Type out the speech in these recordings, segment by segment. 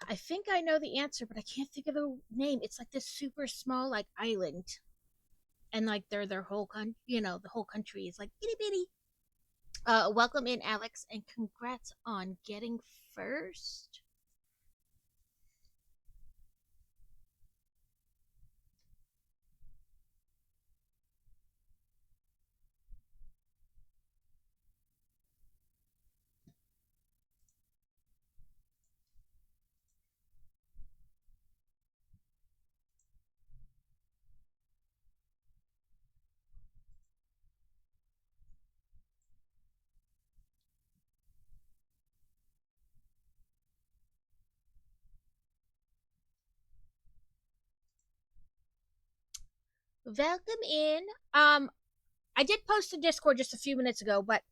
I think I know the answer, but I can't think of the name. It's like this super small like island, and like their whole country, the whole country is like itty bitty. Welcome in, Alex, and congrats on getting first. Welcome in. I did post to Discord just a few minutes ago, but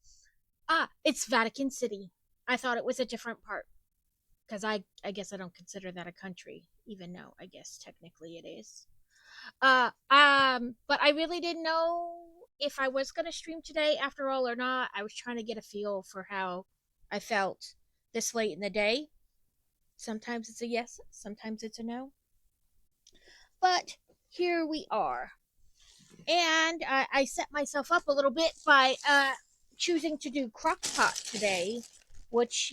it's Vatican City. I thought it was a different part because I guess I don't consider that a country, even though I guess technically it is. But I really didn't know if I was gonna stream today after all or not. I was trying to get a feel for how I felt this late in the day. Sometimes it's a yes, sometimes it's a no. But here we are. And I set myself up a little bit by choosing to do crock pot today, which,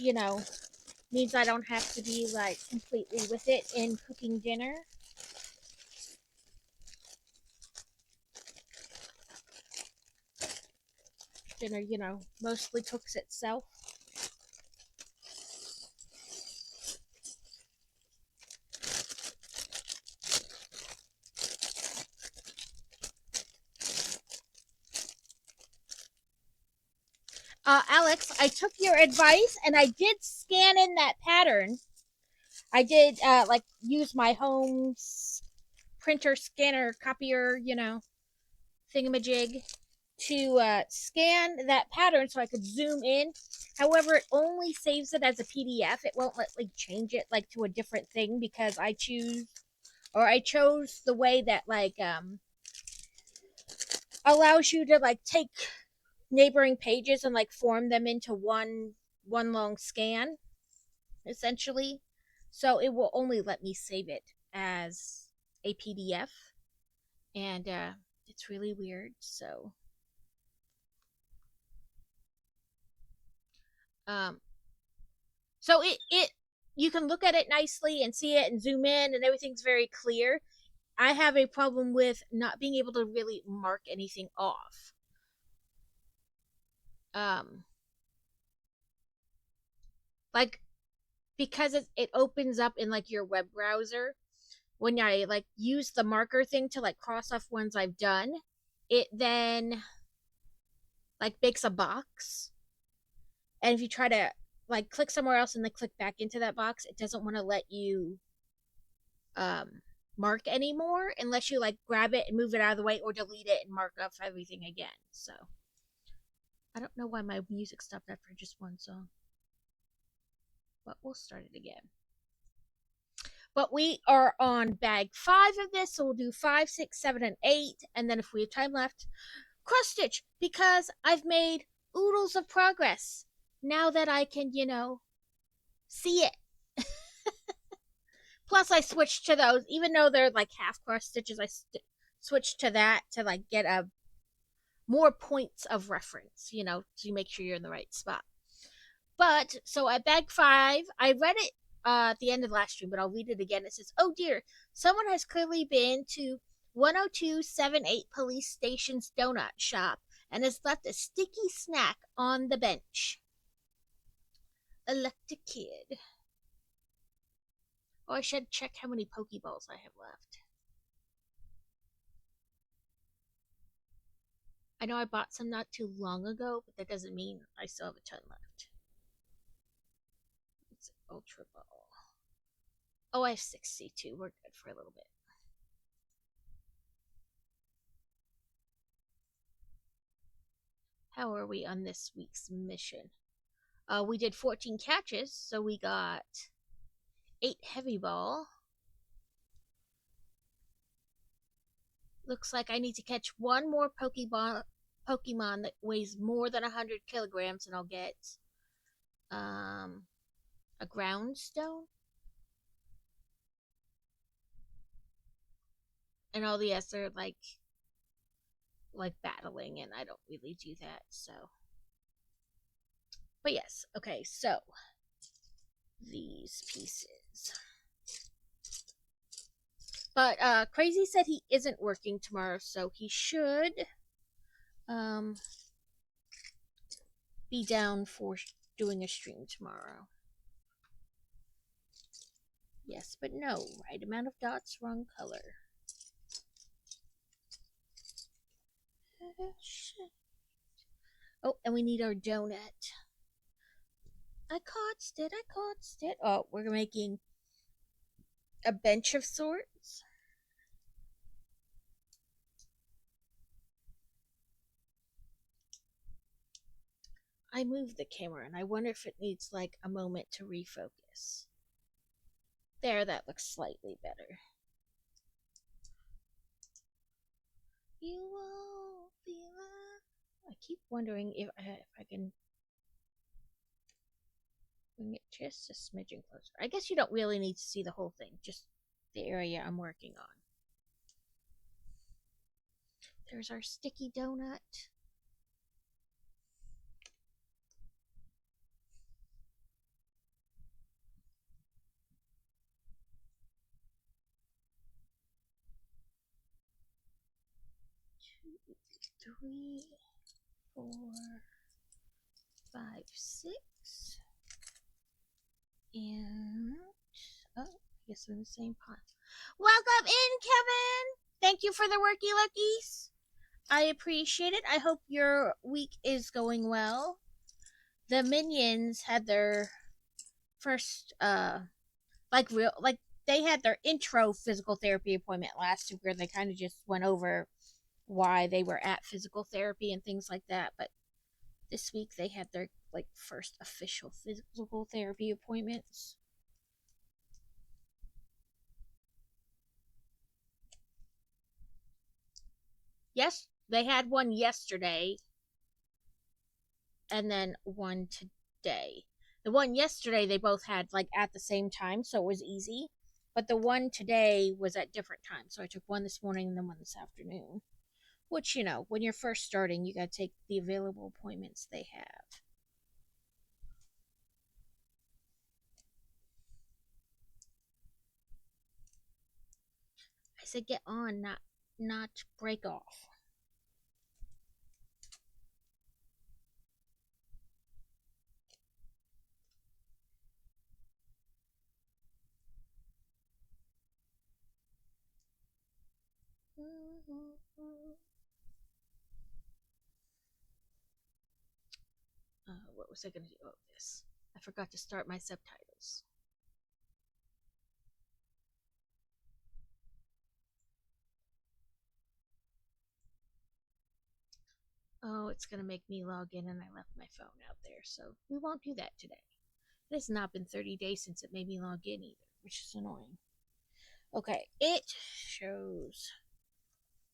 means I don't have to be like completely with it in cooking dinner. Dinner, mostly cooks itself. Alex, I took your advice and I did scan in that pattern. I did like use my home's printer, scanner, copier, thingamajig to scan that pattern so I could zoom in. However, it only saves it as a PDF. It won't let me change it like to a different thing because I chose the way that like allows you to like take neighboring pages and like form them into one long scan essentially. So it will only let me save it as a PDF, and it's really weird. Um, so it you can look at it nicely and see it and zoom in and everything's very clear. I have a problem with not being able to really mark anything off. Um, like because it opens up in like your web browser. When I like use the marker thing to like cross off ones I've done, it then like makes a box. And if you try to like click somewhere else and then click back into that box, it doesn't want to let you um mark anymore unless you like grab it and move it out of the way or delete it and mark off everything again. So I don't know why my music stopped after just one song, but we'll start it again. But we are on bag 5 of this, so we'll do 5, 6, 7, and 8, and then if we have time left, cross stitch because I've made oodles of progress now that I can, see it. Plus, I switched to those, even though they're like half cross stitches. Switched to that to like get a more points of reference, so you make sure you're in the right spot. But so at bag 5, I read it at the end of the last stream, but I'll read it again. It says, "Oh dear, someone has clearly been to 10278 Police Station's donut shop and has left a sticky snack on the bench. Elect a kid." Oh, I should check how many Pokeballs I have left. I know I bought some not too long ago, but that doesn't mean I still have a ton left. It's Ultra Ball. Oh, I have 62. We're good for a little bit. How are we on this week's mission? We did 14 catches, so we got 8 heavy ball. Looks like I need to catch one more Pokemon that weighs more than 100 kilograms, and I'll get a ground stone. And all the S are like battling, and I don't really do that. So, but yes, okay. So these pieces. But Crazy said he isn't working tomorrow, so he should um be down for doing a stream tomorrow. Yes, but no. Right amount of dots, wrong color. Oh, and we need our donut. I caught it. I caught it. Oh, we're making a bench of sorts. I moved the camera, and I wonder if it needs like a moment to refocus. There, that looks slightly better. You won't be loved. I keep wondering if I can bring it just a smidgen closer. I guess you don't really need to see the whole thing, just the area I'm working on. There's our sticky donut. Two, three, 4, 5, 6. And oh, I guess we're in the same pot. Welcome in, Kevin. Thank you for the worky luckies. I appreciate it. I hope your week is going well. The minions had their first like they had their intro physical therapy appointment last week where they kind of just went over why they were at physical therapy and things like that, but this week they had their like first official physical therapy appointments. Yes, they had one yesterday and then one today. The one yesterday they both had like at the same time, so it was easy. But the one today was at different times. So I took one this morning and then one this afternoon. Which, you know, when you're first starting, you got to take the available appointments they have. I said get on, not break off. What was I going to do? Oh, this. I forgot to start my subtitles. Oh, it's going to make me log in and I left my phone out there, so we won't do that today. It has not been 30 days since it made me log in either, which is annoying. Okay, it shows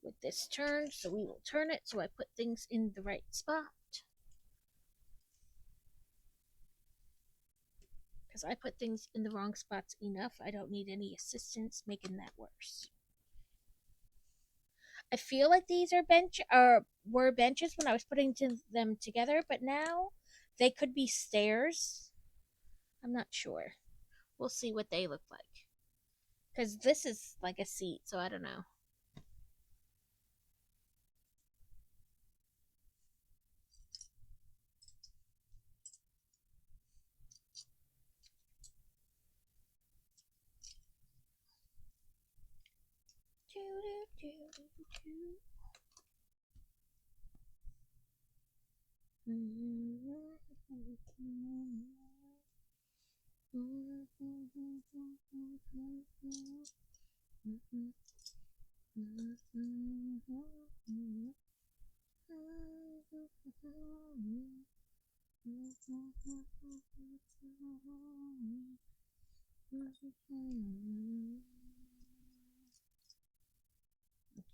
with this turn, so we will turn it so I put things in the right spot. Because I put things in the wrong spots enough, I don't need any assistance making that worse. I feel like these are were benches when I was putting them together, but now they could be stairs. I'm not sure. We'll see what they look like. Because this is like a seat, so I don't know.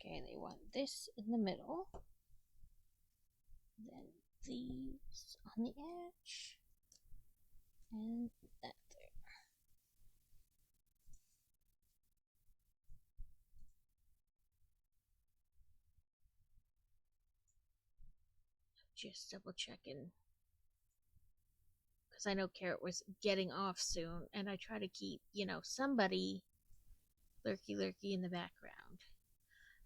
Okay, they want this in the middle. Then these on the edge. And that there. Just double checking because I know Carrot was getting off soon, and I try to keep, somebody lurky in the background.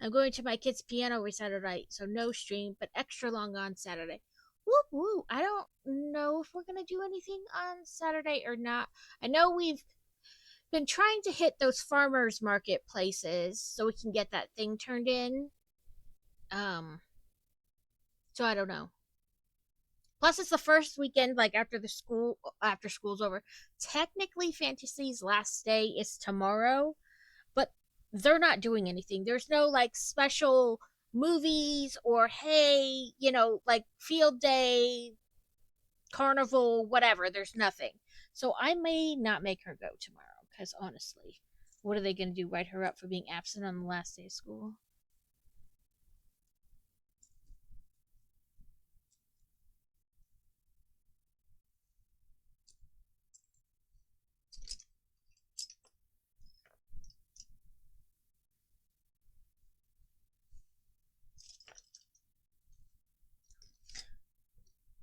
I'm going to my kid's piano recital tonight, so no stream, but extra long on Saturday. Whoop whoop. I don't know if we're going to do anything on Saturday or not. I know we've been trying to hit those farmers market places so we can get that thing turned in. Um, so I don't know. Plus, it's the first weekend, like after school's over. Technically, Fantasy's last day is tomorrow, but they're not doing anything. There's no like special movies or hey, like field day, carnival, whatever. There's nothing. So I may not make her go tomorrow because honestly, what are they going to do? Write her up for being absent on the last day of school?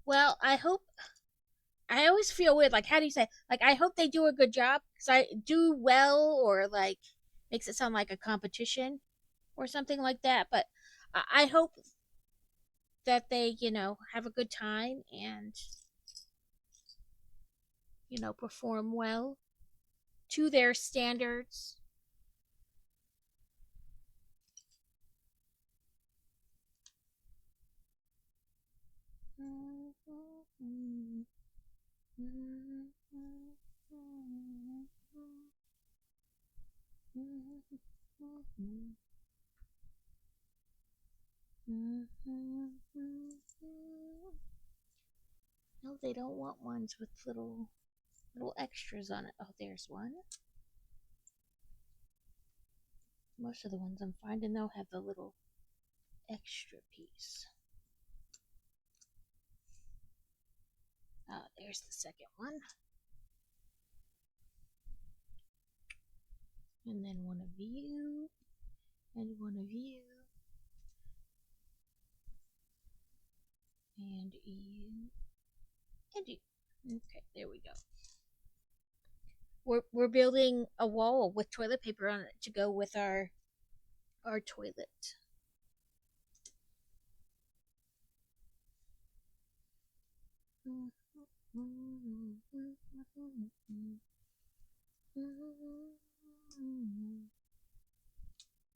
Well, I always feel weird. Like, how do you say? Like, I hope they do a good job because I do well, or like makes it sound like a competition or something like that. But I hope that they, have a good time and perform well to their standards. No, they don't want ones with little extras on it. Oh, there's one. Most of the ones I'm finding though have the little extra piece. There's the second one. And then one of you, and one of you, and you, and you. Okay, there we go. We're building a wall with toilet paper on it to go with our toilet.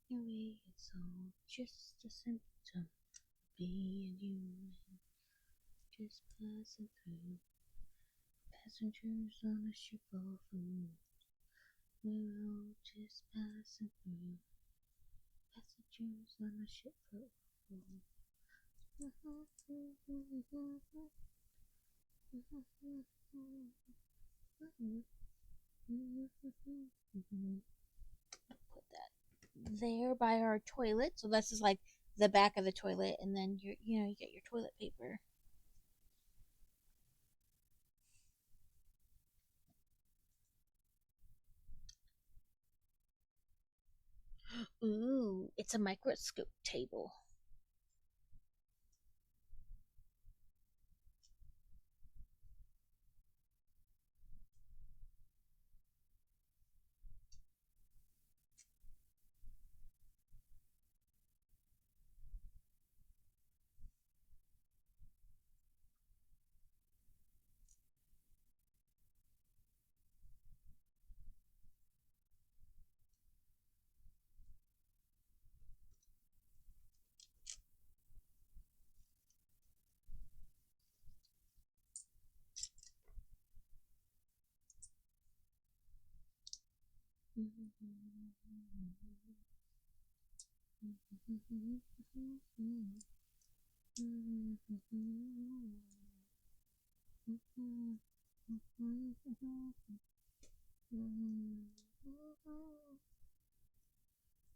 Anyway, it's all just a symptom of being human, just passing through. Passengers on a ship of fools. We're all just passing through. Passengers on a ship of fools. Put that there by our toilet. So this is like the back of the toilet, and then you get your toilet paper. Ooh, it's a microscope table.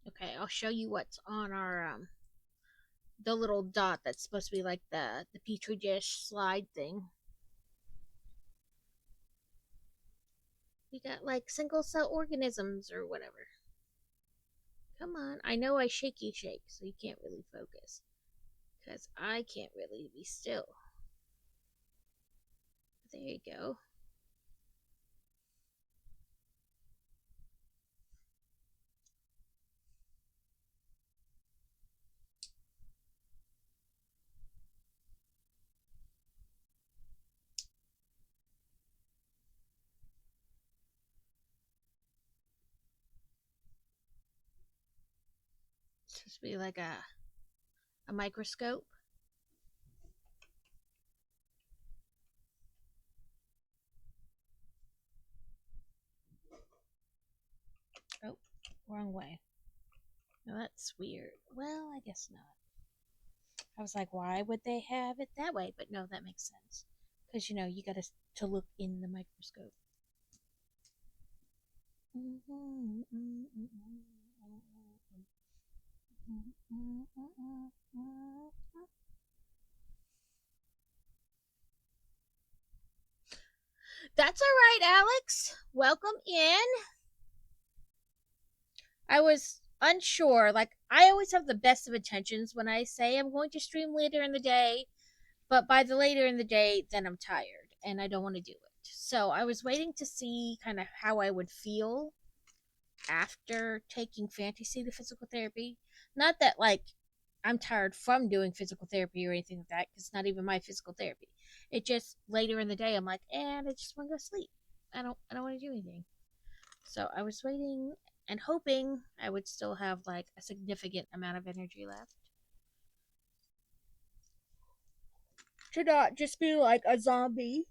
Okay, I'll show you what's on our the little dot that's supposed to be like the petri dish slide thing. We got like single cell organisms or whatever. Come on, I know I shake, so you can't really focus. because I can't really be still. There you go. It's supposed to be like a microscope. Oh, wrong way. No, that's weird. Well, I guess not. I was like, why would they have it that way? But no, that makes sense. Because, you got to look in the microscope. That's all right, Alex. Welcome in. I was unsure. Like, I always have the best of intentions when I say I'm going to stream later in the day, but by the later in the day, then I'm tired and I don't want to do it. So I was waiting to see kind of how I would feel after taking fantasy to physical therapy. Not that, like, I'm tired from doing physical therapy or anything like that, because it's not even my physical therapy. It just later in the day, I'm like, and I just want to go sleep. I don't want to do anything. So I was waiting and hoping I would still have like a significant amount of energy left to not just be like a zombie.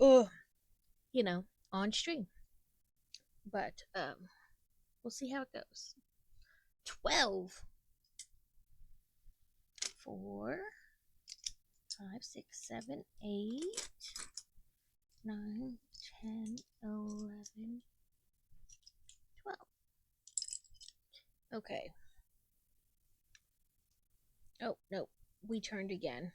Ugh, you know, on stream. But we'll see how it goes. 12, 4, 5, 6, 7, 8, 9, 10, 11, 12. Okay. Oh, no. We turned again.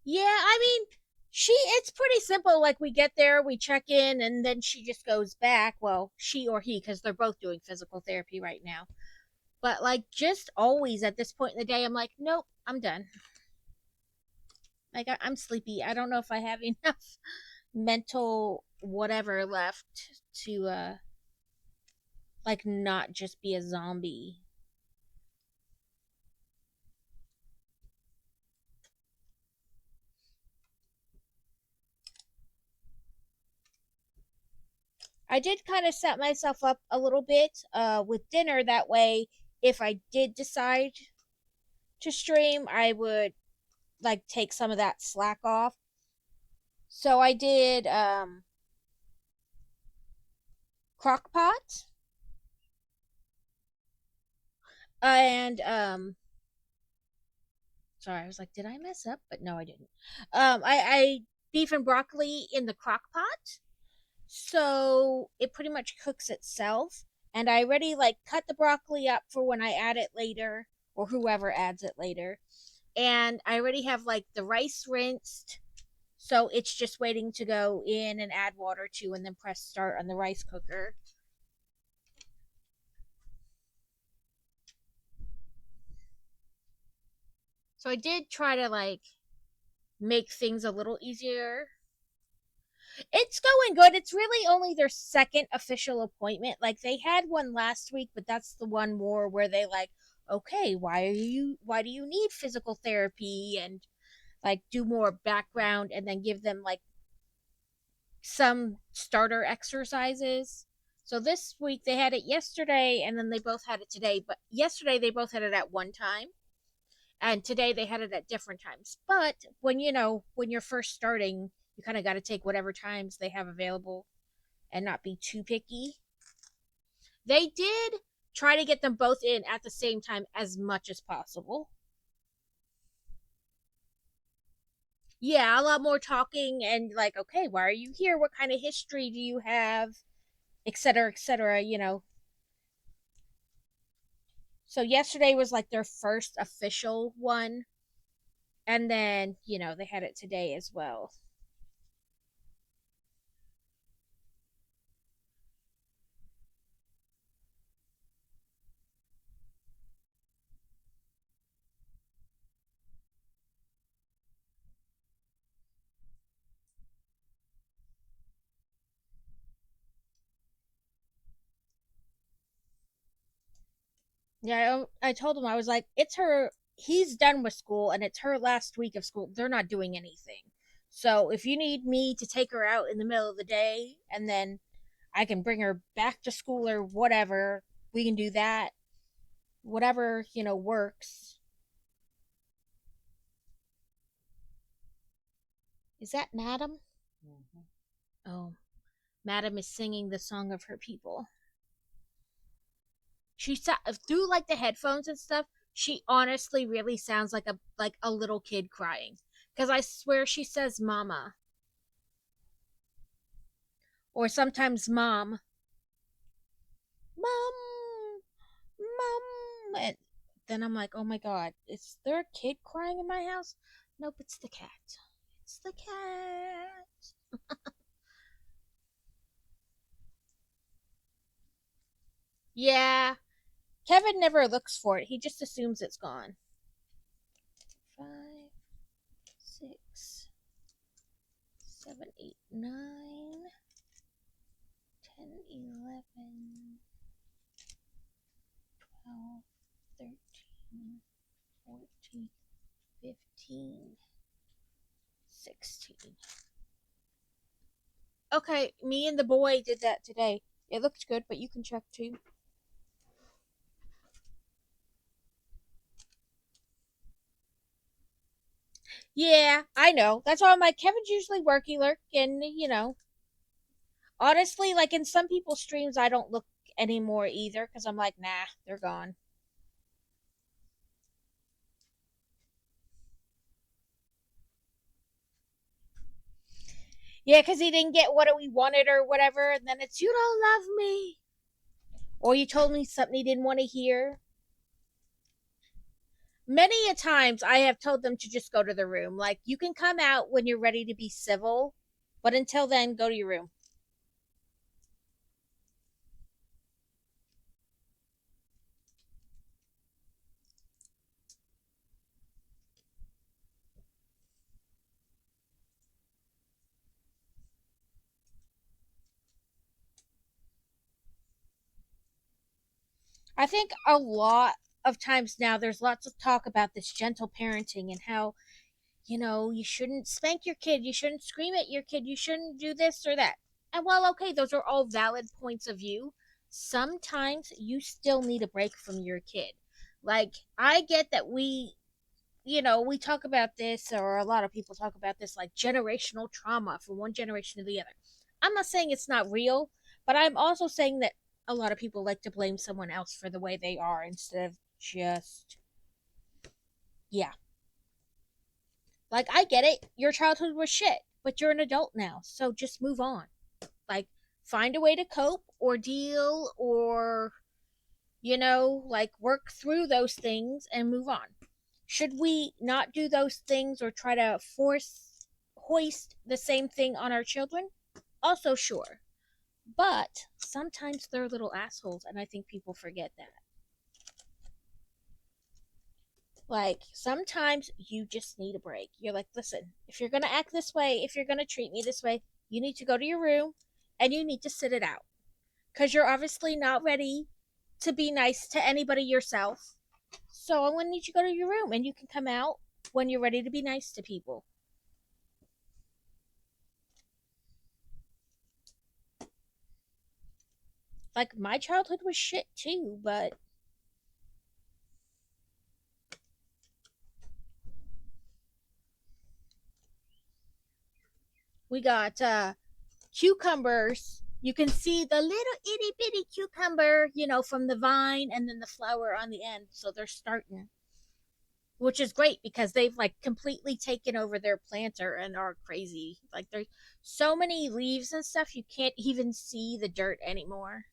Yeah, I mean, it's pretty simple. Like, we get there, we check in, and then she just goes back. Well, she or he, because they're both doing physical therapy right now. But, like, just always at this point in the day, I'm like, nope, I'm done. Like, I'm sleepy. I don't know if I have enough mental whatever left to, like, not just be a zombie. I did kind of set myself up a little bit with dinner. That way, if I did decide to stream, I would like take some of that slack off. So I did crock pot and sorry, I was like, did I mess up? But no, I didn't. I beef and broccoli in the crock pot. So it pretty much cooks itself. And I already like cut the broccoli up for when I add it later, or whoever adds it later. And I already have like the rice rinsed. So it's just waiting to go in and add water to and then press start on the rice cooker. So I did try to like make things a little easier. It's going good. It's really only their second official appointment. Like they had one last week, but that's the one more where they like, okay, why do you need physical therapy and like do more background and then give them like some starter exercises. So this week they had it yesterday and then they both had it today, but yesterday they both had it at one time and today they had it at different times. But when you're first starting, you kind of got to take whatever times they have available and not be too picky. They did try to get them both in at the same time as much as possible. Yeah, a lot more talking and like, okay, why are you here? What kind of history do you have? Etc. etc. So yesterday was like their first official one, and then they had it today as well. Yeah, I told him, I was like, it's her. He's done with school, and it's her last week of school. They're not doing anything. So if you need me to take her out in the middle of the day, and then I can bring her back to school or whatever, we can do that. Whatever works. Is that Madam? Hmm. Oh, Madam is singing the song of her people. She through like the headphones and stuff. She honestly really sounds like a little kid crying. Because I swear she says "mama" or sometimes "mom," "mom, mom," and then I'm like, "Oh my god, is there a kid crying in my house?" Nope, it's the cat. It's the cat. Yeah, Kevin never looks for it. He just assumes it's gone. 5, 6, 7, 8, 9, 10, 11, 12, 13, 14, 15, 16. Okay, me and the boy did that today. It looked good, but you can check too. Yeah, I know. That's why I'm like, Kevin's usually working, lurk, and honestly, like in some people's streams, I don't look anymore either because I'm like, nah, they're gone. Yeah, because he didn't get what we wanted or whatever, and then it's, you don't love me. Or you told me something he didn't want to hear. Many a times I have told them to just go to the room. Like, you can come out when you're ready to be civil, but until then, go to your room. I think a lot of times now there's lots of talk about this gentle parenting and how, you shouldn't spank your kid, you shouldn't scream at your kid, you shouldn't do this or that. And while, okay, those are all valid points of view, sometimes you still need a break from your kid. Like, I get that we talk about this, or a lot of people talk about this, like generational trauma from one generation to the other. I'm not saying it's not real, but I'm also saying that a lot of people like to blame someone else for the way they are instead of just, yeah. Like, I get it. Your childhood was shit, but you're an adult now, so just move on. Like, find a way to cope or deal or, like work through those things and move on. Should we not do those things or try to hoist the same thing on our children? Also, sure. But sometimes they're little assholes, and I think people forget that. Like, sometimes you just need a break. You're like, listen, if you're going to act this way, if you're going to treat me this way, you need to go to your room and you need to sit it out. Because you're obviously not ready to be nice to anybody yourself. So I'm going to need you to go to your room and you can come out when you're ready to be nice to people. Like, my childhood was shit too, but we got cucumbers. You can see the little itty bitty cucumber, from the vine and then the flower on the end. So they're starting, which is great because they've like completely taken over their planter and are crazy. Like, there's so many leaves and stuff, you can't even see the dirt anymore.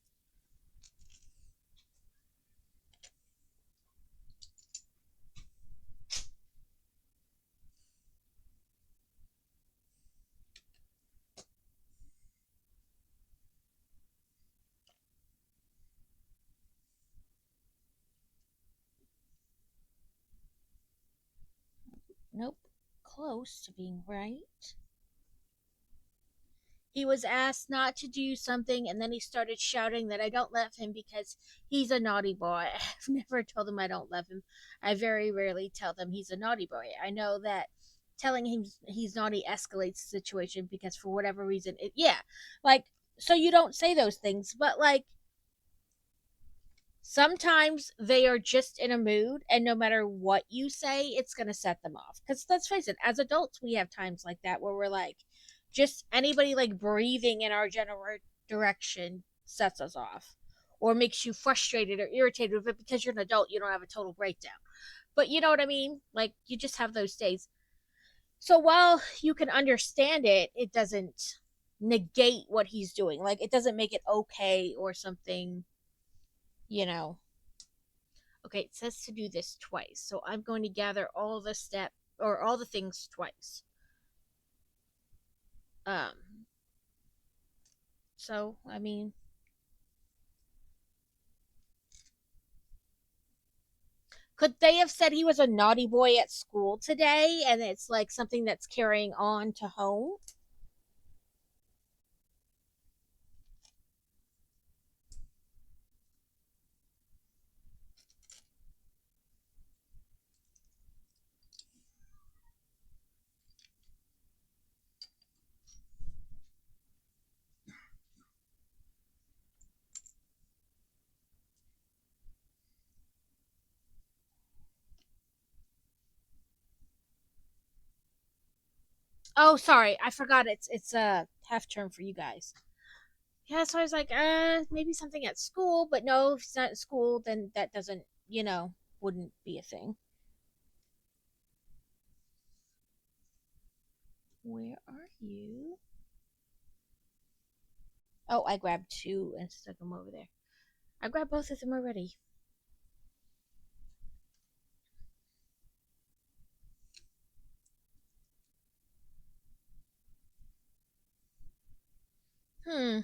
Nope. Close to being right. He was asked not to do something, and then he started shouting that I don't love him because he's a naughty boy. I've never told him I don't love him. I very rarely tell them he's a naughty boy. I know that telling him he's naughty escalates the situation because for whatever reason, yeah, like, so you don't say those things, but like, sometimes they are just in a mood, and no matter what you say, it's going to set them off. Because let's face it, as adults, we have times like that where we're like, just anybody like breathing in our general direction sets us off or makes you frustrated or irritated with it. Because you're an adult, you don't have a total breakdown. But you know what I mean? Like, you just have those days. So while you can understand it, it doesn't negate what he's doing. Like, it doesn't make it okay or something, you know. Okay, it says to do this twice. So I'm going to gather all the step or all the things twice. Um so I mean, could they have said he was a naughty boy at school today and it's like something that's carrying on to home? Oh, sorry, I forgot it's a half term for you guys. Yeah, so I was like, maybe something at school, but no, if it's not at school, then that doesn't, wouldn't be a thing. Where are you? Oh, I grabbed two and stuck them over there. I grabbed both of them already. Hmm.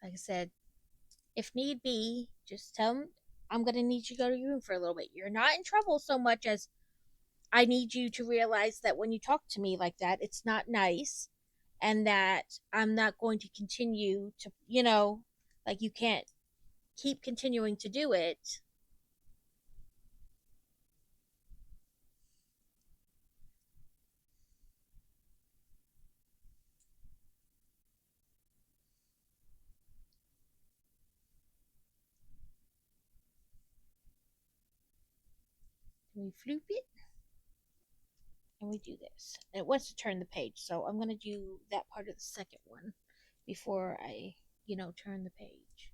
Like I said, if need be, just tell him I'm gonna need you to go to your room for a little bit. You're not in trouble so much as I need you to realize that when you talk to me like that, it's not nice, and that I'm not going to continue to, like, you can't keep continuing to do it. Can we floop it? And we do this. And it wants to turn the page, so I'm gonna do that part of the second one before I, turn the page.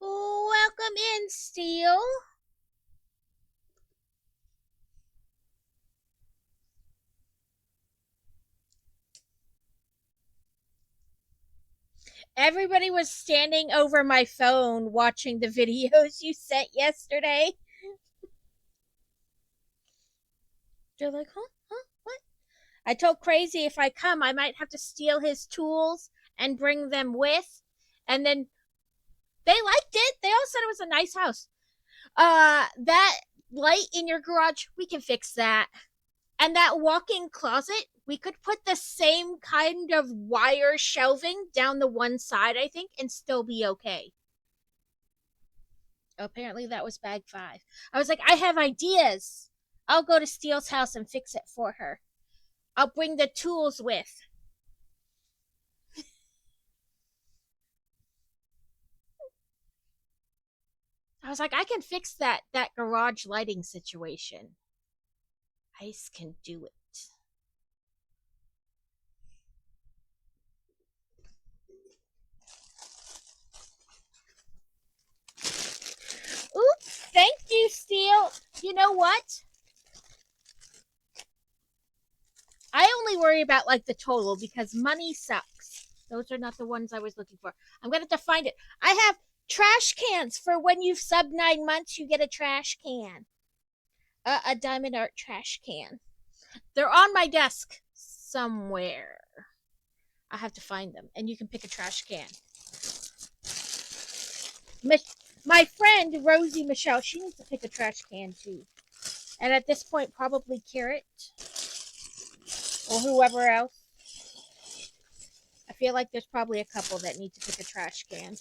Welcome in, Steel. Everybody was standing over my phone watching the videos you sent yesterday. They're like, huh? Huh? What? I told Crazy if I come, I might have to steal his tools and bring them with. And then they liked it. They all said it was a nice house. That light in your garage, we can fix that. And that walk in closet, We could put the same kind of wire shelving down the one side, I think, and still be okay. Apparently that was bag 5. I was like, I have ideas. I'll go to Steele's house and fix it for her. I'll bring the tools with. I was like, I can fix that garage lighting situation. Ice can do it. Oops, thank you, Steele. You know what? I only worry about like the total because money sucks. Those are not the ones I was looking for. I'm gonna have to find it. I have trash cans for when you've sub 9 months. You get a trash can, a Diamond Art trash can. They're on my desk somewhere. I have to find them, and you can pick a trash can. My friend Rosie Michelle, she needs to pick a trash can too, and at this point, probably Carrot or whoever else. I feel like there's probably a couple that need to pick a trash can.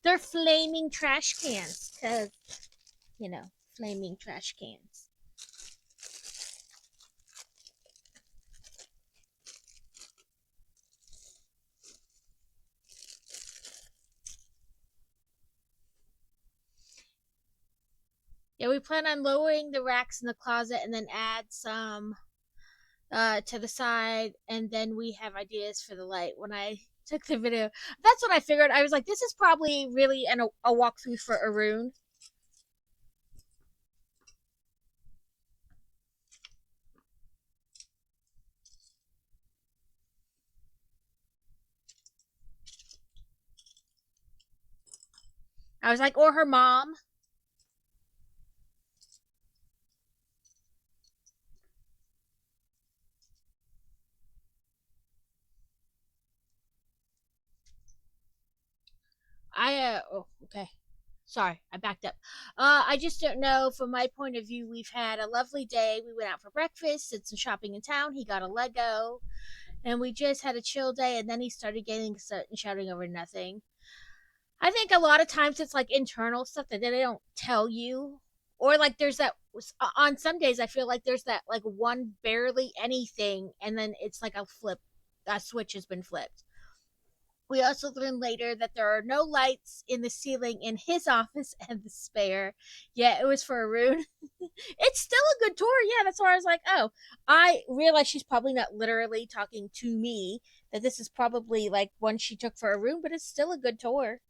They're flaming trash cans because, flaming trash cans. Yeah, we plan on lowering the racks in the closet and then add some to the side, and then we have ideas for the light. When I took the video, that's what I figured. I was like, this is probably really a walkthrough for Arun. I was like, or her mom. Oh, okay. Sorry, I backed up. I just don't know. From my point of view, we've had a lovely day. We went out for breakfast, did some shopping in town. He got a Lego, and we just had a chill day. And then he started getting upset and shouting over nothing. I think a lot of times it's like internal stuff that they don't tell you, or like there's that on some days I feel like there's that like one barely anything, and then it's like a switch has been flipped. We also learned later that there are no lights in the ceiling in his office and the spare. Yeah, it was for Arun. It's still a good tour. Yeah, that's why I was like, oh, I realize she's probably not literally talking to me, that this is probably like one she took for Arun, but it's still a good tour.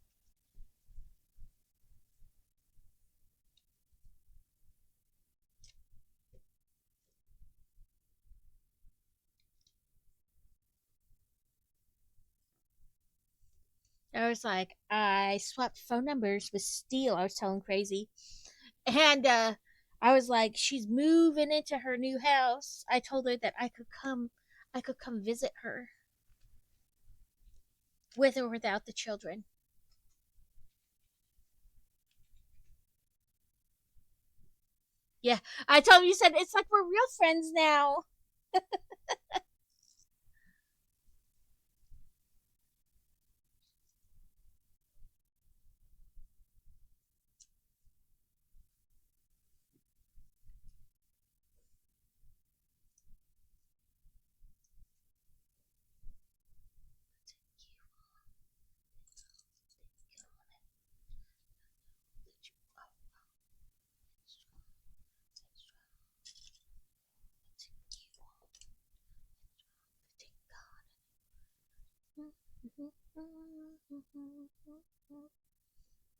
I was like, I swapped phone numbers with Steele. I was telling Crazy. And I was like, she's moving into her new house. I told her that I could come visit her with or without the children. Yeah. I told him, you said it's like we're real friends now.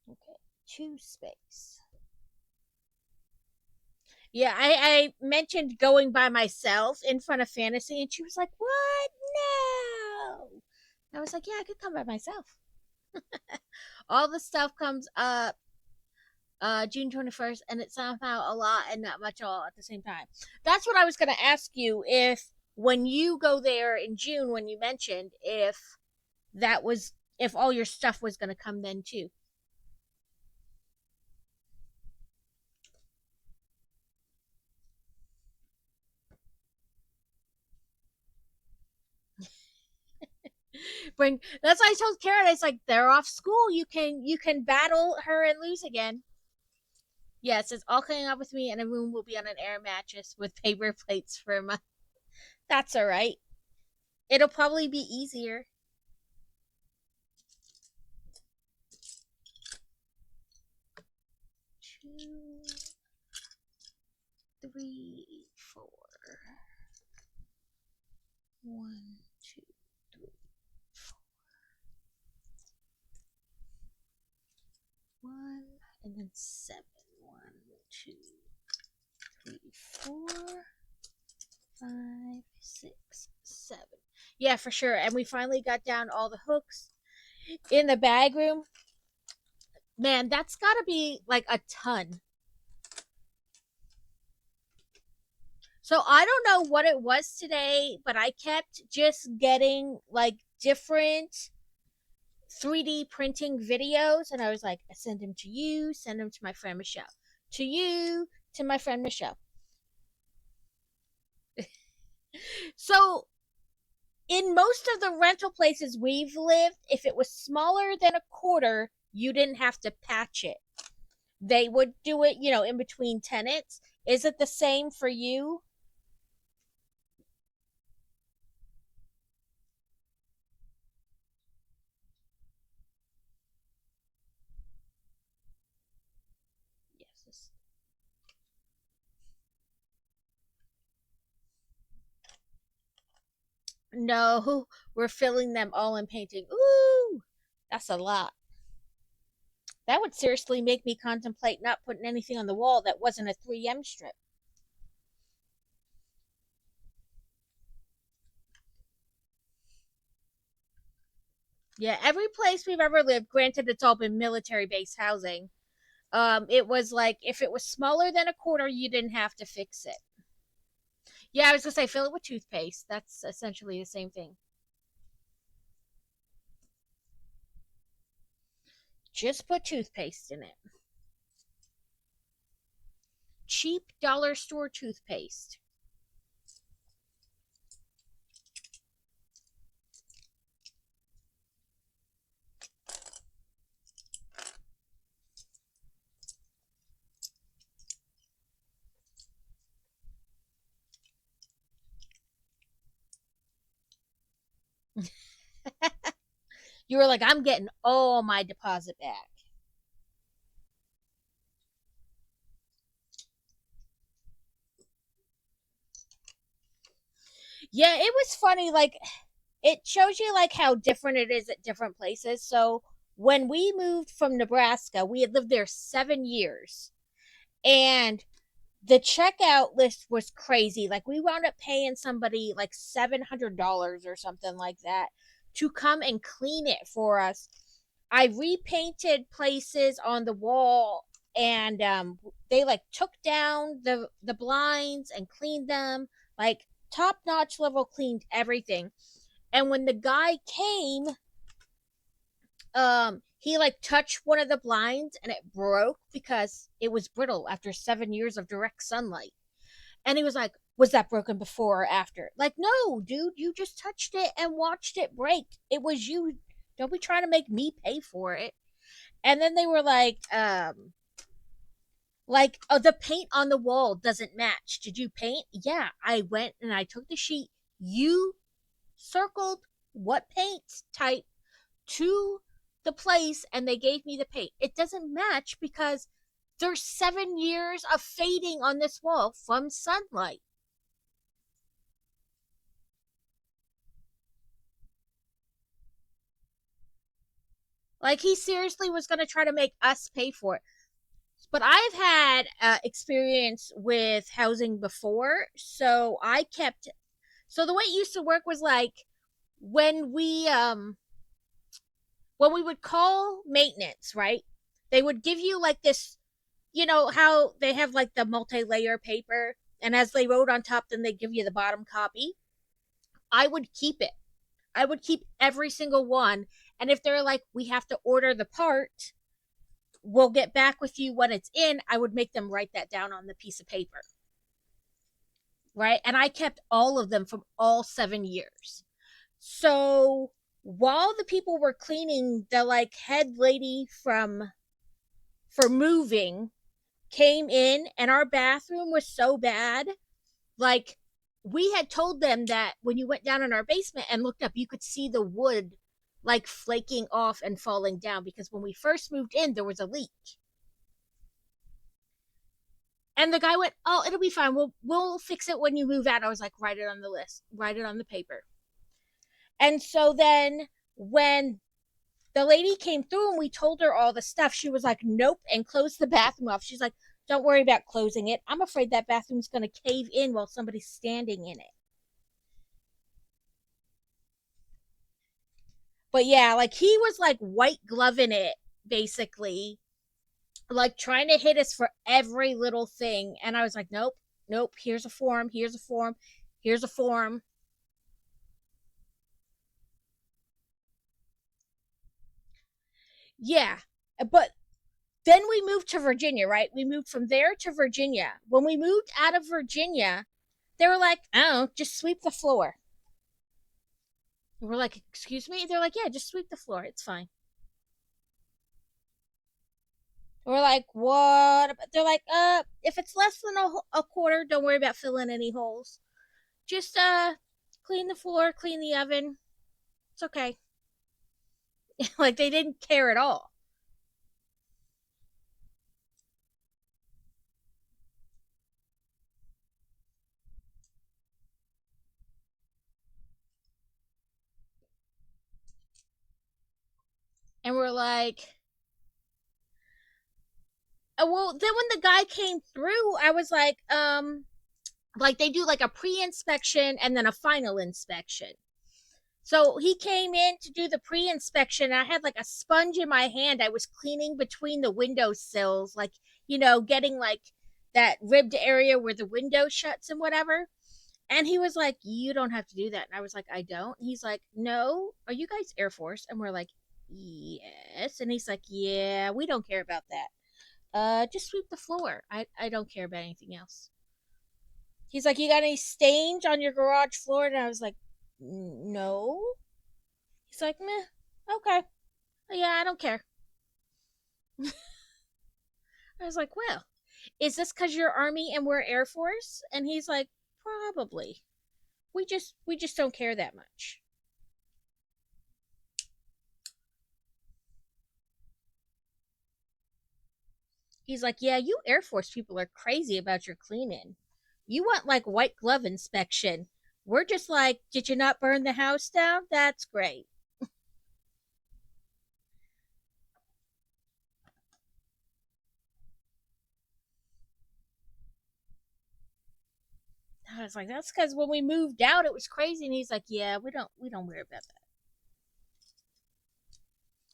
Okay. Two space. Yeah, I mentioned going by myself in front of Fantasy, and she was like, "What? No." I was like, "Yeah, I could come by myself." All the stuff comes up June 21st, and it's somehow a lot and not much all at the same time. That's what I was going to ask you, if when you go there in June, when you mentioned if all your stuff was going to come then too. Bring. That's why I told Karen. It's like they're off school. You can battle her and lose again. Yes, it's all coming up with me, and a room will be on an air mattress with paper plates for a month. That's all right. It'll probably be easier. 2, 3, 4. 1, 2, 3, 4. 1 and then 7. 1, 2, 3, 4, 5, 6, 7. Yeah, for sure. And we finally got down all the hooks in the bag room. Man, that's got to be like a ton. So I don't know what it was today, but I kept just getting like different 3D printing videos, and I was like, I send them to you, send them to my friend Michelle, to you, to my friend Michelle. So in most of the rental places we've lived, if it was smaller than a quarter, you didn't have to patch it. They would do it, in between tenants. Is it the same for you? Yes. No, we're filling them all and painting. Ooh, that's a lot. That would seriously make me contemplate not putting anything on the wall that wasn't a 3M strip. Yeah, every place we've ever lived, granted it's all been military based housing, it was like if it was smaller than a quarter, you didn't have to fix it. Yeah, I was gonna say fill it with toothpaste. That's essentially the same thing. Just put toothpaste in it. Cheap dollar store toothpaste. You were like, I'm getting all my deposit back. Yeah, it was funny. Like, it shows you like how different it is at different places. So when we moved from Nebraska, we had lived there 7 years, and the checkout list was crazy. Like we wound up paying somebody like $700 or something like that to come and clean it for us. I repainted places on the wall, and they like took down the blinds and cleaned them, like top notch level cleaned everything. And when the guy came, he like touched one of the blinds and it broke because it was brittle after 7 years of direct sunlight. And he was like, was that broken before or after? Like, no, dude, you just touched it and watched it break. It was you. Don't be trying to make me pay for it. And then they were like, oh, the paint on the wall doesn't match. Did you paint? Yeah, I went and I took the sheet. You circled what paint type to the place, and they gave me the paint. It doesn't match because there's 7 years of fading on this wall from sunlight. Like he seriously was going to try to make us pay for it. But I've had experience with housing before, so I kept. So the way it used to work was like when we would call maintenance, right? They would give you like this, how they have like the multi-layer paper, and as they wrote on top, then they give you the bottom copy. I would keep it. I would keep every single one. And if they're like, we have to order the part, we'll get back with you when it's in, I would make them write that down on the piece of paper. Right. And I kept all of them from all 7 years. So While the people were cleaning, the like head lady from for moving came in, and our bathroom was so bad. Like, we had told them that when you went down in our basement and looked up, you could see the wood like flaking off and falling down because when we first moved in, there was a leak. And the guy went, "Oh, it'll be fine. We'll fix it when you move out." I was like, "Write it on the list. Write it on the paper." And so then when the lady came through and we told her all the stuff, she was like, "Nope," and closed the bathroom off. She's like, "Don't worry about closing it. I'm afraid that bathroom's going to cave in while somebody's standing in it." But yeah, like he was like white gloving it basically, like trying to hit us for every little thing. And I was like, "Nope, nope, here's a form, here's a form, here's a form." Yeah. But then we moved to Virginia, right? We moved from there to Virginia. When we moved out of Virginia, they were like, "Oh, just sweep the floor." And we're like, "Excuse me?" They're like, "Yeah, just sweep the floor. It's fine." We're like, "What?" They're like, if it's less than a quarter, don't worry about filling any holes. Just clean the floor, clean the oven. It's okay." Like they didn't care at all. And we're like, well, then when the guy came through, I was like they do like a pre-inspection and then a final inspection. So he came in to do the pre-inspection. I had like a sponge in my hand. I was cleaning between the window sills, like, getting like that ribbed area where the window shuts and whatever. And he was like, "You don't have to do that." And I was like, "I don't." He's like, "No, are you guys Air Force?" And we're like, "Yes." And he's like, "Yeah, we don't care about that. Just sweep the floor. I don't care about anything else." He's like, "You got any stains on your garage floor?" And I was like, "No." He's like, "Meh, okay. Yeah, I don't care." I was like, "Well, is this because you're Army and we're Air Force?" And he's like, "Probably. We just don't care that much." He's like, "Yeah, you Air Force people are crazy about your cleaning. You want like white glove inspection. We're just like, did you not burn the house down? That's great." I was like, "That's because when we moved out, it was crazy." And he's like, "Yeah, we don't worry about that."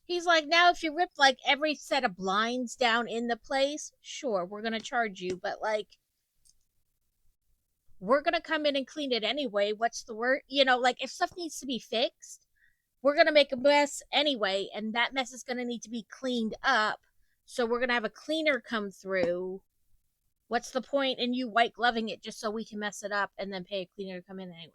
He's like, "Now if you rip like every set of blinds down in the place, sure, we're gonna charge you, but like we're gonna come in and clean it anyway. What's the word? Like if stuff needs to be fixed, we're gonna make a mess anyway, and that mess is gonna need to be cleaned up. So we're gonna have a cleaner come through. What's the point in you white gloving it just so we can mess it up and then pay a cleaner to come in anyway?"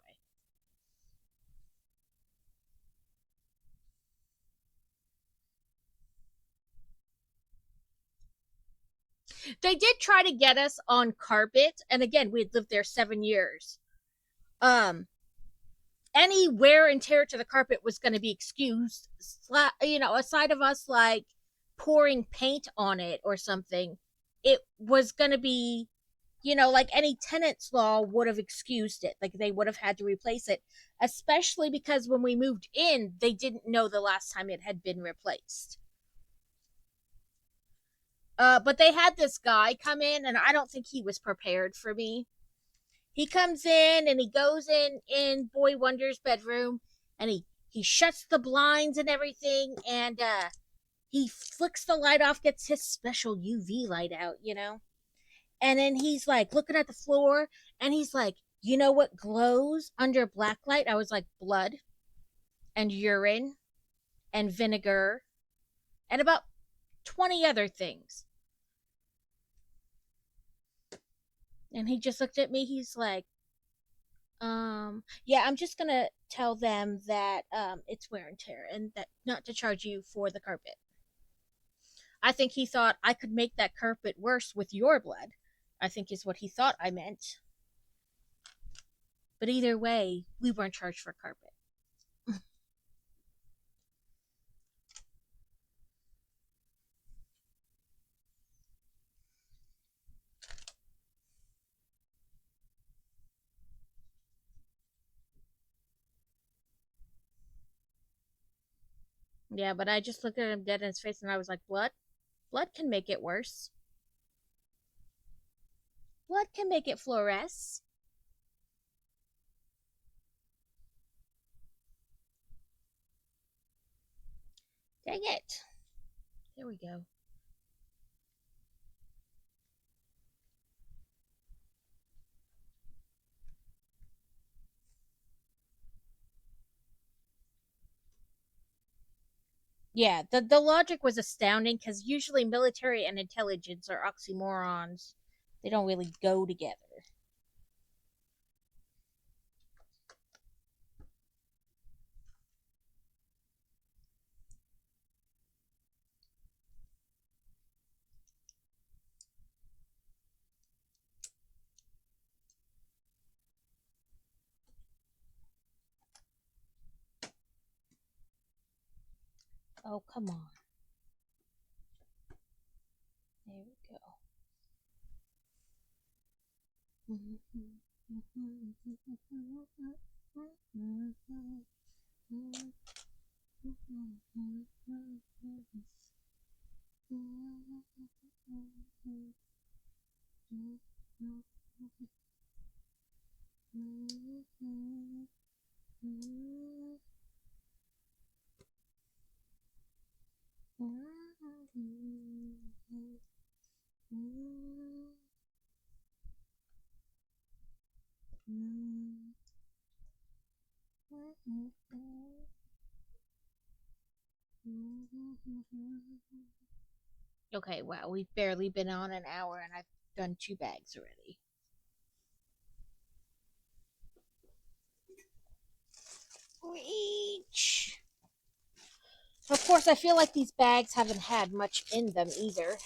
They did try to get us on carpet, and again, we had lived there 7 years. Um, any wear and tear to the carpet was going to be excused. Aside of us like pouring paint on it or something, it was going to be, like any tenant's law would have excused it. Like they would have had to replace it, especially because when we moved in, they didn't know the last time it had been replaced. But they had this guy come in, and I don't think he was prepared for me. He comes in and he goes in Boy Wonder's bedroom, and he shuts the blinds and everything, and he flicks the light off, gets his special UV light out. And then he's like looking at the floor, and he's like, "You know what glows under black light?" I was like, "Blood and urine and vinegar and about 20 other things." And he just looked at me. He's like, Yeah, I'm just gonna tell them that it's wear and tear and that not to charge you for the carpet. I think he thought I could make that carpet worse with your blood. I think is what he thought I meant. But either way, we weren't charged for carpet. Yeah, but I just looked at him dead in his face and I was like, blood? Blood can make it worse. Blood can make it fluoresce. Dang it. There we go. Yeah, the logic was astounding because usually military and intelligence are oxymorons. They don't really go together. Oh, come on. There we go. Okay, wow, we've barely been on an hour and I've done 2 bags already. Reach. Of course, I feel like these bags haven't had much in them either.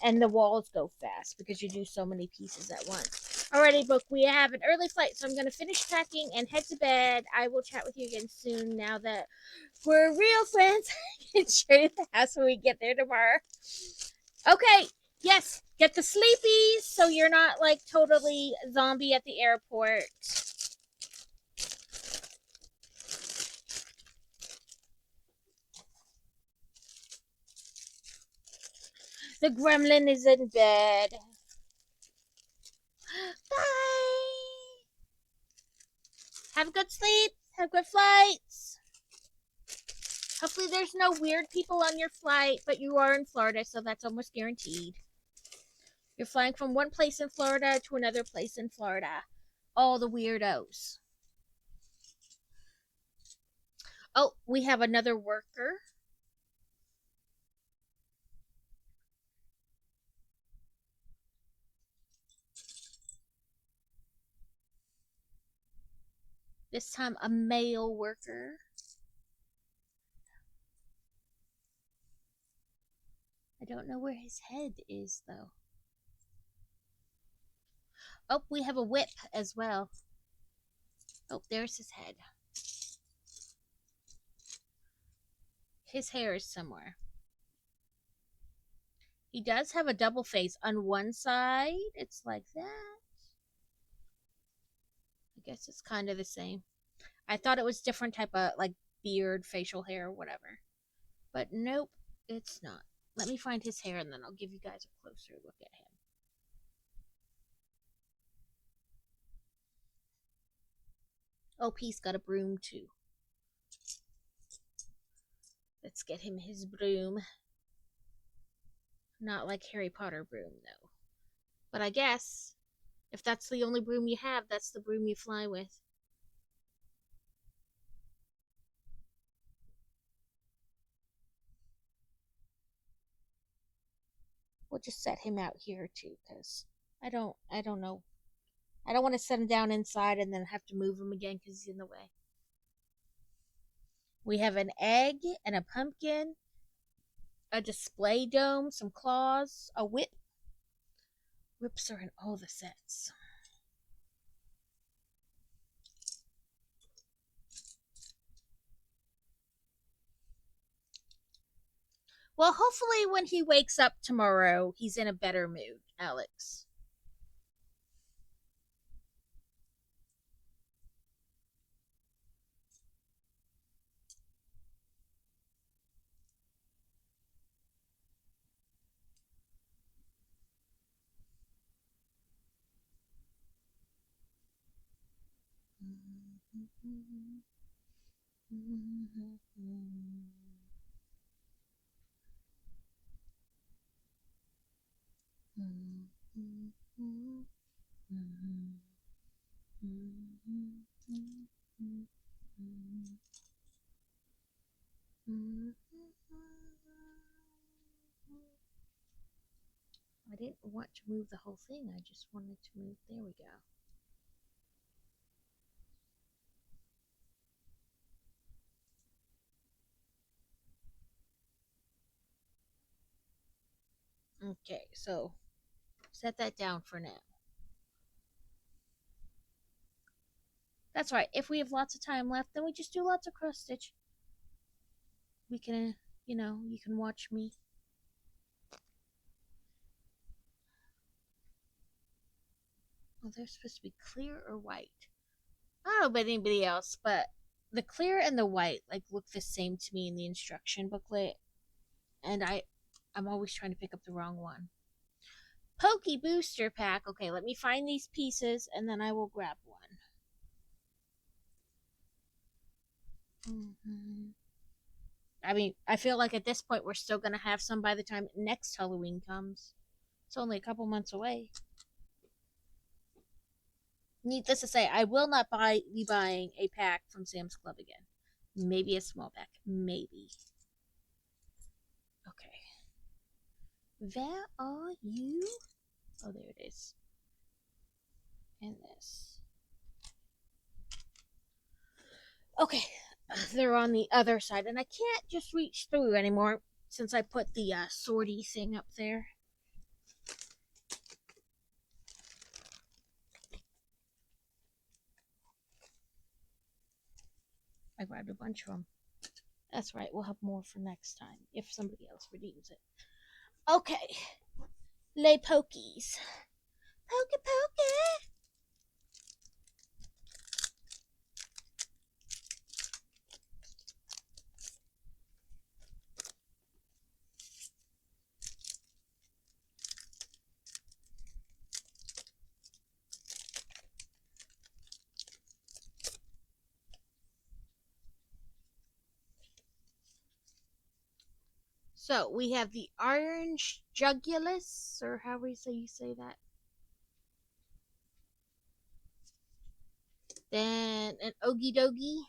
And the walls go fast because you do so many pieces at once. Alrighty, book. We have an early flight, so I'm gonna finish packing and head to bed. I will chat with you again soon. Now that we're real friends, I can show you the house when we get there tomorrow. Okay. Yes. Get the sleepies so you're not like totally zombie at the airport. The gremlin is in bed. Bye. Have a good sleep. Have good flights. Hopefully, there's no weird people on your flight, but you are in Florida, so that's almost guaranteed. You're flying from one place in Florida to another place in Florida. All the weirdos. Oh, we have another worker. This time, a male worker. I don't know where his head is, though. Oh, we have a whip as well. Oh, there's his head. His hair is somewhere. He does have a double face. On one side, it's like that. I guess it's kind of the same. I thought it was different type of like beard, facial hair, whatever. But nope, it's not. Let me find his hair and then I'll give you guys a closer look at him. Oh, he's got a broom too. Let's get him his broom. Not like Harry Potter broom, though. But I guess if that's the only broom you have, that's the broom you fly with. We'll just set him out here too, because I don't know. I don't want to set him down inside and then have to move him again because he's in the way. We have an egg and a pumpkin, a display dome, some claws, a whip. Whips are in all the sets. Well, hopefully when he wakes up tomorrow, he's in a better mood, Alex. I didn't want to move the whole thing. I just wanted to move. There we go. Okay, so set that down for now. That's right. If we have lots of time left, then we just do lots of cross stitch. We can, you can watch me. Oh, they're supposed to be clear or white. I don't know about anybody else, but the clear and the white look the same to me in the instruction booklet, and I'm always trying to pick up the wrong one. Pokey booster pack. Okay, let me find these pieces and then I will grab one. I mean, I feel like at this point we're still gonna have some by the time next Halloween comes. It's only a couple months away. Needless to say, I will not be buying a pack from Sam's Club again. Maybe a small pack. Maybe. Okay. Where are you? Oh, there it is. And this. Okay. They're on the other side, and I can't just reach through anymore since I put the sortie thing up there. I grabbed a bunch of them. That's right, we'll have more for next time if somebody else redeems it. Okay. Lay pokies. Pokey pokey. So we have the orange jugulus, or how we say you say that. Then an ogie dogie.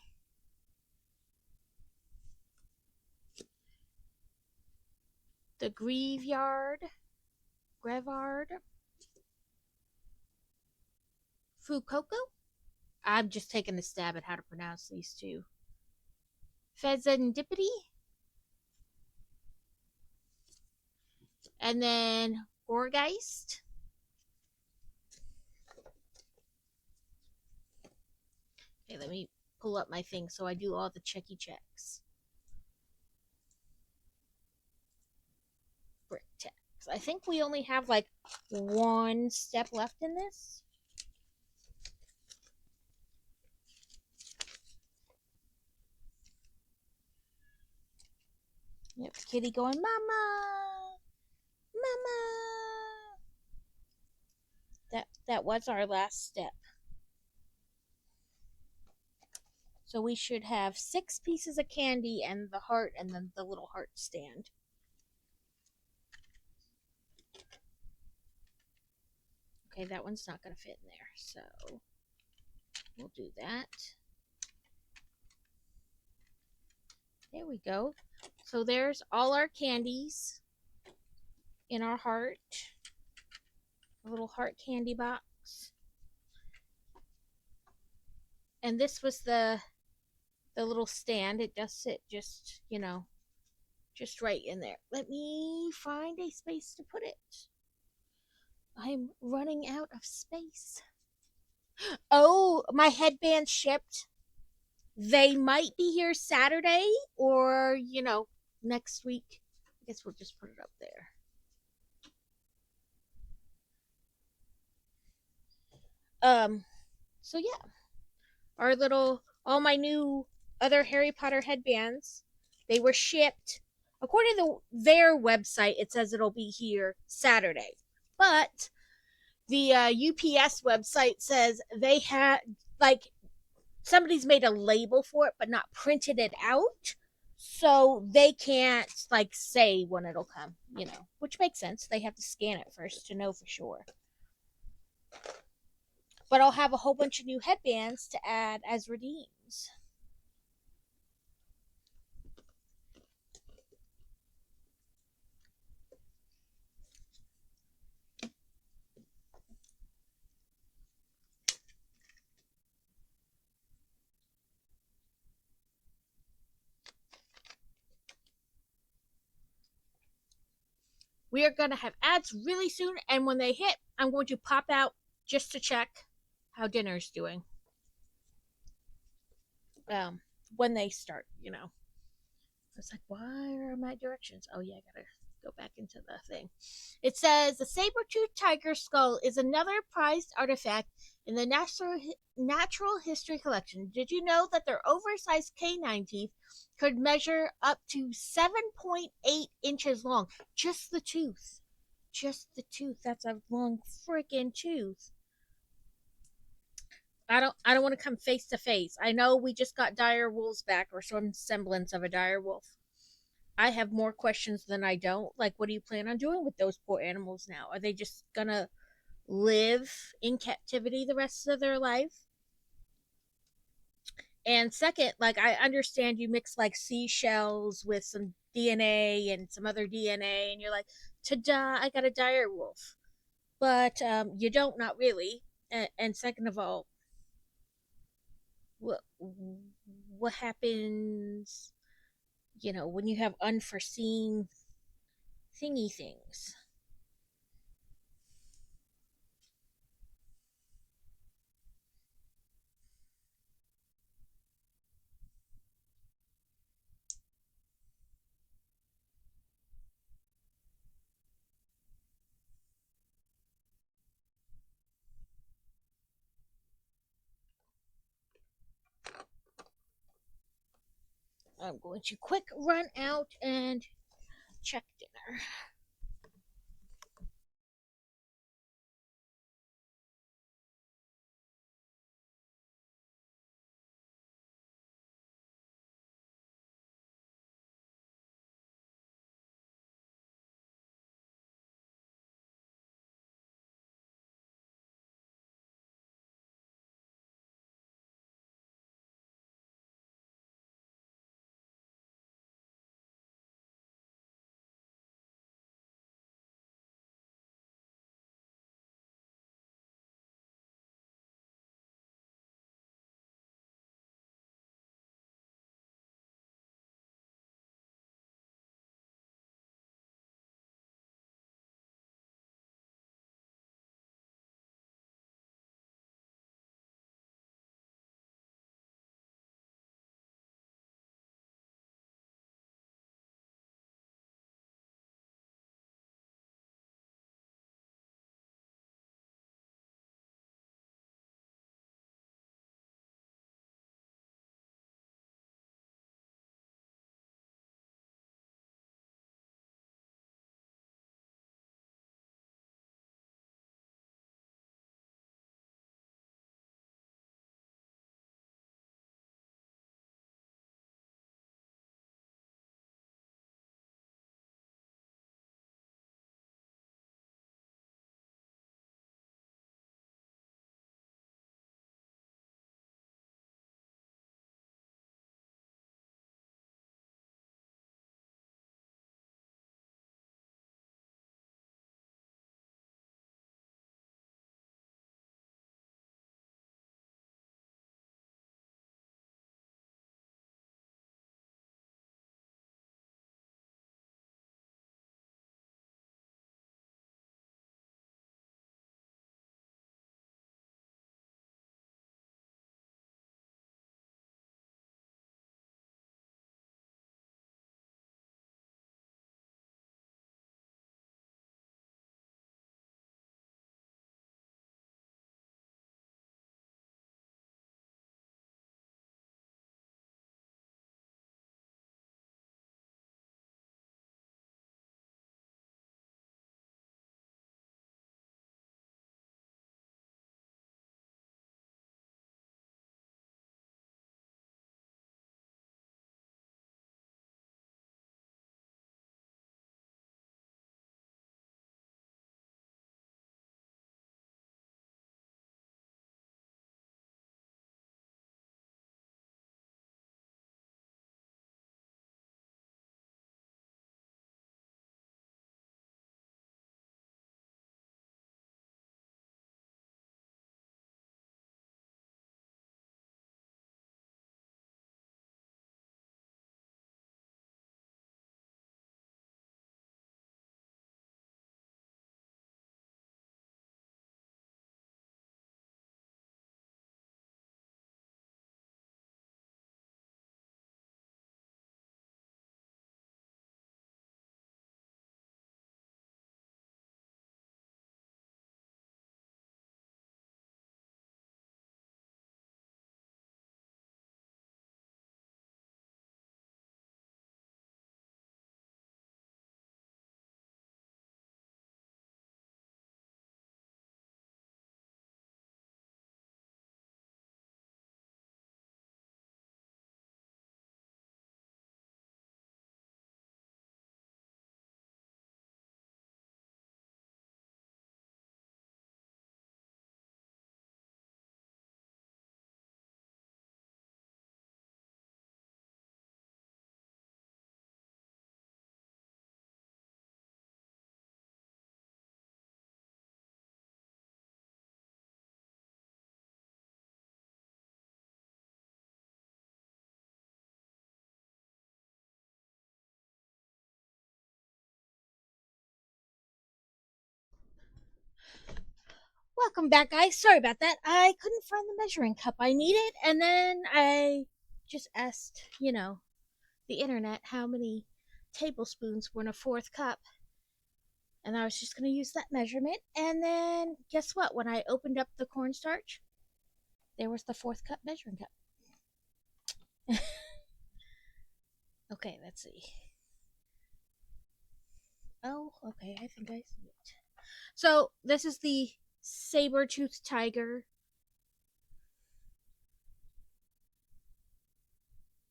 The Grevard. Fucoco. I'm just taking a stab at how to pronounce these two. Fezandipity. And then Gorgeist. Okay, let me pull up my thing so I do all the checky checks. Brick text. I think we only have one step left in this. Yep, kitty going, Mama! Mama! That was our last step. So we should have 6 pieces of candy and the heart and then the little heart stand. Okay, that one's not going to fit in there, so we'll do that. There we go. So there's all our candies in our heart. A little heart candy box. And this was the little stand. It does sit just, just right in there. Let me find a space to put it. I'm running out of space. Oh, my headband shipped. They might be here Saturday or, next week. I guess we'll just put it up there. Um, so yeah, all my new other Harry Potter headbands, they were shipped. According to their website, it says it'll be here Saturday. But the UPS website says they had, like, somebody's made a label for it, but not printed it out. So they can't, like, say when it'll come, which makes sense. They have to scan it first to know for sure. But I'll have a whole bunch of new headbands to add as redeems. We are going to have ads really soon, and when they hit, I'm going to pop out just to check how dinner's doing. Um, when they start. It's like, why are my directions? Oh, yeah, I gotta go back into the thing. It says the saber-toothed tiger skull is another prized artifact in the natural history collection. Did you know that their oversized canine teeth could measure up to 7.8 inches long? Just the tooth. Just the tooth. That's a long freaking tooth. I don't want to come face to face. I know we just got dire wolves back, or some semblance of a dire wolf. I have more questions than I don't. Like, what do you plan on doing with those poor animals now? Are they just gonna live in captivity the rest of their life? And second, like, I understand you mix like seashells with some DNA and some other DNA, and you're like, ta-da, I got a dire wolf. But you don't, not really. And second of all, what what happens, when you have unforeseen thingy things? I'm going to quick run out and check dinner. Welcome back, guys. Sorry about that. I couldn't find the measuring cup I needed, and then I just asked, the internet how many tablespoons were in a fourth cup, and I was just going to use that measurement. And then guess what? When I opened up the cornstarch, there was the fourth cup measuring cup. Okay, let's see. Oh, okay, I think I see it. So this is the saber-toothed tiger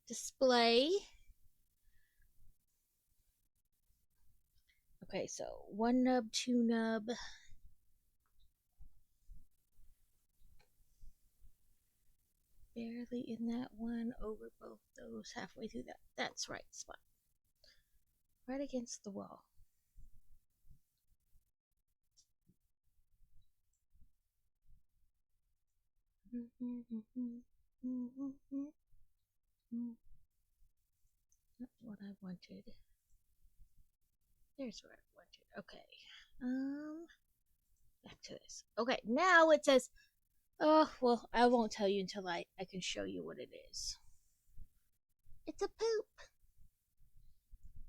display. Okay, so one nub, two nub. Barely in that one, over both those, halfway through that. That's right spot. Right against the wall. Not what I wanted. There's where I wanted. Okay. Back to this. Okay, now it says, oh, well, I won't tell you until I can show you what it is. It's a poop.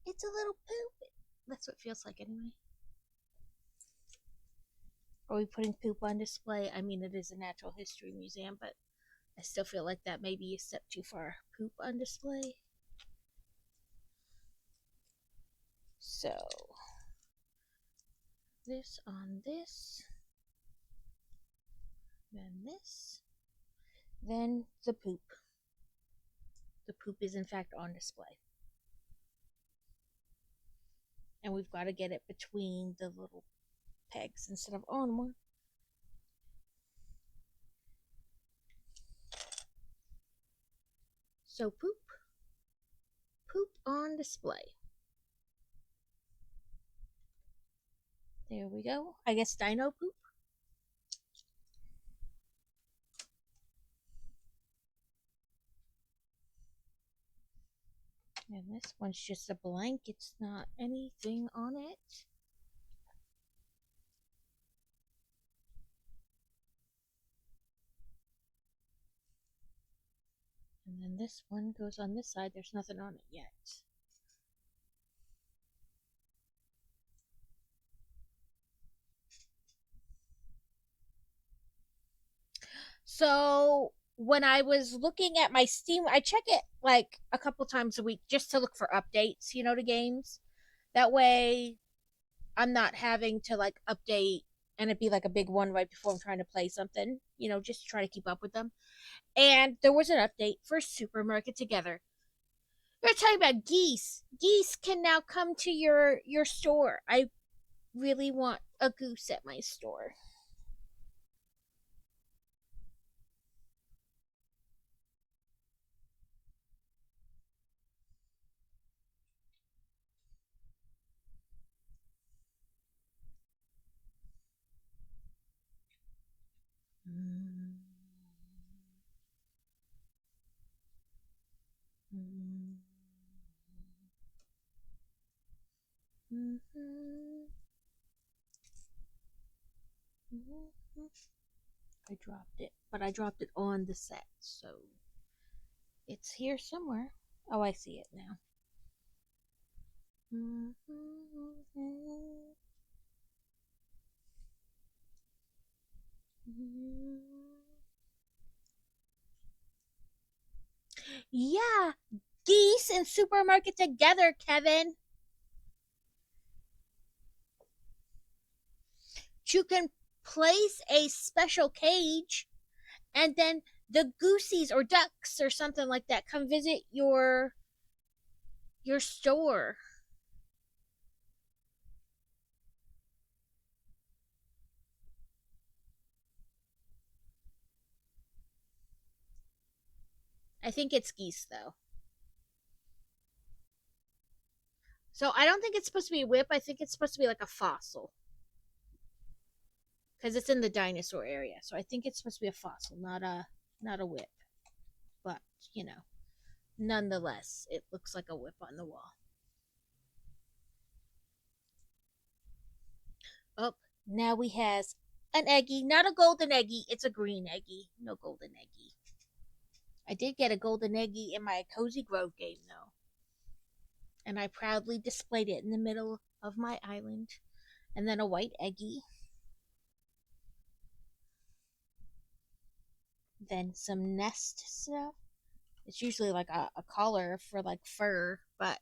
It's a little poop. That's what it feels like anyway. Are we putting poop on display? I mean, it is a natural history museum, but I still feel like that may be a step too far. Poop on display. So, this on this, then this, then the poop. The poop is in fact on display. And we've got to get it between the little pegs instead of on one. So poop on display. There we go. I guess dino poop. And this one's just a blank. It's not anything on it. And then this one goes on this side. There's nothing on it yet. So when I was looking at my Steam, I check it like a couple times a week just to look for updates, to games. That way I'm not having to like update and it'd be like a big one right before I'm trying to play something, just to try to keep up with them. And there was an update for Supermarket Together. They're talking about geese. Geese can now come to your store. I really want a goose at my store. I dropped it, but I dropped it on the set, so it's here somewhere. Oh, I see it now. Yeah, geese and Supermarket Together, Kevin. You can place a special cage, and then the goosies or ducks or something like that come visit your store. I think it's geese though. So I don't think it's supposed to be a whip. I think it's supposed to be like a fossil. Because it's in the dinosaur area. So I think it's supposed to be a fossil, not a whip. But, nonetheless, it looks like a whip on the wall. Oh, now we has An eggie, not a golden eggie. It's a green eggie. No golden eggie. I did get a golden eggie in my Cozy Grove game, though. And I proudly displayed it in the middle of my island. And then a white eggie. Then some nest stuff. It's usually like a collar for like fur, but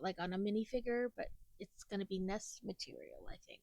like on a minifigure, but it's gonna be nest material, I think.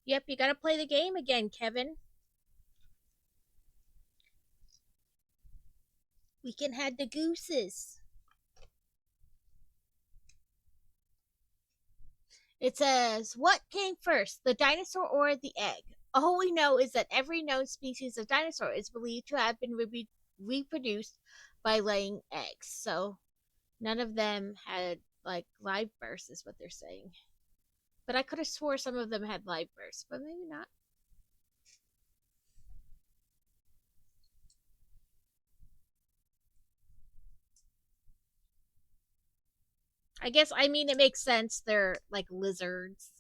Yep, you gotta play the game again, Kevin. We can have the gooses. It says, what came first, the dinosaur or the egg? All we know is that every known species of dinosaur is believed to have been reproduced by laying eggs. So none of them had like live births, is what they're saying. But I could have swore some of them had live births, but maybe not. I guess, I mean, it makes sense. They're like lizards.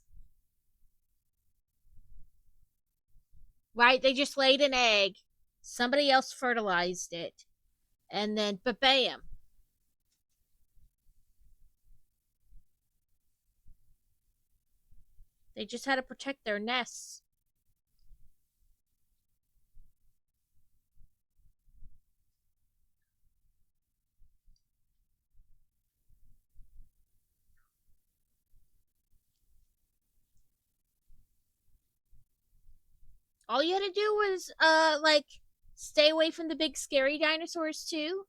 Right? They just laid an egg. Somebody else fertilized it. And then, but bam. They just had to protect their nests. All you had to do was, like, stay away from the big scary dinosaurs, too.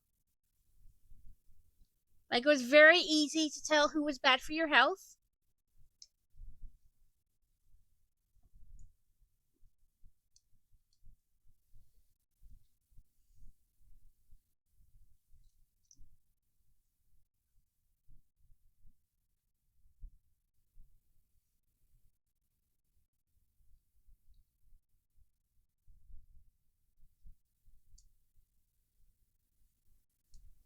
Like, it was very easy to tell who was bad for your health.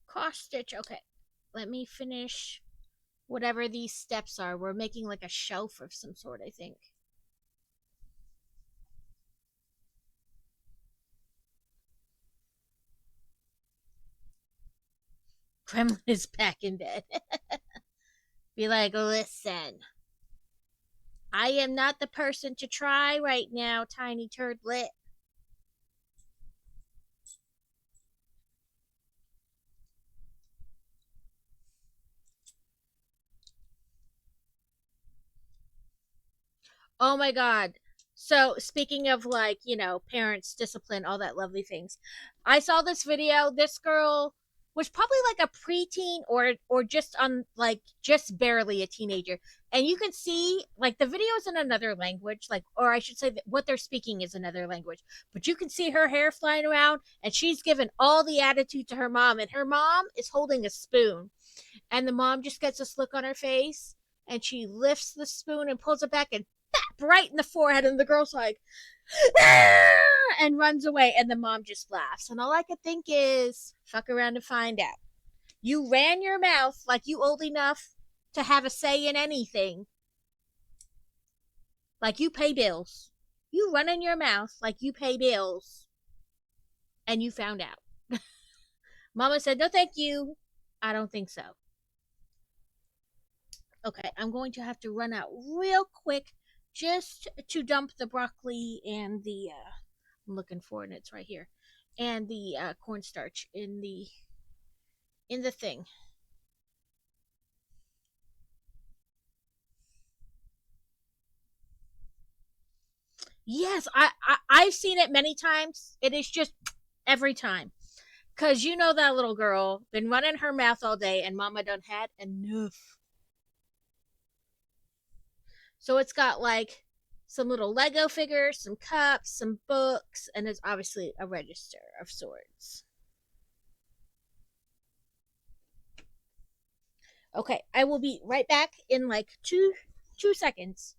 Cross stitch. Okay. Let me finish whatever these steps are. We're making like a shelf of some sort, I think. Kremlin is back in bed. Be like, listen, I am not the person to try right now, tiny turdlet. Oh my god. So speaking of like, parents, discipline, all that lovely things. I saw this video. This girl was probably like a preteen or just on like just barely a teenager. And you can see like the video is in another language, like or I should say that what they're speaking is another language. But you can see her hair flying around and she's given all the attitude to her mom and her mom is holding a spoon. And the mom just gets this look on her face and she lifts the spoon and pulls it back and right in the forehead, and the girl's like, ah! And runs away, and the mom just laughs. And all I could think is, fuck around and find out. You ran your mouth like you old enough to have a say in anything, like you pay bills. You run in your mouth like you pay bills, and you found out. Mama said, no, thank you. I don't think so. Okay, I'm going to have to run out real quick just to dump the broccoli and the I'm looking for it, and it's right here, and the cornstarch in the thing. Yes, I've seen it many times. It is just every time. Cause you know that little girl been running her mouth all day, and Mama done had enough. So it's got like some little Lego figures, some cups, some books, and it's obviously a register of sorts. Okay, I will be right back in like two seconds.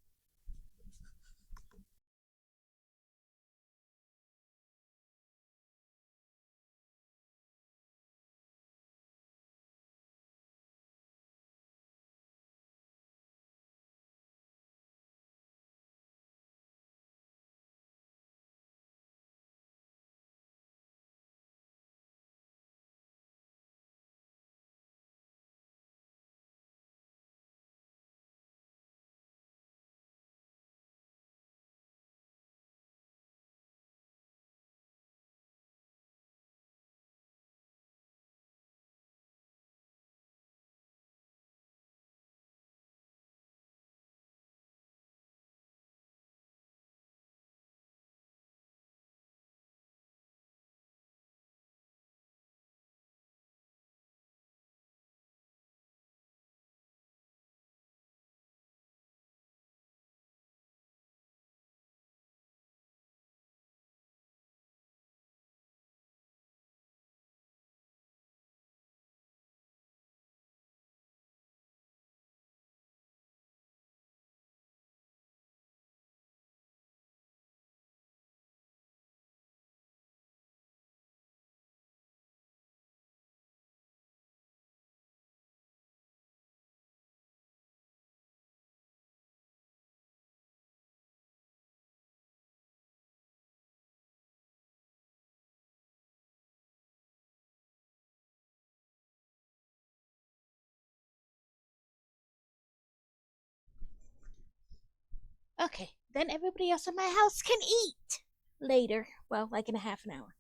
Okay, then everybody else in my house can eat later. Well, like in a half an hour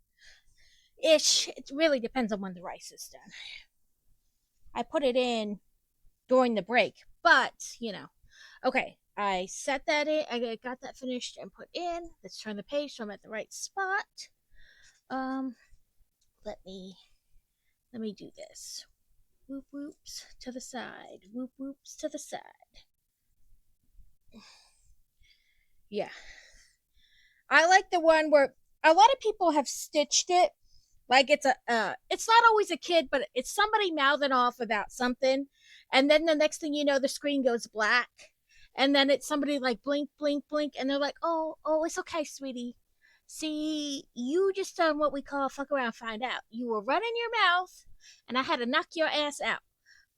ish. It really depends on when the rice is done. I put it in during the break, but you know. Okay, I set that in. I got that finished and put in. Let's turn the page so I'm at the right spot. Um, let me do this. Whoop whoops to the side. Whoop whoops to the side. Yeah, I like the one where a lot of people have stitched it like it's a it's not always a kid, but it's somebody mouthing off about something, and then the next thing you know the screen goes black, and then it's somebody like blink blink blink, and they're like, oh, it's okay, sweetie. See, you just done what we call fuck around find out. You were running your mouth, and I had to knock your ass out.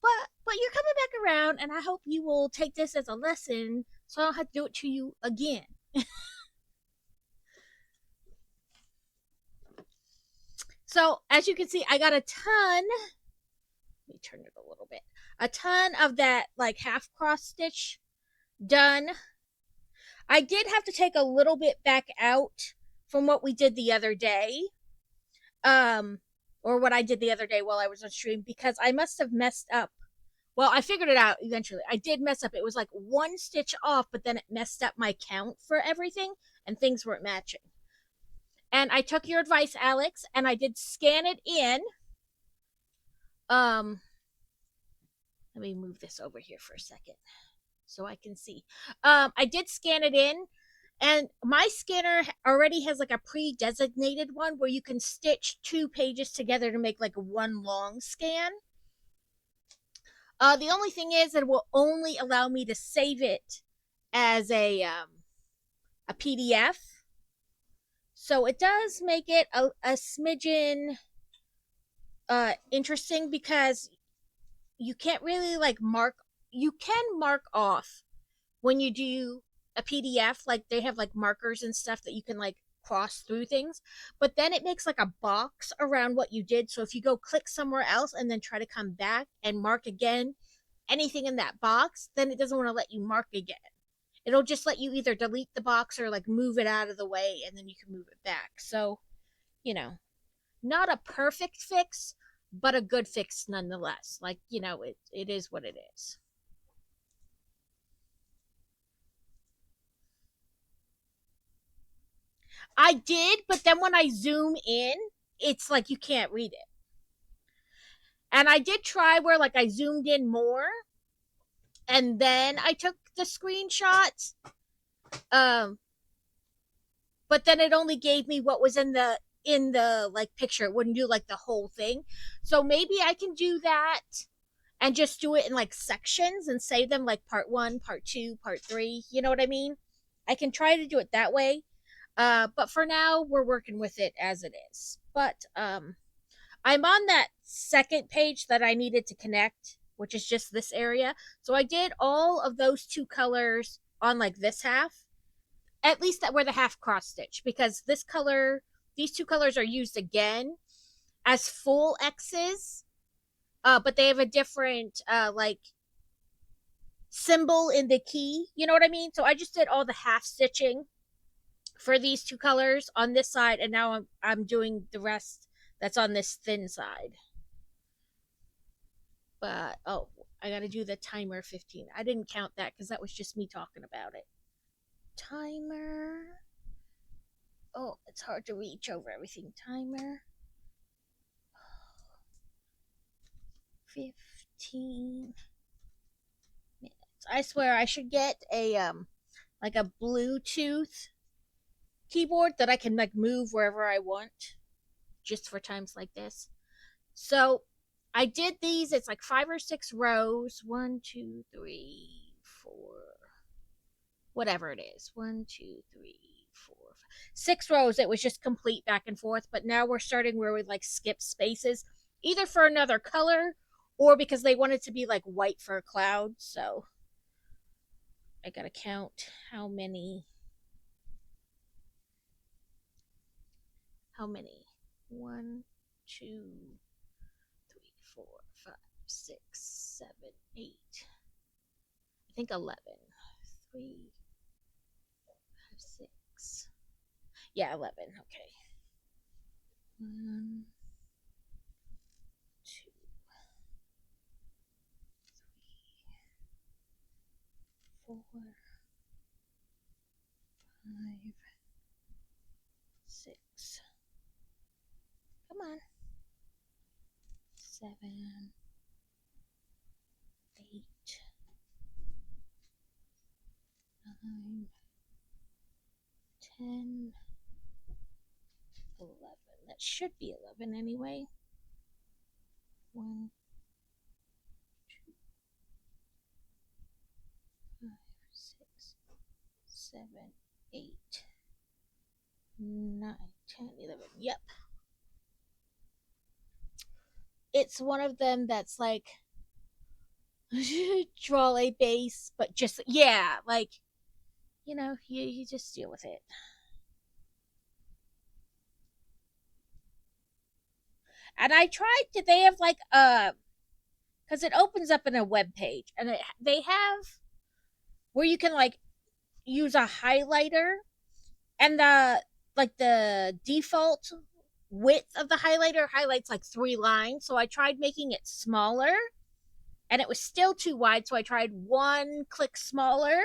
But you're coming back around, and I hope you will take this as a lesson so I don't have to do it to you again. So as you can see, I got a ton. Let me turn it a little bit. A ton of that like half cross stitch done. I did have to take a little bit back out from what we did the other day. Um or what I did the other day while I was on stream because I must have messed up. Well, I figured it out eventually. I did mess up. It was like one stitch off, but then it messed up my count for everything and things weren't matching. And I took your advice, Alex, and I did scan it in. Um Let me move this over here for a second so I can see. I did scan it in, and my scanner already has like a pre-designated one where you can stitch two pages together to make like one long scan. The only thing is that it will only allow me to save it as a PDF. So it does make it a smidgen interesting because you can't really like mark. You can mark off when you do a PDF, like they have like markers and stuff that you can like cross through things, but then it makes like a box around what you did. So if you go click somewhere else and then try to come back and mark again anything in that box, then it doesn't want to let you mark again. It'll just let you either delete the box or like move it out of the way and then you can move it back. So, you know, not a perfect fix, but a good fix nonetheless. Like, it is what it is. I did, but then when I zoom in, it's like you can't read it. And I did try where like I zoomed in more and then I took the screenshots. Um, but then it only gave me what was in the like picture. It wouldn't do like the whole thing. So maybe I can do that and just do it in like sections and say them like part 1, part 2, part 3, you know what I mean? I can try to do it that way. But for now we're working with it as it is. But I'm on that second page that I needed to connect, which is just this area. So I did all of those two colors on like this half, at least that were the half cross stitch, because these two colors are used again as full X's, but they have a different like symbol in the key. You know what I mean? So I just did all the half stitching for these two colors on this side, and now I'm doing the rest that's on this thin side. But oh, I got to do the timer 15. I didn't count that because that was just me talking about it. Timer. Oh, it's hard to reach over everything. Timer. 15 minutes. I swear I should get a like a Bluetooth keyboard that I can like move wherever I want just for times like this. So I did these. It's like 5 or 6 rows. One, two, three, four, whatever it is. One, two, three, four, 6 rows. It was just complete back and forth. But now we're starting where we like skip spaces, either for another color or because they want it to be like white for a cloud. So I gotta count how many. One, two, three, 4, 5, 6, 7, 8. I think 11. 3, 5, 6. Yeah, 11. Okay. One, two, three, 4, 5, 6. Come on. 7, 8, 9, 10, 11. That should be 11 anyway. 1, 2, 5, 6, 7, 8, 9, 10, 11. Yep. It's one of them that's like draw a base, but just, yeah, like, you just deal with it. And I tried to, they have like because it opens up in a web page, and they have where you can like use a highlighter, and the default width of the highlighter highlights like 3 lines. So I tried making it smaller, and it was still too wide. So I tried one click smaller,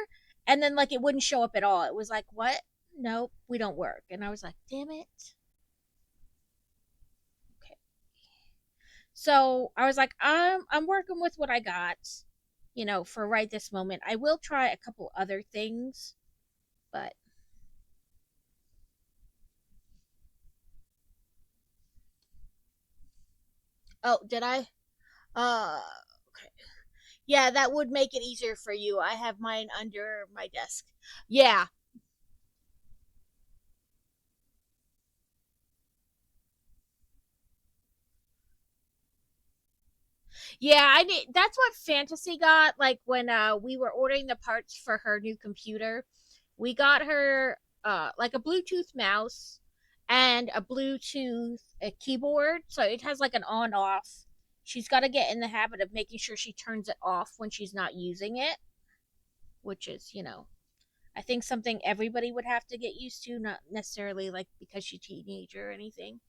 and then like it wouldn't show up at all. It was like, what? Nope, we don't work. And I was like, damn it. Okay. So I was like, I'm working with what I got, for right this moment. I will try a couple other things, but oh, did I? Okay. Yeah, that would make it easier for you. I have mine under my desk. Yeah. Yeah, I need that's what Fantasy got like when we were ordering the parts for her new computer. We got her like a Bluetooth mouse and a Bluetooth keyboard, so it has like an on off. She's got to get in the habit of making sure she turns it off when she's not using it, which is, I think something everybody would have to get used to, not necessarily like because she's a teenager or anything.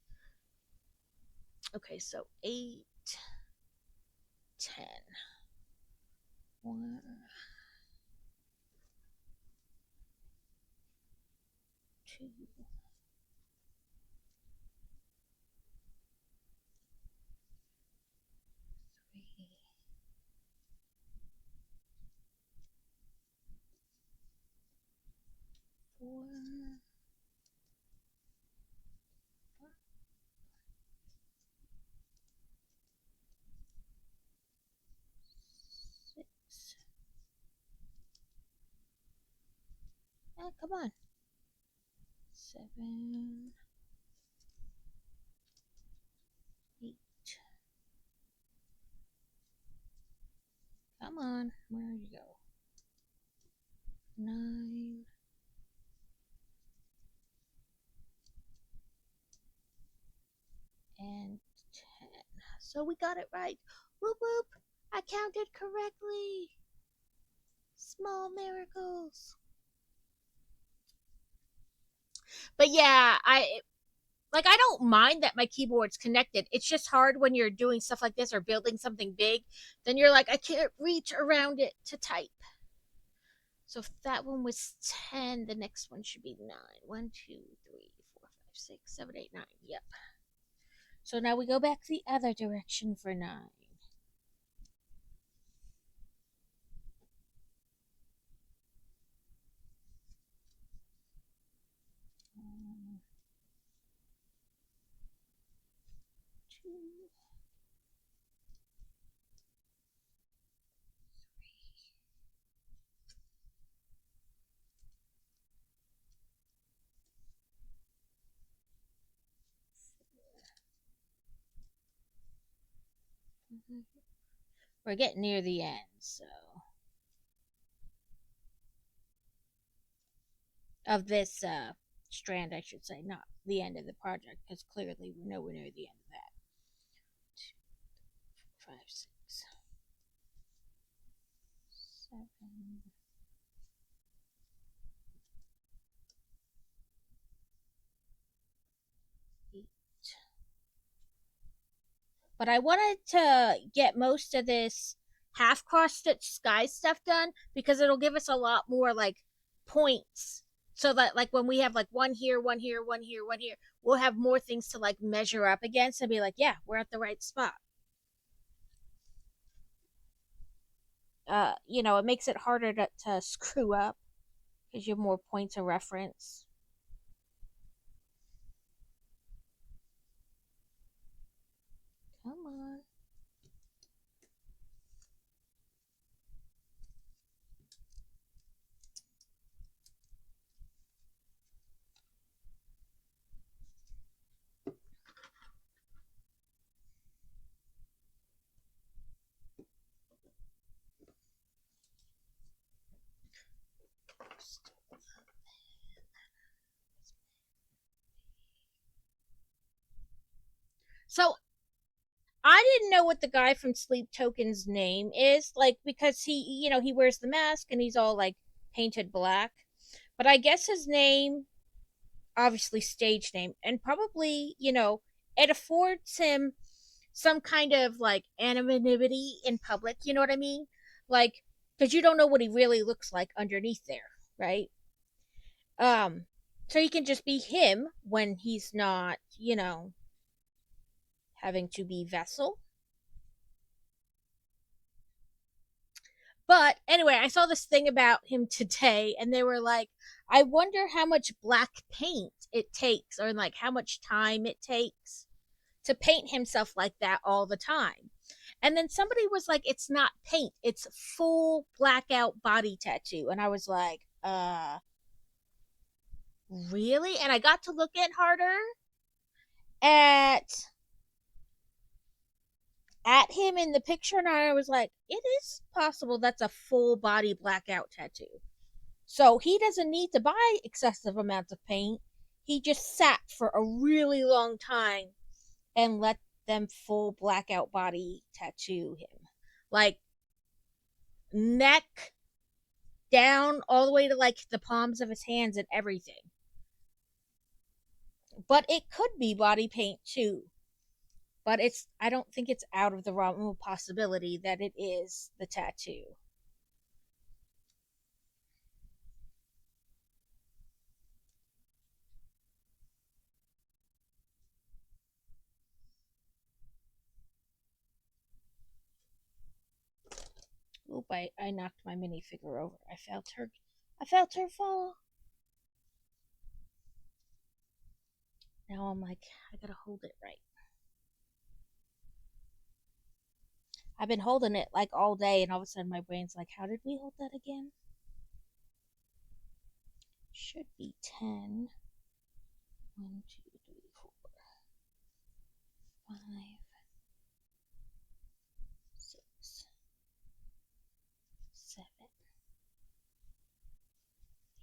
Okay, so 8, 10. 1, 2, 3, 4, 6. Oh, come on. 7, 8. Come on. Where you go? 9. And 10. So we got it right. Whoop whoop. I counted correctly. Small miracles. But yeah, I don't mind that my keyboard's connected. It's just hard when you're doing stuff like this or building something big. Then you're like, I can't reach around it to type. So if that one was 10, the next one should be 9. 1, 2, 3, 4, 5, 6, 7, 8, 9. Yep. So now we go back the other direction for 9. Two, we're getting near the end, so of this strand, I should say, not the end of the project, because clearly we're nowhere near the end of that. 2, 5, 6, 7, 8. But I wanted to get most of this half cross stitch sky stuff done because it'll give us a lot more like points. So that like when we have like one here, one here, one here, one here, we'll have more things to like measure up against and be like, yeah, we're at the right spot. It makes it harder to screw up because you have more points of reference. Come on. So I didn't know what the guy from Sleep Token's name is, like because he wears the mask and he's all like painted black. But I guess his name, obviously stage name, and probably, it affords him some kind of like anonymity in public, you know what I mean? Like because you don't know what he really looks like underneath there, right? Um so he can just be him when he's not, having to be vessel. But anyway, I saw this thing about him today, and they were like, I wonder how much black paint it takes, or like how much time it takes to paint himself like that all the time. And then somebody was like, it's not paint, it's full blackout body tattoo. And I was like, really? And I got to look at harder at him in the picture, and I was like, it is possible that's a full body blackout tattoo. So he doesn't need to buy excessive amounts of paint. He just sat for a really long time and let them full blackout body tattoo him. Like neck, down all the way to like the palms of his hands and everything. But it could be body paint too. But I don't think it's out of the realm of possibility that it is the tattoo. Oop, I knocked my minifigure over. I felt her fall. Now I'm like, I gotta hold it right. I've been holding it like all day, and all of a sudden my brain's like, how did we hold that again? Should be 10. 1, 2, 3, 4, 5, 6, 7,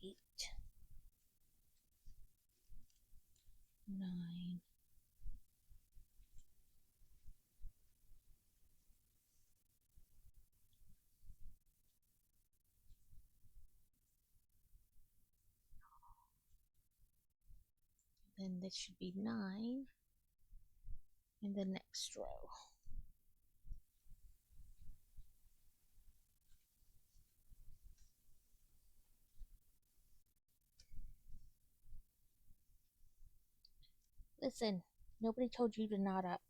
8, 9. Then this should be 9 in the next row. Listen, nobody told you to knot up.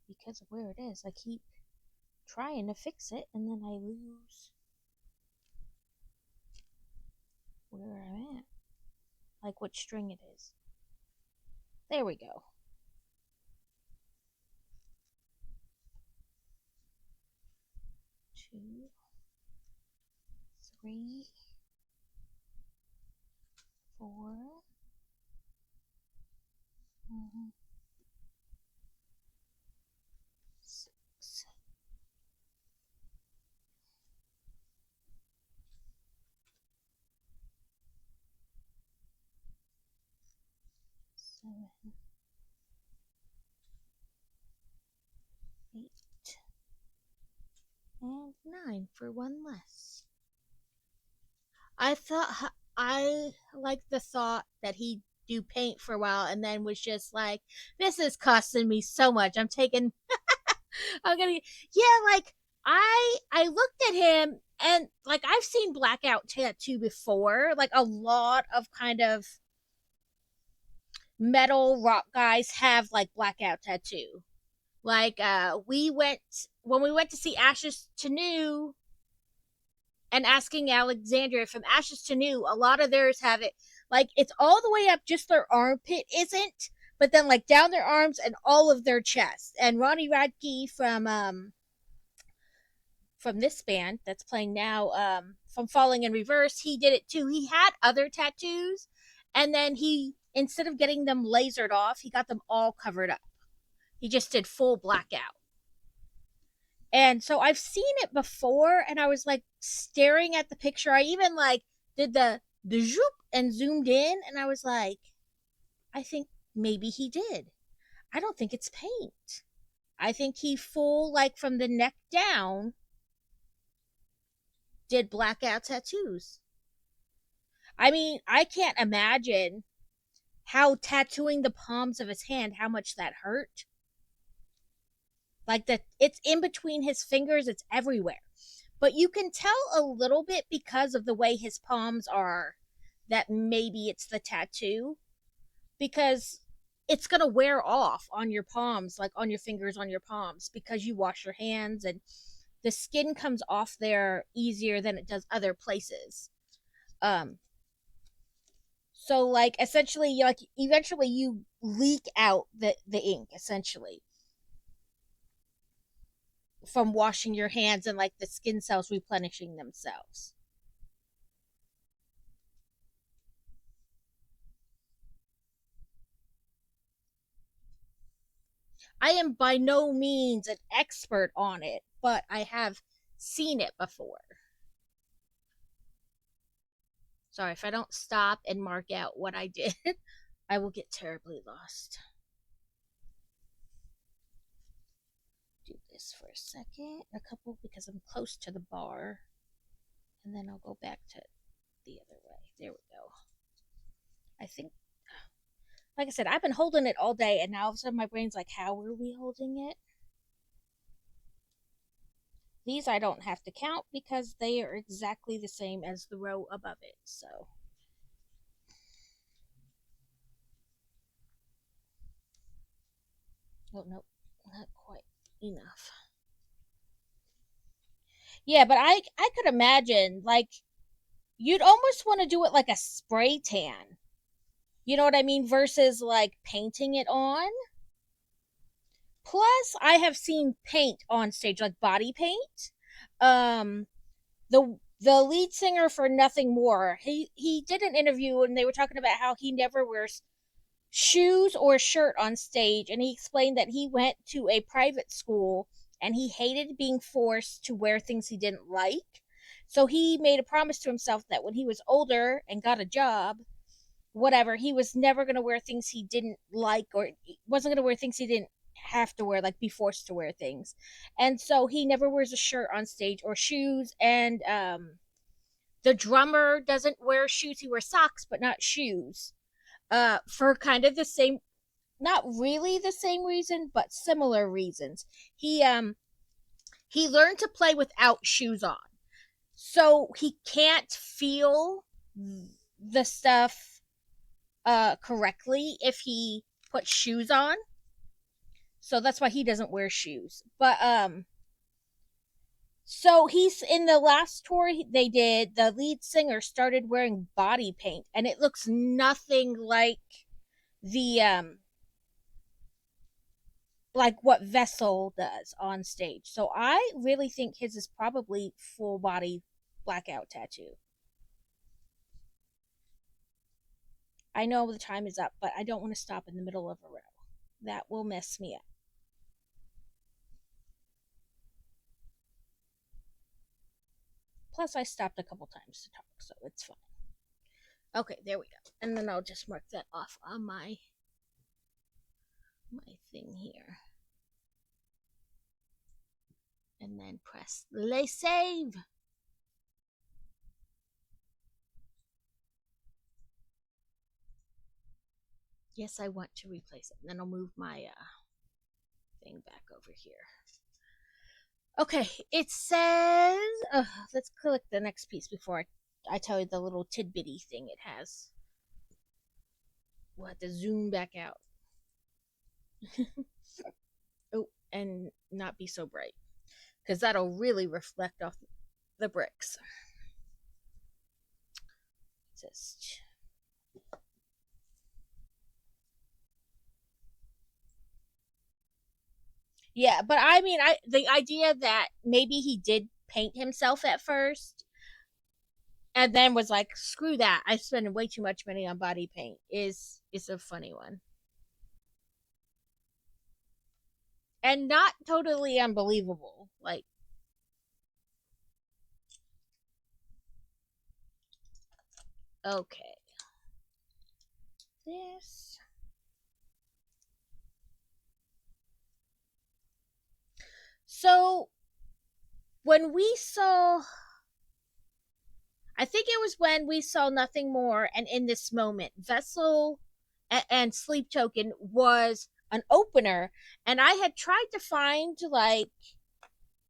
Because of where it is, I keep trying to fix it and then I lose where I'm at. Like what string it is. There we go. 2, 3, 4, 6, 7, 8, and 9 for one less. I like the thought that he do paint for a while and then was just like, this is costing me so much. I'm gonna yeah, like I looked at him and like I've seen blackout tattoo before, like a lot of kind of metal rock guys have like blackout tattoo. Like we went when we went to see Ashes to New and Asking Alexandria from Ashes to New, a lot of theirs have it like it's all the way up, just their armpit isn't, but then like down their arms and all of their chest. And Ronnie Radke from this band that's playing now, from Falling in Reverse, he did it too. He had other tattoos, and then he instead of getting them lasered off, he got them all covered up. He just did full blackout. And so I've seen it before, and I was like staring at the picture. I even like did the zoop and zoomed in, and I was like, I think maybe he did. I don't think it's paint. I think he full like from the neck down did blackout tattoos. I mean, I can't imagine how tattooing the palms of his hand, how much that hurt. Like that, it's in between his fingers, it's everywhere. But you can tell a little bit because of the way his palms are that maybe it's the tattoo because it's going to wear off on your palms, like on your fingers, on your palms, because you wash your hands and the skin comes off there easier than it does other places. Um, so like essentially, like eventually you leak out the ink essentially from washing your hands and like the skin cells replenishing themselves. I am by no means an expert on it, but I have seen it before. Sorry, if I don't stop and mark out what I did, I will get terribly lost. this for a second, a couple, because I'm close to the bar, and then I'll go back to the other way. There we go. I think, like I said, I've been holding it all day, and now all of a sudden my brain's like, how are we holding it? These I don't have to count because they are exactly the same as the row above it. So, oh no, not quite enough. Yeah, but I could imagine like you'd almost want to do it like a spray tan. You know what I mean? Versus like painting it on. Plus, I have seen paint on stage, like body paint. Um, the lead singer for Nothing More, he did an interview and they were talking about how he never wears shoes or shirt on stage, and he explained that he went to a private school and he hated being forced to wear things he didn't like. So he made a promise to himself that when he was older and got a job, whatever, he was never going to wear things he didn't like, or wasn't going to wear things he didn't have to wear, like be forced to wear things. And so he never wears a shirt on stage or shoes. And the drummer doesn't wear shoes. He wears socks, but not shoes. For kind of the same, not really the same reason, but similar reasons. He learned to play without shoes on. So he can't feel the stuff correctly if he puts shoes on. So that's why he doesn't wear shoes. But so he's in the last tour they did, the lead singer started wearing body paint and it looks nothing the like what Vessel does on stage. So I really think his is probably full body blackout tattoo. I know the time is up, but I don't want to stop in the middle of a row. That will mess me up. Plus, I stopped a couple times to talk, so it's fine. Okay, there we go. And then I'll just mark that off on my thing here. And then press lay save. Yes, I want to replace it. And then I'll move my thing back over here. Okay, it says, let's click the next piece before I tell you the little tidbitty thing it has. We'll have to zoom back out. Oh, and not be so bright, because that'll really reflect off the bricks. Just yeah, but I mean, the idea that maybe he did paint himself at first and then was like, screw that, I spent way too much money on body paint is a funny one. And not totally unbelievable. Like, okay. This. So, when we saw, I think it was when we saw Nothing More and In This Moment, Vessel and Sleep Token was an opener, and I had tried to find like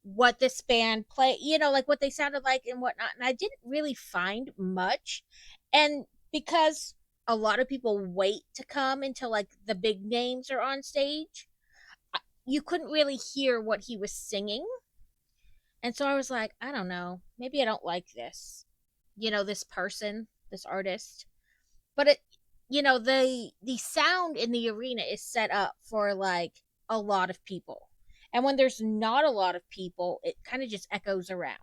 what this band play, like what they sounded like and whatnot, and I didn't really find much. And because a lot of people wait to come until like the big names are on stage, you couldn't really hear what he was singing. And so I was like, I don't know, maybe I don't like this, this person, this artist. But the sound in the arena is set up for like a lot of people, and when there's not a lot of people, it kind of just echoes around.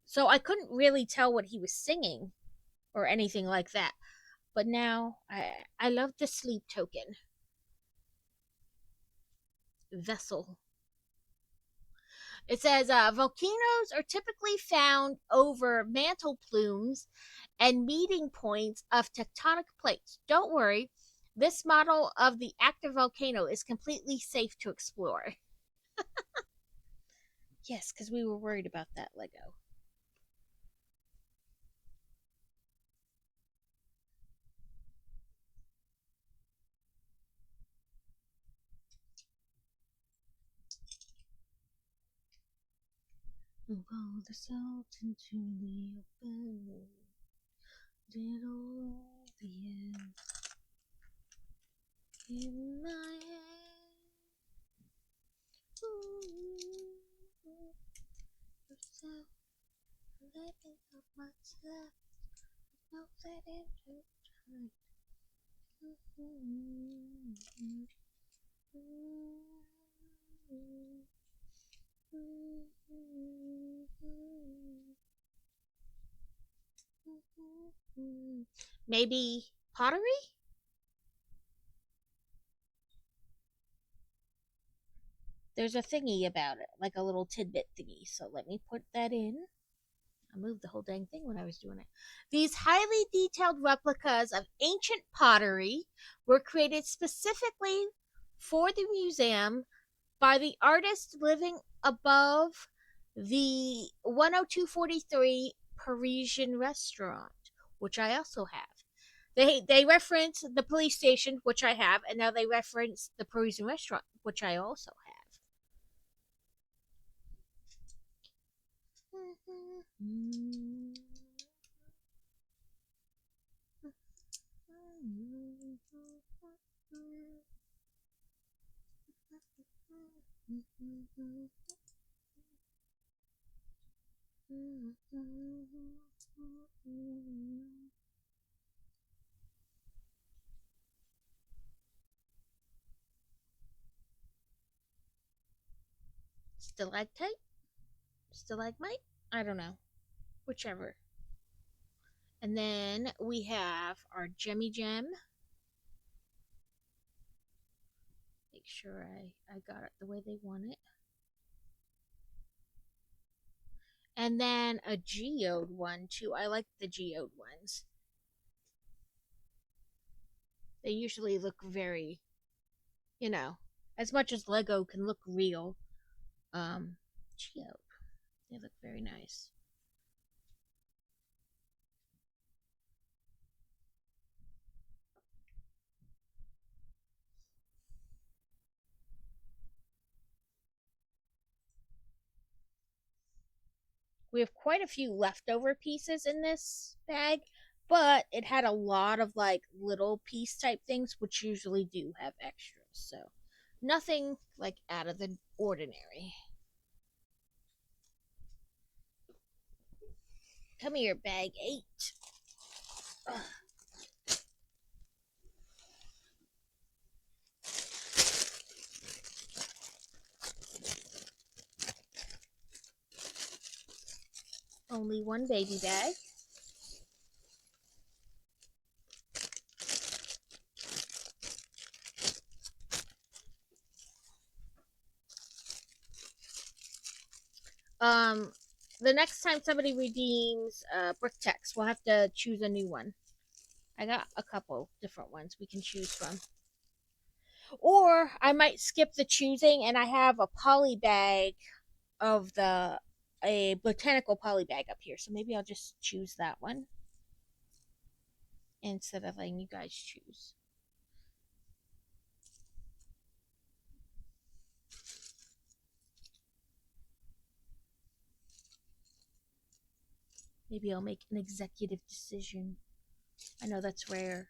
So I couldn't really tell what he was singing or anything like that. But now I love the Sleep Token. Vessel. It says volcanoes are typically found over mantle plumes and meeting points of tectonic plates. Don't worry, this model of the active volcano is completely safe to explore. Yes, because we were worried about that Lego. Roll the salt into the open. Did all the air in my head. Ooh, yourself, living of myself. No that into time. Maybe pottery? There's a thingy about it, like a little tidbit thingy. So let me put that in. I moved the whole dang thing when I was doing it. These highly detailed replicas of ancient pottery were created specifically for the museum by the artist living above the 10243 Parisian restaurant, which I also have. They reference the police station, which I have, and now they reference the Parisian restaurant, which I also have. Stalactite? Stalagmite? I don't know. Whichever. And then we have our Jemmy Gem. Make sure I got it the way they want it. And then a geode one too. I like the geode ones. They usually look very, as much as Lego can look real, geode. They look very nice. We have quite a few leftover pieces in this bag, but it had a lot of like little piece type things, which usually do have extras. So nothing like out of the ordinary. Come here, bag 8. Ugh. Only one baby bag. Um, the next time somebody redeems Bricktex, we'll have to choose a new one. I got a couple different ones we can choose from. Or I might skip the choosing and I have a poly bag of a botanical poly bag up here. So maybe I'll just choose that one instead of letting you guys choose. Maybe I'll make an executive decision. I know that's rare.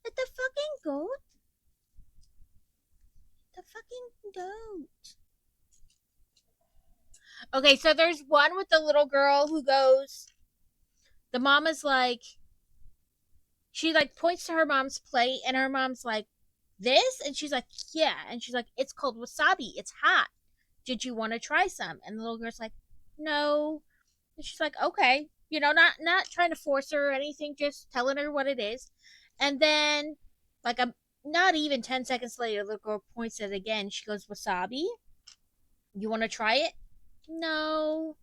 Let the fucking goat. The fucking goat. Okay, so there's one with the little girl who goes. The mom is like, she like points to her mom's plate, and her mom's like, "This?" And she's like, "Yeah." And she's like, "It's called wasabi. It's hot. Did you want to try some?" And the little girl's like, "No." And she's like, "Okay." Not trying to force her or anything, just telling her what it is. And then, not even 10 seconds later, the girl points at it again. She goes, "Wasabi." You want to try it? No.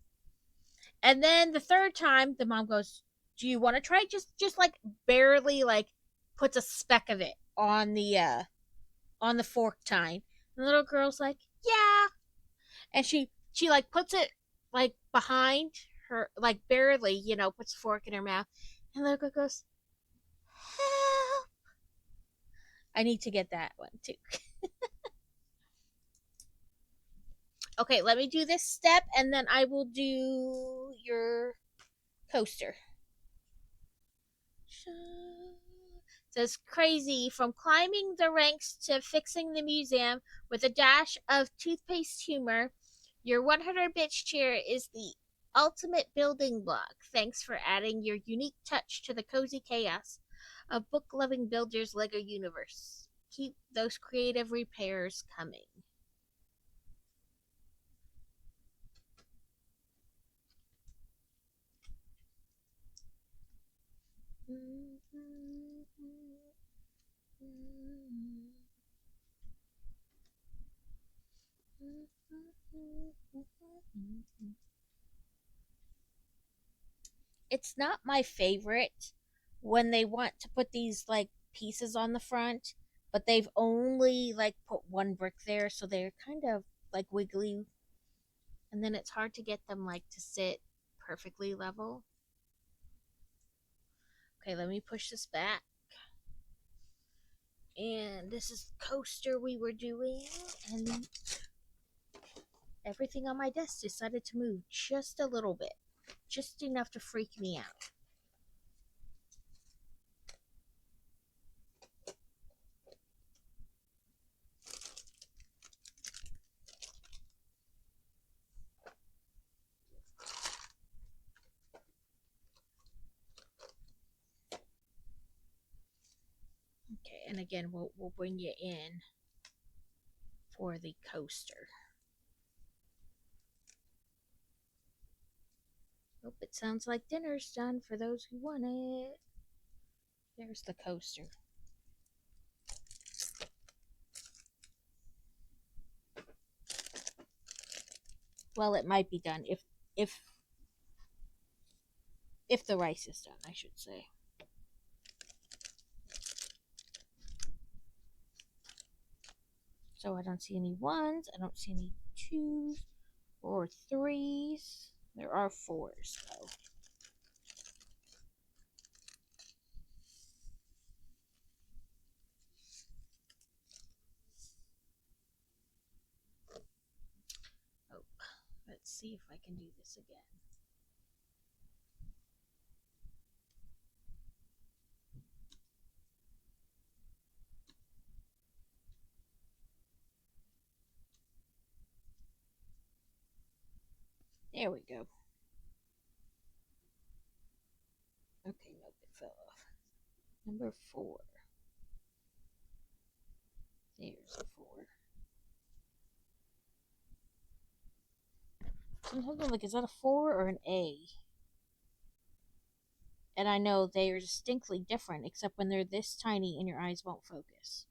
And then the third time, the mom goes, "Do you want to try it?" Just like barely like puts a speck of it on the fork tine. And the little girl's like, "Yeah." And she like puts it like behind her, like barely, puts the fork in her mouth. And the little girl goes, "Help." I need to get that one too. Okay, let me do this step and then I will do your coaster. Says crazy from climbing the ranks to fixing the museum with a dash of toothpaste humor. Your 100 bitch chair is the ultimate building block. Thanks for adding your unique touch to the cozy chaos of book loving builders' Lego universe. Keep those creative repairs coming. It's not my favorite when they want to put these like pieces on the front, but they've only like put one brick there, so they're kind of like wiggly, and then it's hard to get them like to sit perfectly level. Okay, let me push this back. And this is the coaster we were doing, and everything on my desk decided to move just a little bit, just enough to freak me out. Okay, and again, we'll bring you in for the coaster. Hope it sounds like dinner's done for those who want it. There's the coaster. Well, it might be done if if the rice is done, I should say. So I don't see any ones. I don't see any twos or threes. There are fours though. Oh, let's see if I can do this again. There we go. Okay, nope, it fell off. Number 4. There's a 4. I'm thinking, like, is that a 4 or an A? And I know they are distinctly different, except when they're this tiny and your eyes won't focus.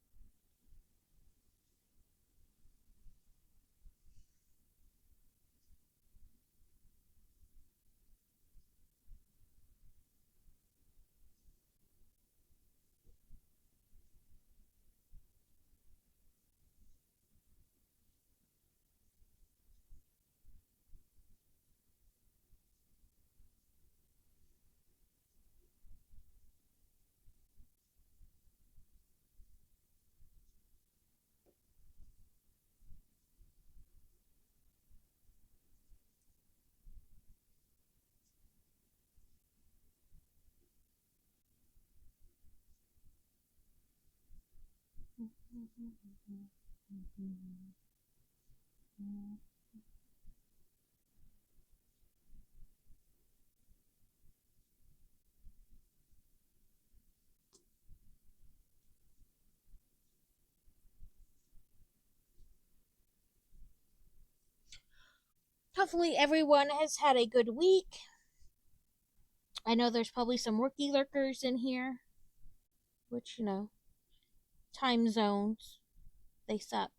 Hopefully, everyone has had a good week. I know there's probably some rookie lurkers in here, which, time zones, they suck.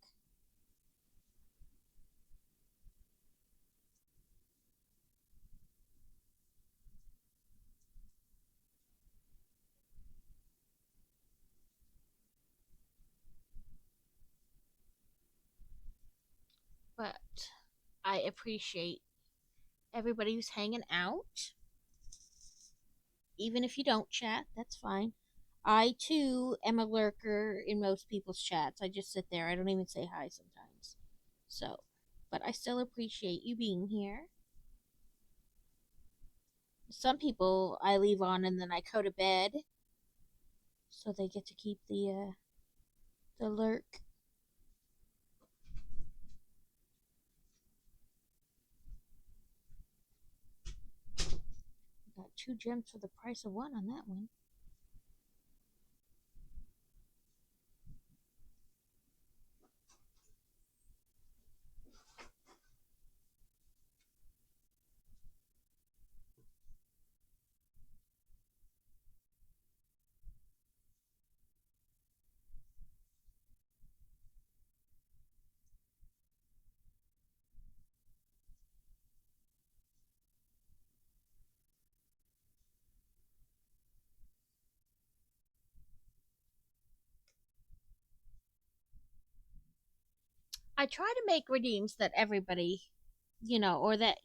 I appreciate everybody who's hanging out. Even if you don't chat, that's fine. I too am a lurker in most people's chats. I just sit there. I don't even say hi sometimes. So, but I still appreciate you being here. Some people I leave on and then I go to bed, so they get to keep the lurk. Got 2 gems for the price of one on that one. I try to make redeems that everybody, or that,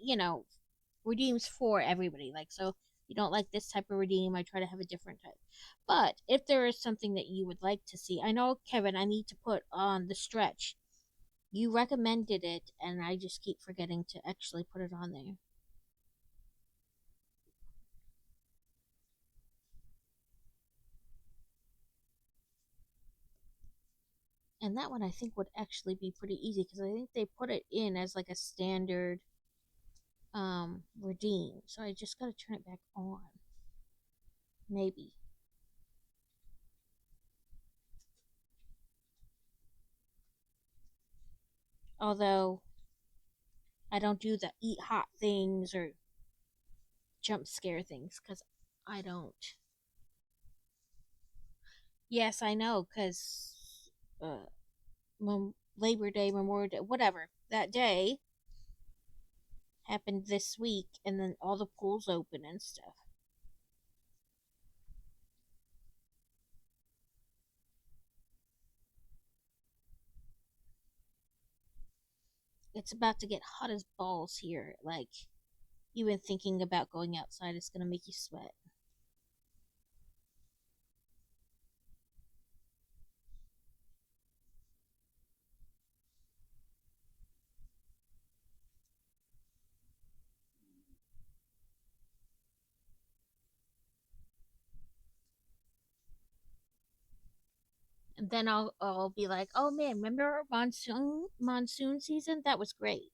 redeems for everybody. Like, so you don't like this type of redeem, I try to have a different type. But if there is something that you would like to see, I know, Kevin, I need to put on the stretch. You recommended it, and I just keep forgetting to actually put it on there. And that one I think would actually be pretty easy because I think they put it in as like a standard redeem. So I just gotta turn it back on. Maybe. Although I don't do the eat hot things or jump scare things because I don't. Yes, I know because uh, Labor Day, Memorial Day, whatever that day happened this week, and then all the pools open and stuff. It's about to get hot as balls here. Like, even thinking about going outside is gonna make you sweat. And then I'll be like, oh man, remember monsoon season? That was great.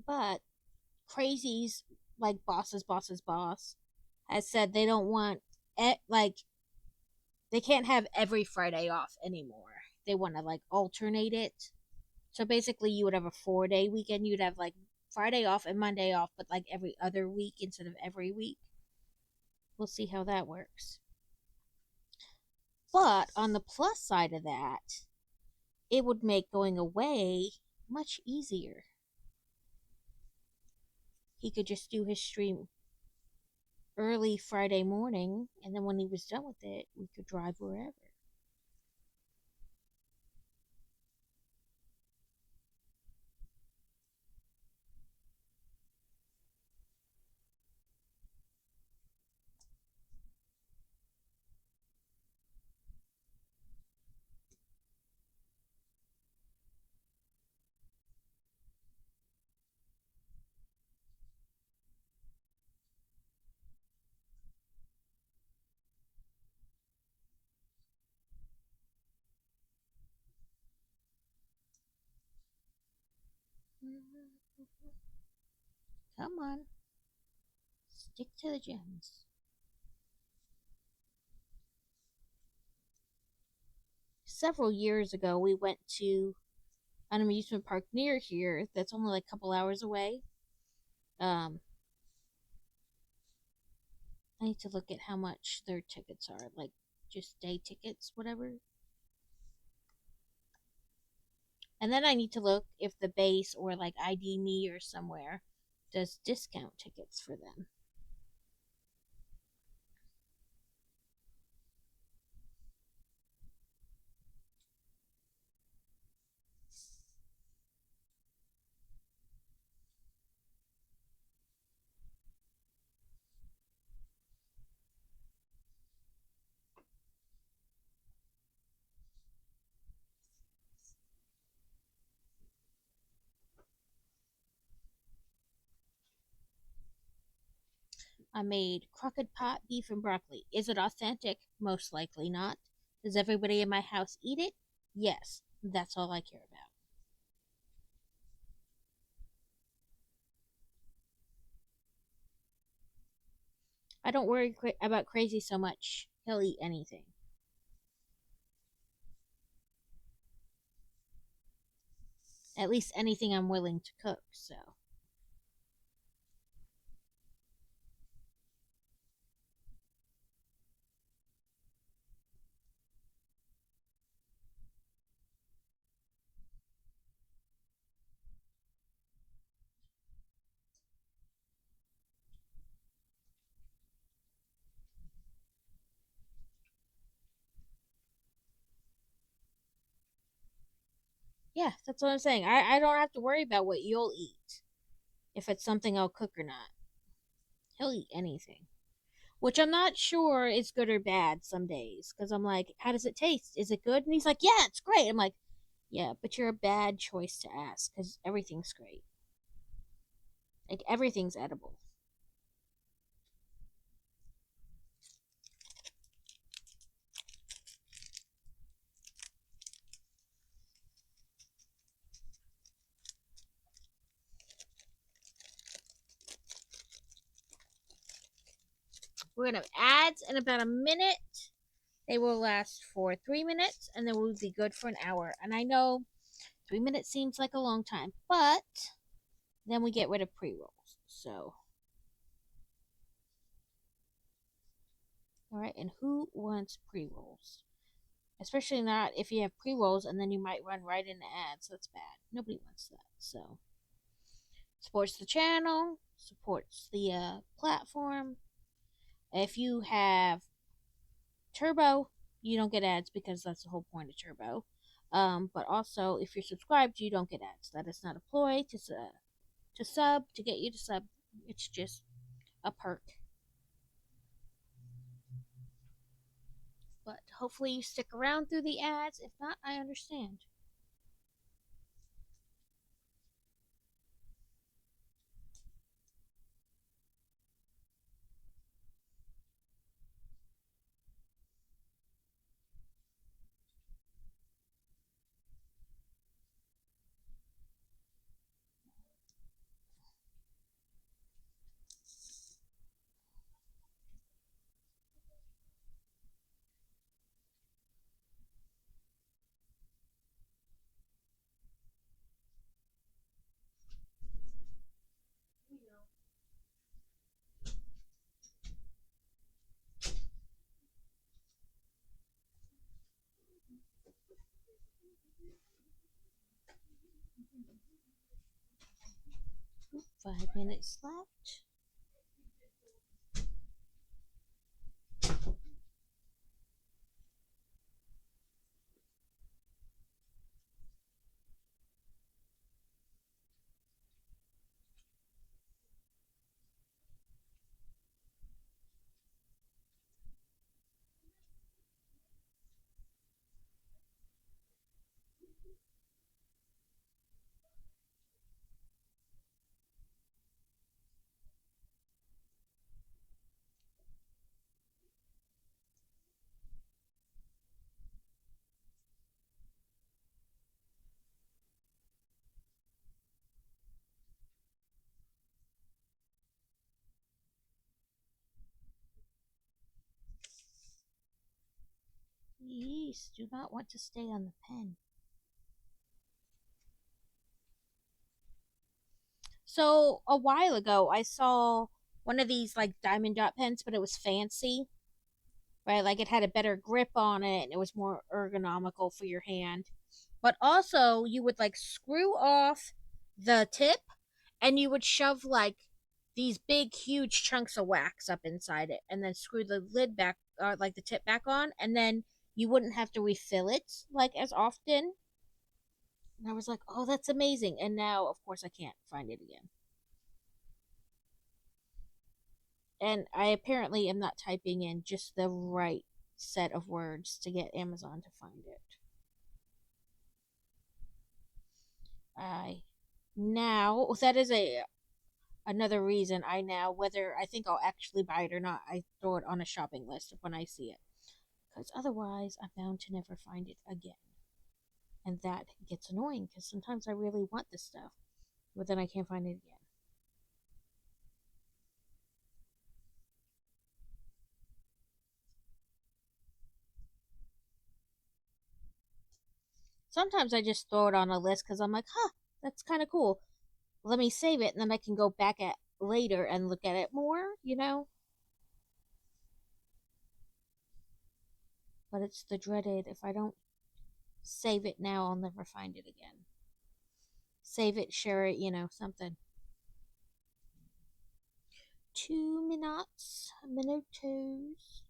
But crazies like boss's boss has said they don't want like they can't have every Friday off anymore. They want to like alternate it. So basically, you would have a 4 day weekend. You'd have like Friday off and Monday off, but like every other week instead of every week. We'll see how that works. But on the plus side of that, it would make going away much easier. He could just do his stream early Friday morning, and then when he was done with it, we could drive wherever. Come on, stick to the gems. Several years ago, we went to an amusement park near here that's only like a couple hours away. Um, I need to look at how much their tickets are, like just day tickets, whatever. And then I need to look if the base or like ID Me or somewhere does discount tickets for them. I made crockett pot beef and broccoli. Is it authentic? Most likely not. Does everybody in my house eat it? Yes. That's all I care about. I don't worry about Crazy so much. He'll eat anything. At least anything I'm willing to cook, so. Yeah, that's what I'm saying. I don't have to worry about what you'll eat. If it's something I'll cook or not. He'll eat anything. Which I'm not sure is good or bad some days. Because I'm like, how does it taste? Is it good? And he's like, yeah, it's great. I'm like, yeah, but you're a bad choice to ask because everything's great. Like, everything's edible. We're going to have ads in about a minute. They will last for 3 minutes and then we'll be good for an hour. And I know 3 minutes seems like a long time, but then we get rid of pre rolls. So, all right. And who wants pre rolls? Especially not if you have pre rolls and then you might run right into ads. That's bad. Nobody wants that. So, supports the channel, supports the platform. If you have Turbo, you don't get ads because that's the whole point of Turbo. But also, if you're subscribed, you don't get ads. That is not a ploy to sub to get you to sub. It's just a perk. But hopefully, you stick around through the ads. If not, I understand. You 5 minutes left. mice do not want to stay on the pen. So a while ago, I saw one of these like diamond dot pens, but it was fancy, right? Like it had a better grip on it, and it was more ergonomical for your hand. But also, you would like screw off the tip, and you would shove like these big, huge chunks of wax up inside it, and then screw the lid back, like the tip back on, and then you wouldn't have to refill it like as often. And I was like, oh, that's amazing. And now, of course, I can't find it again. And I apparently am not typing in just the right set of words to get Amazon to find it. I now that is a another reason I now whether I think I'll actually buy it or not, I throw it on a shopping list when I see it. Because otherwise I'm bound to never find it again. And that gets annoying because sometimes I really want this stuff, but then I can't find it again. Sometimes I just throw it on a list because I'm like, huh, that's kind of cool. Let me save it and then I can go back at later and look at it more. But it's the dreaded if I don't save it now, I'll never find it again. Save it, share it, something. 2 minutes, minutos.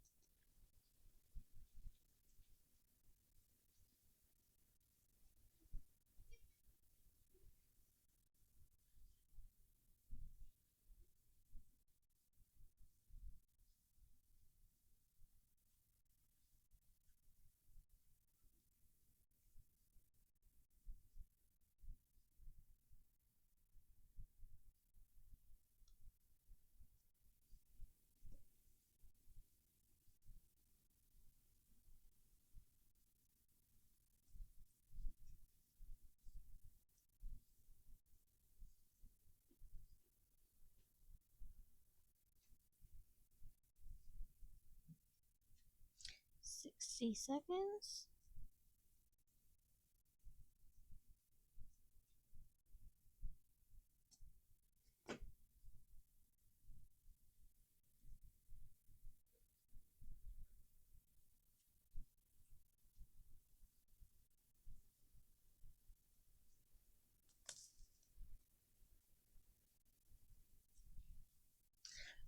$60.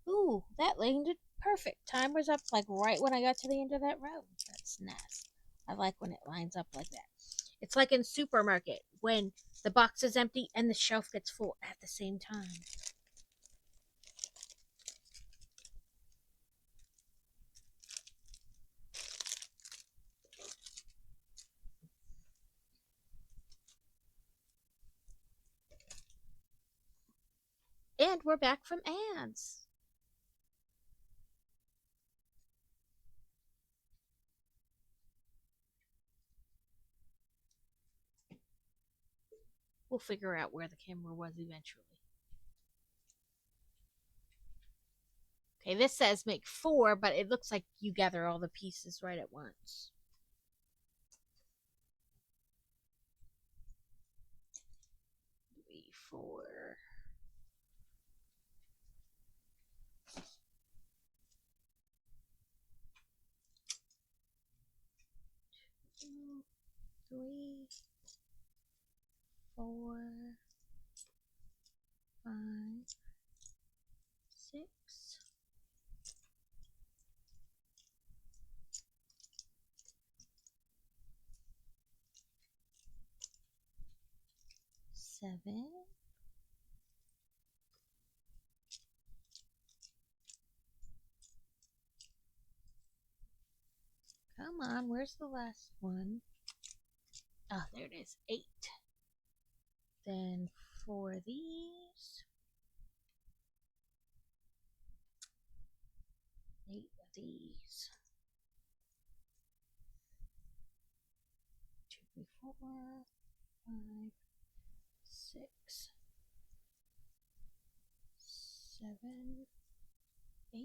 Ooh, that landed perfect. Timer's up like right when I got to the end of that row. That's nice. I like when it lines up like that. It's like in supermarket when the box is empty and the shelf gets full at the same time. And we're back from ads. We'll figure out where the camera was eventually. Okay, this says make 4, but it looks like you gather all the pieces right at once. 3, 4. 2, 3, 4, 5, 6. 7. Come on, where's the last one? Oh, there it is. 8. Then 4 of these. 8 of these. 2, 3, 4, 5, 6, 7, 8.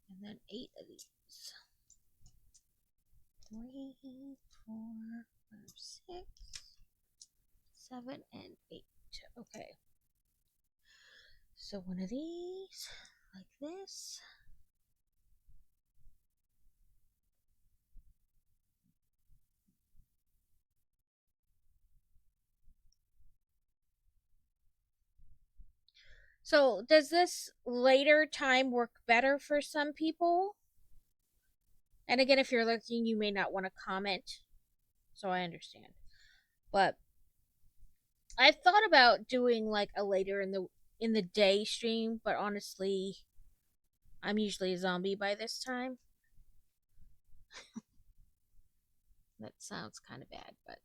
And then 8 of these. 3, 4, 5, 6, 7, and 8. Okay. So one of these, like this. So does this later time work better for some people? And again, if you're looking, you may not want to comment. So I understand. But I've thought about doing like a later in the day stream, but honestly, I'm usually a zombie by this time. That sounds kind of bad, but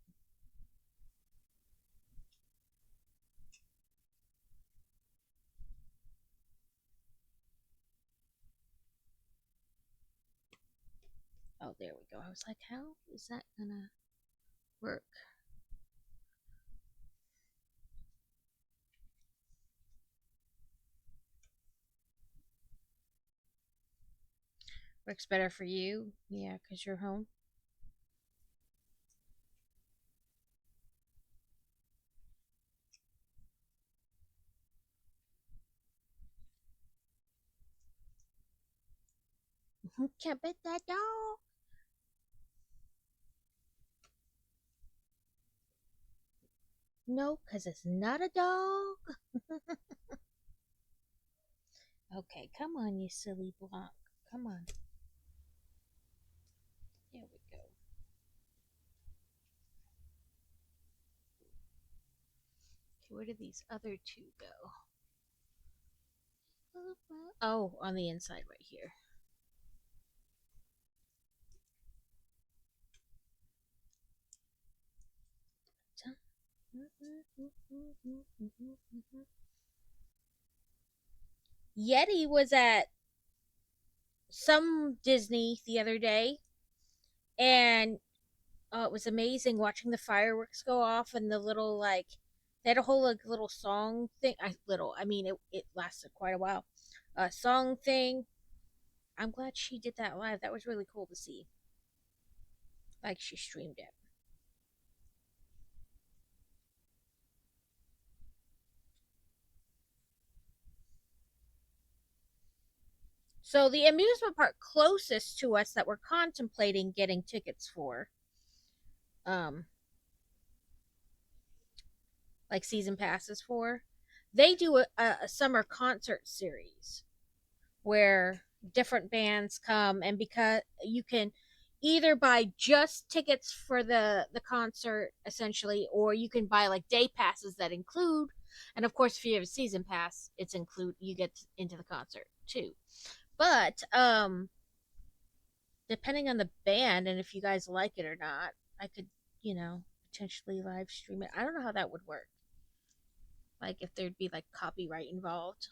oh, there we go. I was like, how is that gonna work? Works better for you? Yeah, because you're home. Can't bet that dog. No, because it's not a dog. Okay, come on, you silly block. Come on. There we go. Okay, where did these other two go? Oh, on the inside right here. Yeti was at some Disney the other day, and it was amazing watching the fireworks go off and the little like they had a whole like little song thing. I mean it lasted quite a while. Song thing. I'm glad she did that live. That was really cool to see. Like she streamed it. So the amusement park closest to us that we're contemplating getting tickets for, um, like season passes for, they do a summer concert series where different bands come, and because you can either buy just tickets for the concert essentially, or you can buy like day passes that include, and of course if you have a season pass it's include, you get into the concert too. But depending on the band and if you guys like it or not, I could, you know, potentially live stream it. I don't know how that would work, like if there'd be like copyright involved.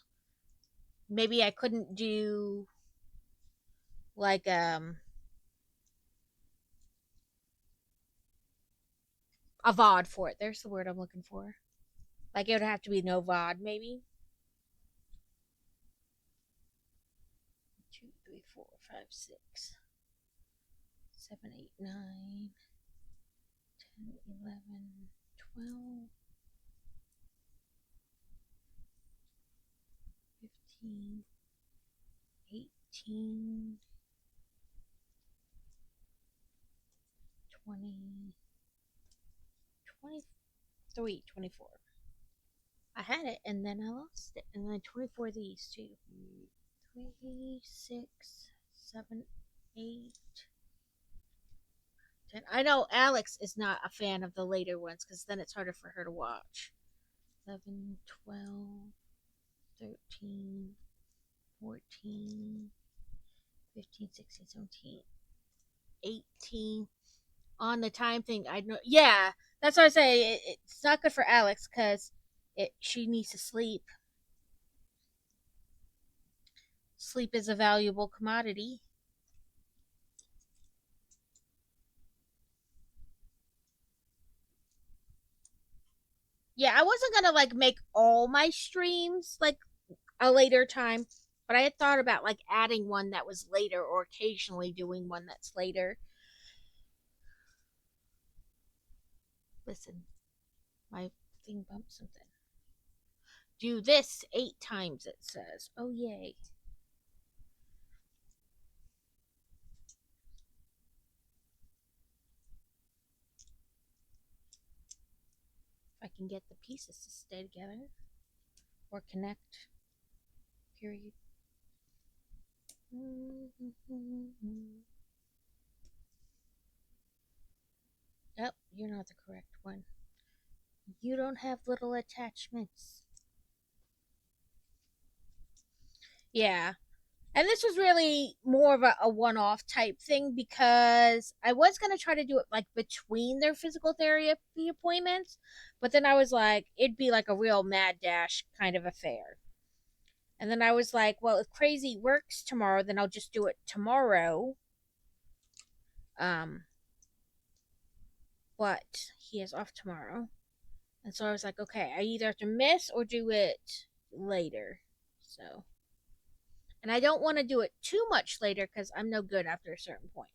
Maybe I couldn't do like a VOD for it. There's the word I'm looking for. Like it would have to be no VOD, maybe. 2, 3, 4, 5, 6, 7, 8, 9, 10, 11, 12, 15, 18, 20, 23, 24. I had it and then I lost it. And then 24 of these too. 3, 6, 7, 8, 10. I know Alex is not a fan of the later ones because then it's harder for her to watch. 11, 12, 13, 14, 15, 16, 17, 18. On the time thing, I know. Yeah, that's what I say. It's not good for Alex because she needs to sleep. Sleep is a valuable commodity. Yeah, I wasn't gonna like make all my streams like a later time, but I had thought about like adding one that was later or occasionally doing one that's later. listen. My thing bumped something. Do this 8 times, it says. Oh, yay. If I can get the pieces to stay together or connect. Period. Oh, you're not the correct one. You don't have little attachments. Yeah. And this was really more of a one off type thing because I was going to try to do it like between their physical therapy appointments, but then I was like, it'd be like a real mad dash kind of affair. And then I was like, well, if Crazy works tomorrow, then I'll just do it tomorrow. Um, but he is off tomorrow. And so I was like, okay, I either have to miss or do it later. So, and I don't want to do it too much later because I'm no good after a certain point.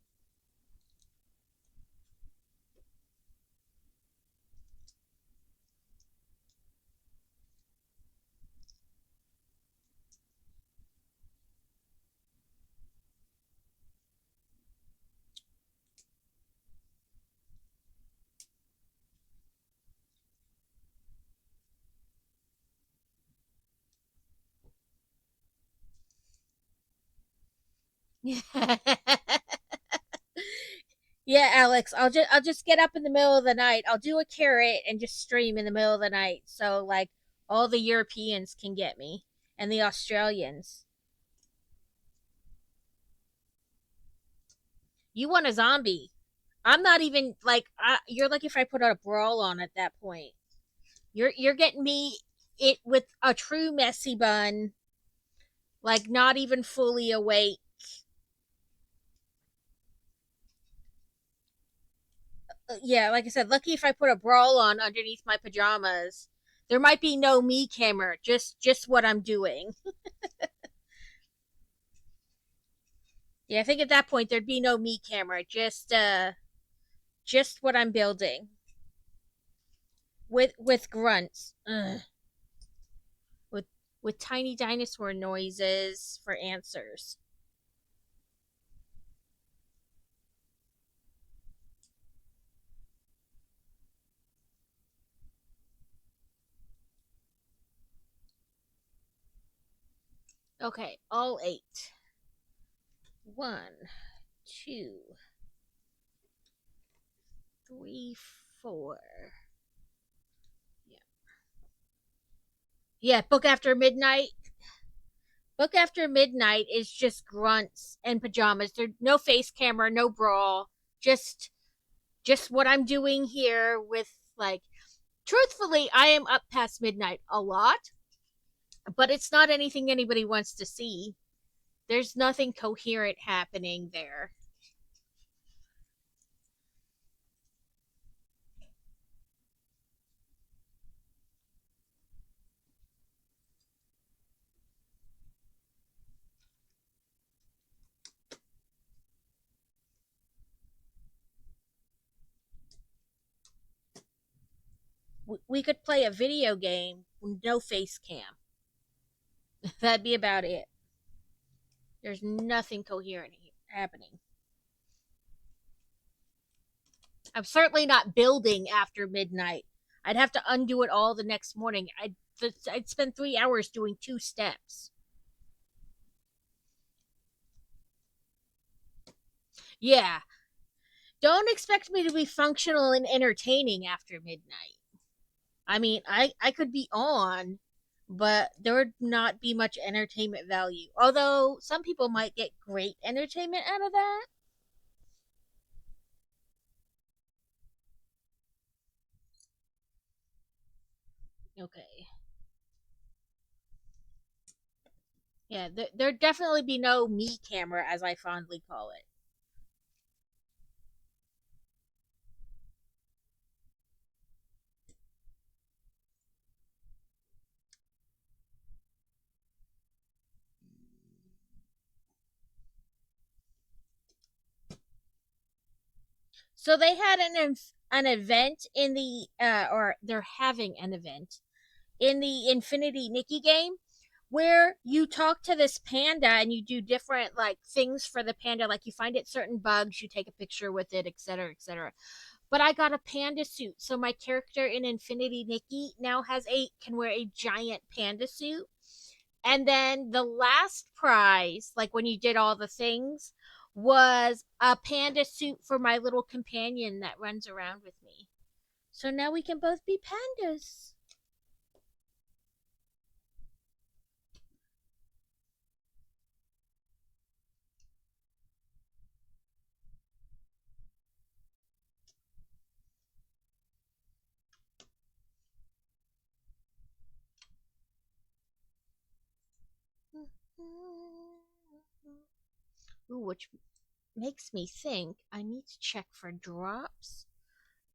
Yeah, Alex, I'll just get up in the middle of the night. I'll do a carrot and just stream in the middle of the night so like all the Europeans can get me and the Australians. You want a zombie. I'm not even like you're lucky if I put out a brawl on at that point. You're getting me it with a true messy bun, like not even fully awake. Yeah, like I said, lucky if I put a brawl on underneath my pajamas. There might be no me camera, just what I'm doing. Yeah, I think at that point there'd be no me camera, just what I'm building with grunts. Ugh. With with tiny dinosaur noises for answers. Okay, all 8. 1, 2, 3, 4. Yeah. Yeah, Book After Midnight. Book After Midnight is just grunts and pajamas. There's no face camera, no brawl. Just what I'm doing here with like truthfully, I am up past midnight a lot, but it's not anything anybody wants to see. There's nothing coherent happening there. We could play a video game with no face cam. That'd be about it. There's nothing coherent happening. I'm certainly not building after midnight. I'd have to undo it all the next morning. I'd spend 3 hours doing 2 steps. Yeah, don't expect me to be functional and entertaining after midnight. I mean, I could be on, but there would not be much entertainment value. Although some people might get great entertainment out of that. Okay. Yeah, there'd definitely be no me camera, as I fondly call it. So they had an event in the or they're having an event in the Infinity Nikki game where you talk to this panda and you do different like things for the panda, like you find it certain bugs, you take a picture with it, etc., etc. But I got a panda suit, so my character in Infinity Nikki now has a can wear a giant panda suit. And then the last prize, like when you did all the things, was a panda suit for my little companion that runs around with me. So now we can both be pandas. Ooh, which makes me think I need to check for drops.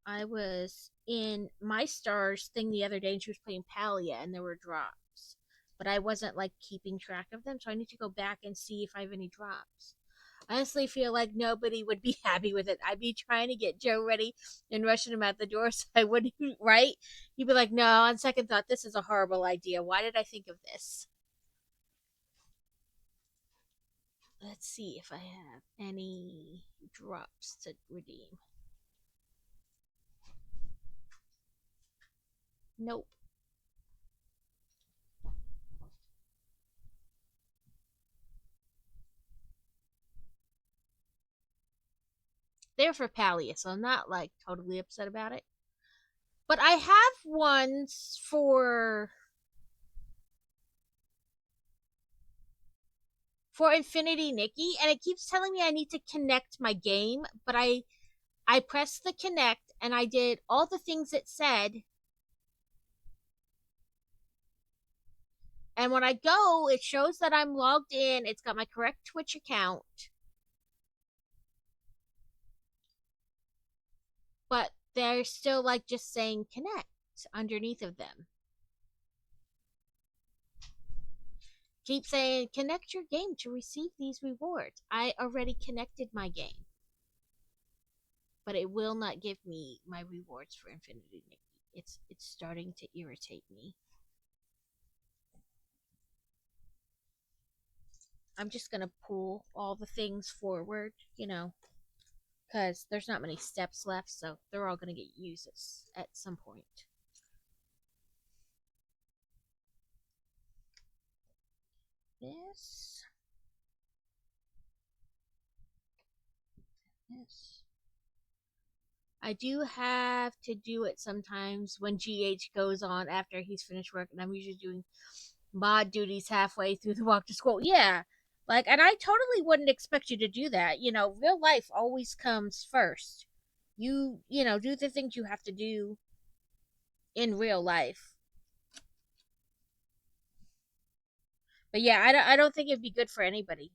I was in my stars thing the other day and she was playing Palia and there were drops. But I wasn't like keeping track of them, so I need to go back and see if I have any drops. I honestly feel like nobody would be happy with it. I'd be trying to get Joe ready and rushing him out the door so I wouldn't, right? He'd be like, no, on second thought, this is a horrible idea. Why did I think of this? Let's see if I have any drops to redeem. Nope. They're for Palia, so I'm not like totally upset about it. But I have ones for Infinity Nikki, and it keeps telling me I need to connect my game, but I pressed the connect and I did all the things it said. And when I go, it shows that I'm logged in. It's got my correct Twitch account. But they're still like just saying connect underneath of them. Keep saying connect your game to receive these rewards. I already connected my game. But it will not give me my rewards for Infinity Nikki. It's starting to irritate me. I'm just gonna pull all the things forward, because there's not many steps left, so they're all gonna get used at some point. This. This. I do have to do it sometimes when GH goes on after he's finished work, and I'm usually doing mod duties halfway through the walk to school. Yeah. Like, and I totally wouldn't expect you to do that. Real life always comes first. Do the things you have to do in real life. But yeah, I don't think it'd be good for anybody.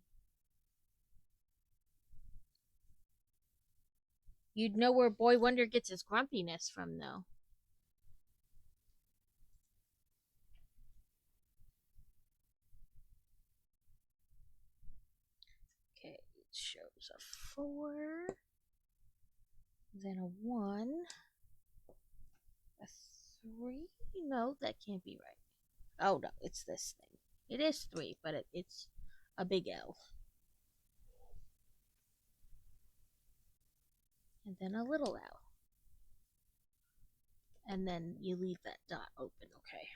You'd know where Boy Wonder gets his grumpiness from, though. Okay, it shows a 4, then a 1, a 3. No, that can't be right. Oh no, it's this thing. It is 3, but it's a big L. And then a little L. And then you leave that dot open, okay?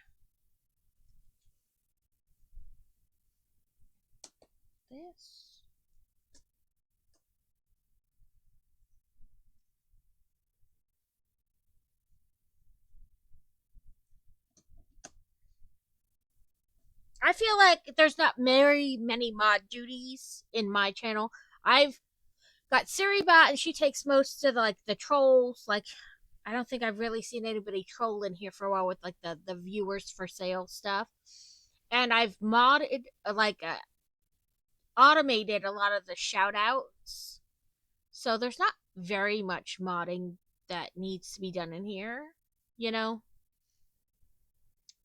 This. I feel like there's not very many mod duties in my channel. I've got Siribot, and she takes most of the trolls. Like, I don't think I've really seen anybody troll in here for a while with like the viewers for sale stuff. And I've modded automated a lot of the shout outs. So there's not very much modding that needs to be done in here, you know?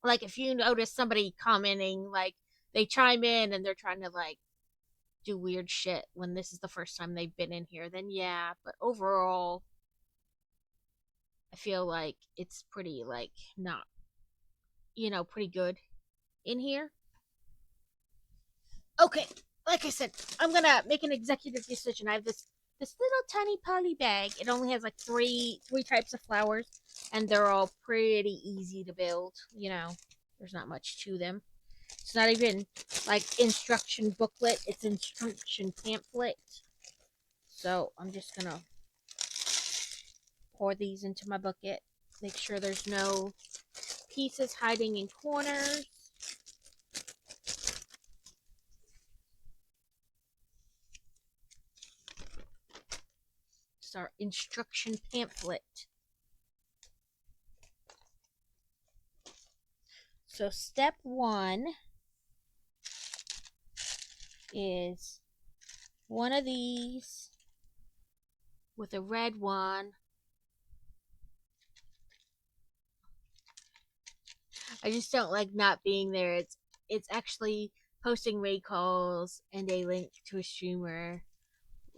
Like if you notice somebody commenting, like they chime in and they're trying to like do weird shit when this is the first time they've been in here, then yeah, but overall I feel like it's pretty like not, pretty good in here. Okay, like I said, I'm gonna make an executive decision. I have this little tiny poly bag. It only has like three types of flowers, and they're all pretty easy to build. There's not much to them. It's not even like instruction booklet. It's instruction pamphlet. So I'm just gonna pour these into my bucket. Make sure there's no pieces hiding in corners. It's our instruction pamphlet. So step 1 is one of these with a red one. I just don't like not being there. It's actually posting raid calls and a link to a streamer.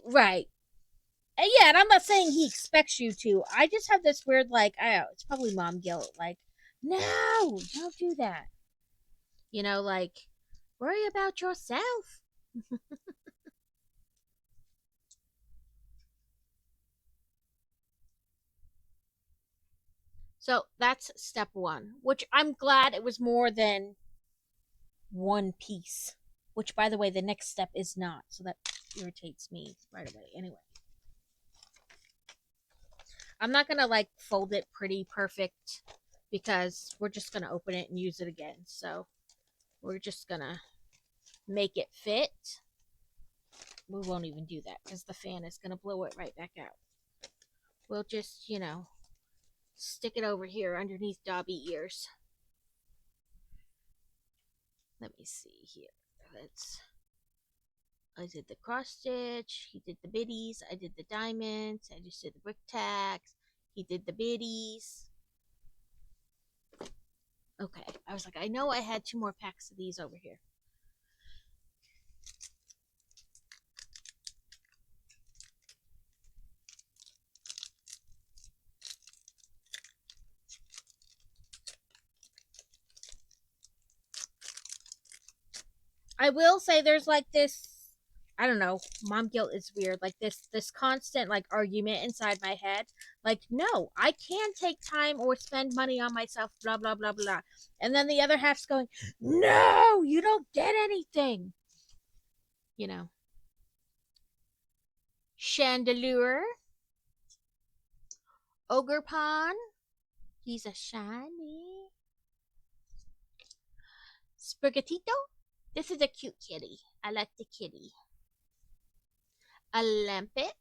Right. And yeah, and I'm not saying he expects you to. I just have this weird, like, I don't know, it's probably mom guilt. Like, no, don't do that. Like, worry about yourself. So that's step 1, which I'm glad it was more than one piece. Which, by the way, the next step is not. So that irritates me right away. Anyway. I'm not gonna like fold it pretty perfect because we're just gonna open it and use it again. So we're just gonna make it fit. We won't even do that because the fan is gonna blow it right back out. We'll just, stick it over here underneath Dobby ears. Let me see here. I did the cross stitch, he did the biddies, I did the diamonds, I just did the brick tacks, he did the biddies. Okay, I was like, I know I had 2 more packs of these over here. I will say there's like this, I don't know, mom guilt is weird. Like this constant like argument inside my head. Like, no, I can take time or spend money on myself, blah blah blah blah. And then the other half's going, no, you don't get anything. You know. Chandelure. Ogerpon. He's a shiny. Sprigatito. This is a cute kitty. I like the kitty. A Lampet,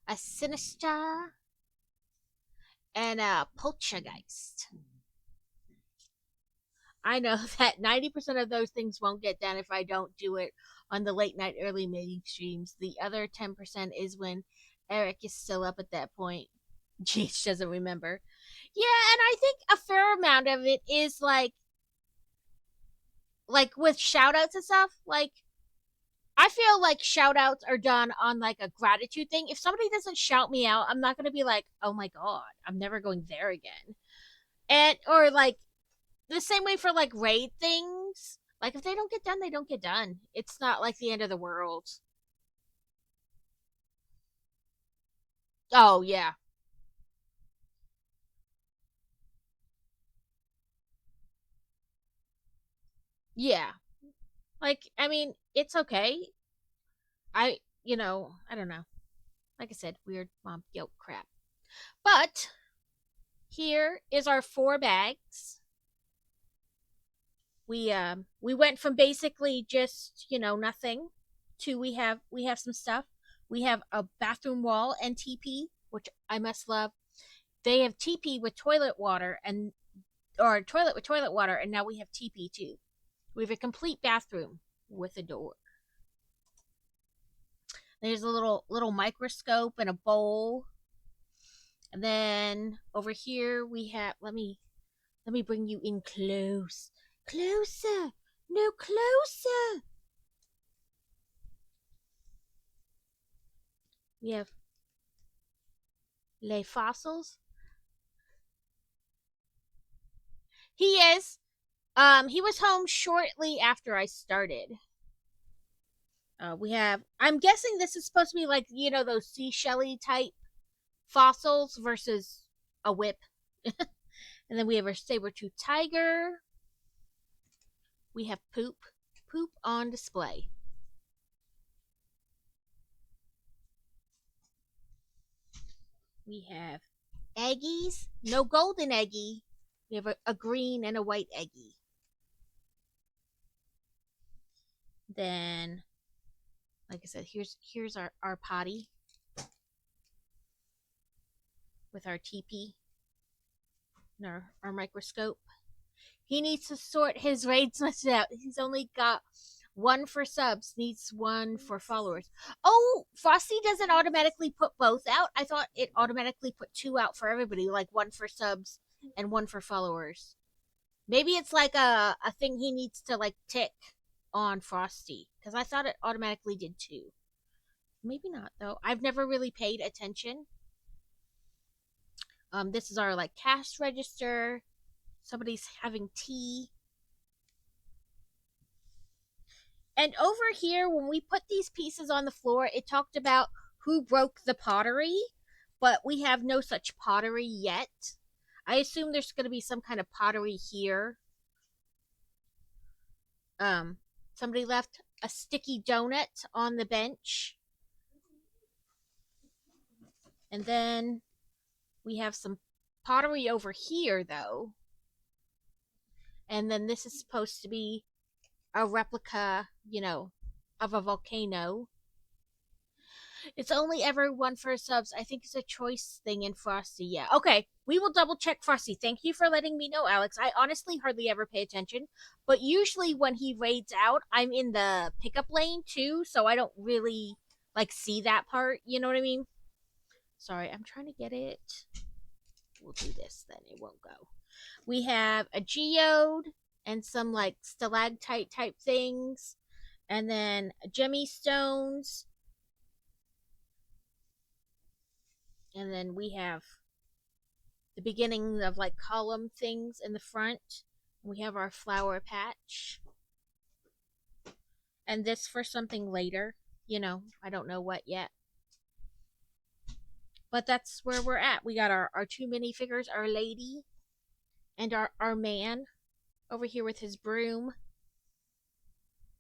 a Sinister, and a Poltergeist. I know that 90% of those things won't get done if I don't do it on the late night, early morning streams. The other 10% is when Eric is still up at that point. Jeez, doesn't remember. Yeah, and I think a fair amount of it is like with shout outs and stuff, like I feel like shout outs are done on like a gratitude thing. If somebody doesn't shout me out, I'm not gonna be like, oh my god, I'm never going there again. And or like the same way for like raid things. Like if they don't get done, they don't get done. It's not like the end of the world. Oh yeah. Yeah. Like I mean, it's okay. I don't know. Like I said, weird mom guilt crap. But here is our 4 bags. We went from basically just nothing to we have some stuff. We have a bathroom wall and TP, which I must love. They have TP with toilet water and or toilet with toilet water, and now we have TP too. We have a complete bathroom with a door. There's a little microscope and a bowl. And then over here we have let me bring you in close. Closer. No closer. We have Les Fossils. He is. He was home shortly after I started. We have. I'm guessing this is supposed to be like those seashelly type fossils versus a whip. And then we have our saber-tooth tiger. We have poop. Poop on display. We have eggies. No golden eggy. We have a green and a white eggy. Then, like I said, here's our potty with our TP and our microscope. He needs to sort his raids out. He's only got one for subs, needs one for followers. Oh, Frosty doesn't automatically put both out. I thought it automatically put two out for everybody, like one for subs and one for followers. Maybe it's like a thing he needs to like tick on Frosty, because I thought it automatically did two. Maybe not though. I've never really paid attention. This is our like cash register. Somebody's having tea. And over here, when we put these pieces on the floor, it talked about who broke the pottery, but we have no such pottery yet. I assume there's going to be some kind of pottery here. Somebody left a sticky donut on the bench. And then we have some pottery over here, though. And then this is supposed to be a replica, of a volcano. It's only ever one for subs. I think it's a choice thing in Frosty. Yeah. Okay. We will double check Frosty. Thank you for letting me know, Alex. I honestly hardly ever pay attention. But usually when he raids out, I'm in the pickup lane too. So I don't really like see that part. You know what I mean? Sorry, I'm trying to get it. We'll do this then. It won't go. We have a geode and some like stalactite type things. And then gemmy stones. And then we have the beginning of like column things in the front. We have our flower patch. And this for something later. I don't know what yet. But that's where we're at. We got our two minifigures, our lady and our man over here with his broom.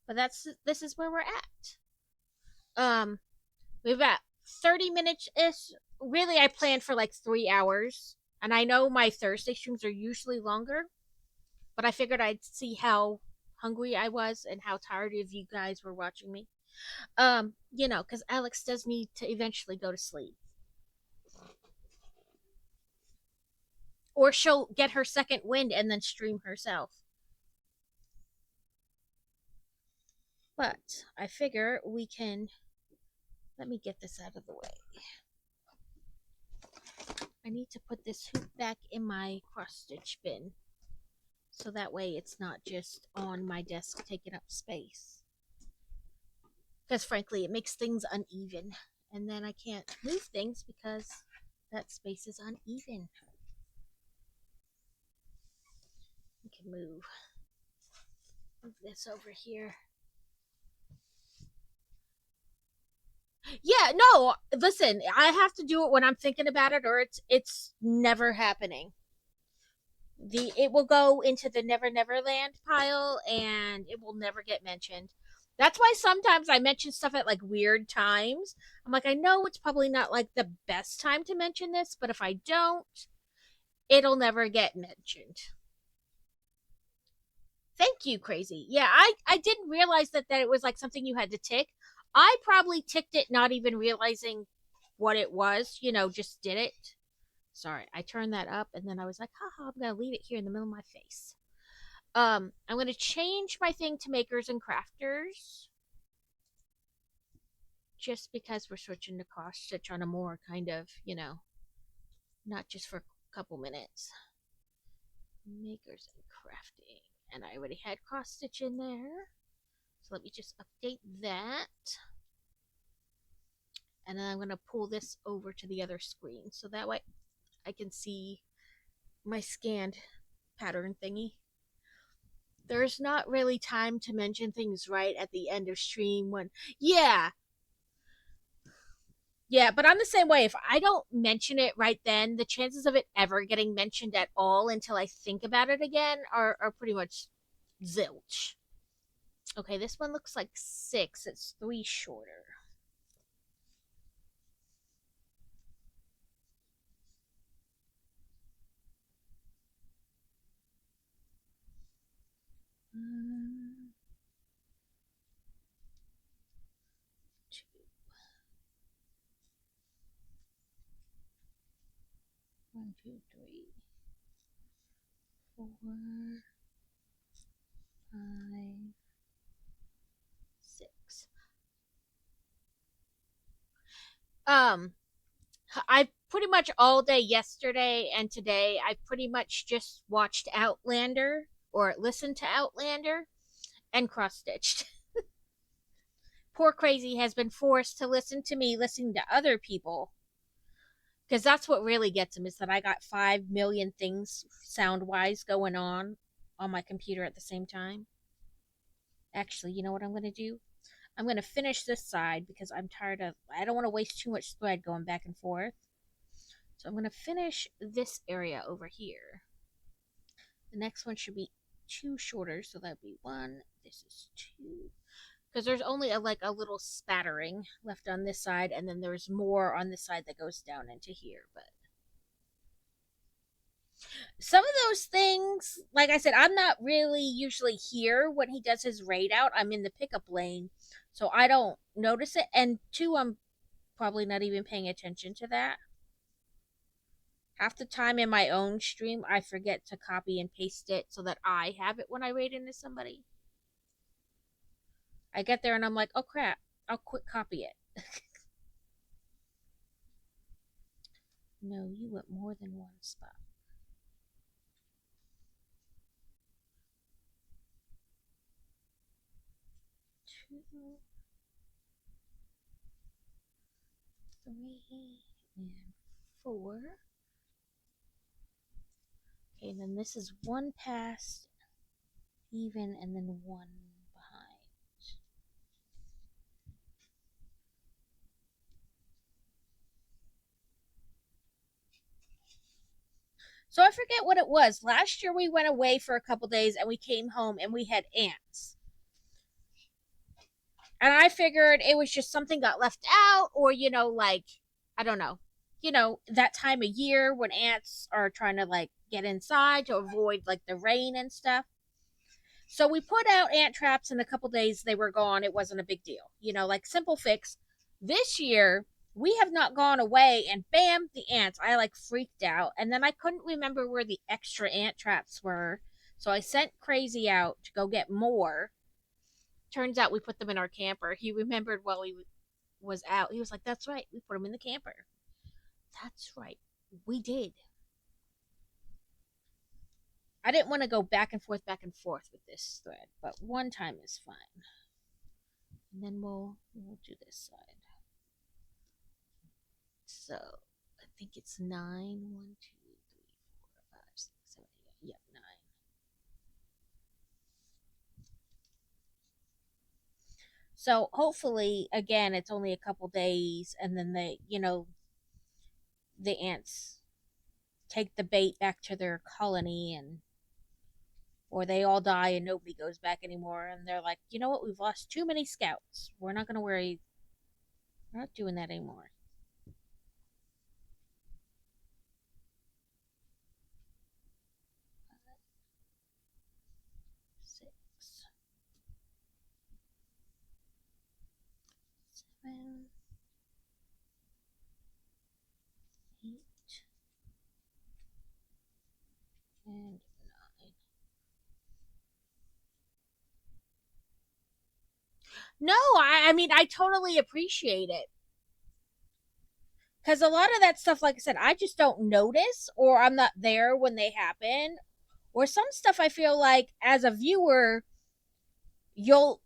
But this is where we're at. We've got 30 minutes ish. Really, I planned for like 3 hours. And I know my Thursday streams are usually longer. But I figured I'd see how hungry I was and how tired of you guys were watching me. Because Alex does need to eventually go to sleep. Or she'll get her second wind and then stream herself. But I figure we can. Let me get this out of the way. I need to put this hoop back in my cross stitch bin. So that way it's not just on my desk taking up space. Because frankly, it makes things uneven. And then I can't move things because that space is uneven. We can move this over here. Yeah, no, listen, I have to do it when I'm thinking about it, or it's never happening. It will go into the Never Never Land pile, and it will never get mentioned. That's why sometimes I mention stuff at like weird times. I'm like, I know it's probably not like the best time to mention this, but if I don't, it'll never get mentioned. Thank you, Crazy. Yeah, I didn't realize that it was like something you had to tick. I probably ticked it not even realizing what it was, just did it. Sorry, I turned that up and then I was like, haha, I'm gonna leave it here in the middle of my face. I'm gonna change my thing to makers and crafters. Just because we're switching to cross stitch on a more kind of, not just for a couple minutes. Makers and crafting. And I already had cross stitch in there. So let me just update that. And then I'm going to pull this over to the other screen so that way I can see my scanned pattern thingy. There's not really time to mention things right at the end of stream when, yeah, yeah, but I'm the same way. If I don't mention it right then, the chances of it ever getting mentioned at all until I think about it again are pretty much zilch. Okay, this one looks like 6. It's 3 shorter. Um, 2, 1, 2, 3, 4, 5, 6. I pretty much all day yesterday and today I pretty much just watched Outlander or listened to Outlander and cross stitched. Poor Crazy has been forced to listen to me listening to other people because that's what really gets him is that I got 5 million things sound wise going on my computer at the same time. Actually, you know what I'm going to do? I'm going to finish this side because I don't want to waste too much thread going back and forth. So I'm going to finish this area over here. The next one should be 2 shorter, so that'd be 1. This is 2. Because there's only a little spattering left on this side, and then there's more on this side that goes down into here. But some of those things, like I said, I'm not really usually here when he does his raid out. I'm in the pickup lane, so I don't notice it. And 2, I'm probably not even paying attention to that. Half the time in my own stream, I forget to copy and paste it so that I have it when I raid into somebody. I get there and I'm like, oh crap, I'll quick copy it. No, you went more than one spot. 2, 3, and 4. Okay, and then this is 1 past even and then 1 behind. So I forget what it was. Last year we went away for a couple days and we came home and we had ants. And I figured it was just something got left out or, like, I don't know. That time of year when ants are trying to like get inside to avoid like the rain and stuff. So we put out ant traps in a couple days they were gone. It wasn't a big deal. Like simple fix. This year we have not gone away and bam, the ants. I like freaked out and then I couldn't remember where the extra ant traps were. So I sent Crazy out to go get more. Turns out we put them in our camper. He remembered while he was out. He was like, "That's right. We put them in the camper." That's right. We did. I didn't want to go back and forth with this thread, but 1 time is fine. And then we'll do this side. So I think it's 9. 1, 2, 3, 4, 5, 6, 7, 8. Yep, 9. So hopefully, again, it's only a couple days, and then the ants take the bait back to their colony, and or they all die and nobody goes back anymore, and they're like, you know what, we've lost too many scouts. We're not gonna worry. We're not doing that anymore. 6, 7, 8, and 9. No, I mean I totally appreciate it. Because a lot of that stuff, like I said, I just don't notice, or I'm not there when they happen, or some stuff I feel like as a viewer, you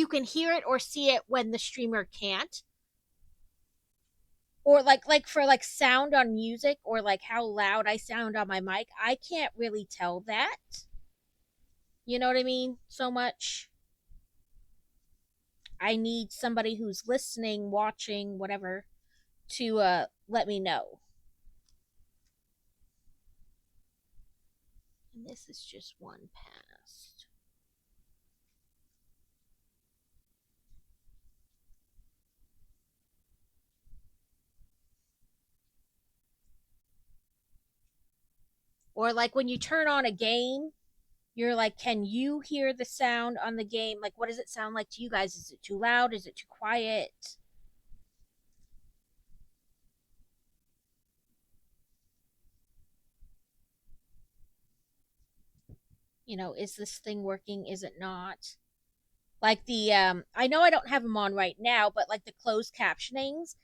can hear it or see it when the streamer can't. or like for like sound on music, or like how loud I sound on my mic, I can't really tell that. You know what I mean? So much. I need somebody who's listening, watching, whatever, to let me know. And this is just one past. Or like when you turn on a game, you're like, can you hear the sound on the game? Like, what does it sound like to you guys? Is it too loud? Is it too quiet? You know, is this thing working? Is it not? Like the I know I don't have them on right now, but like the closed captionings,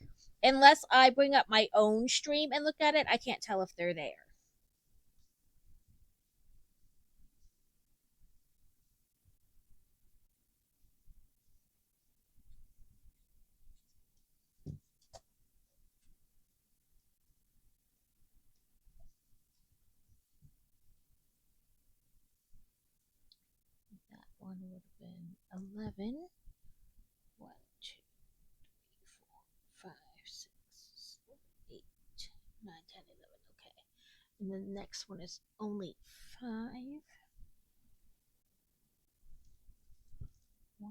unless I bring up my own stream and look at it, I can't tell if they're there. That one would have been 11. 1, 2, 3, 4, 5, 6, 8, 9, 10, 11. Okay. And then the next one is only 5. 1,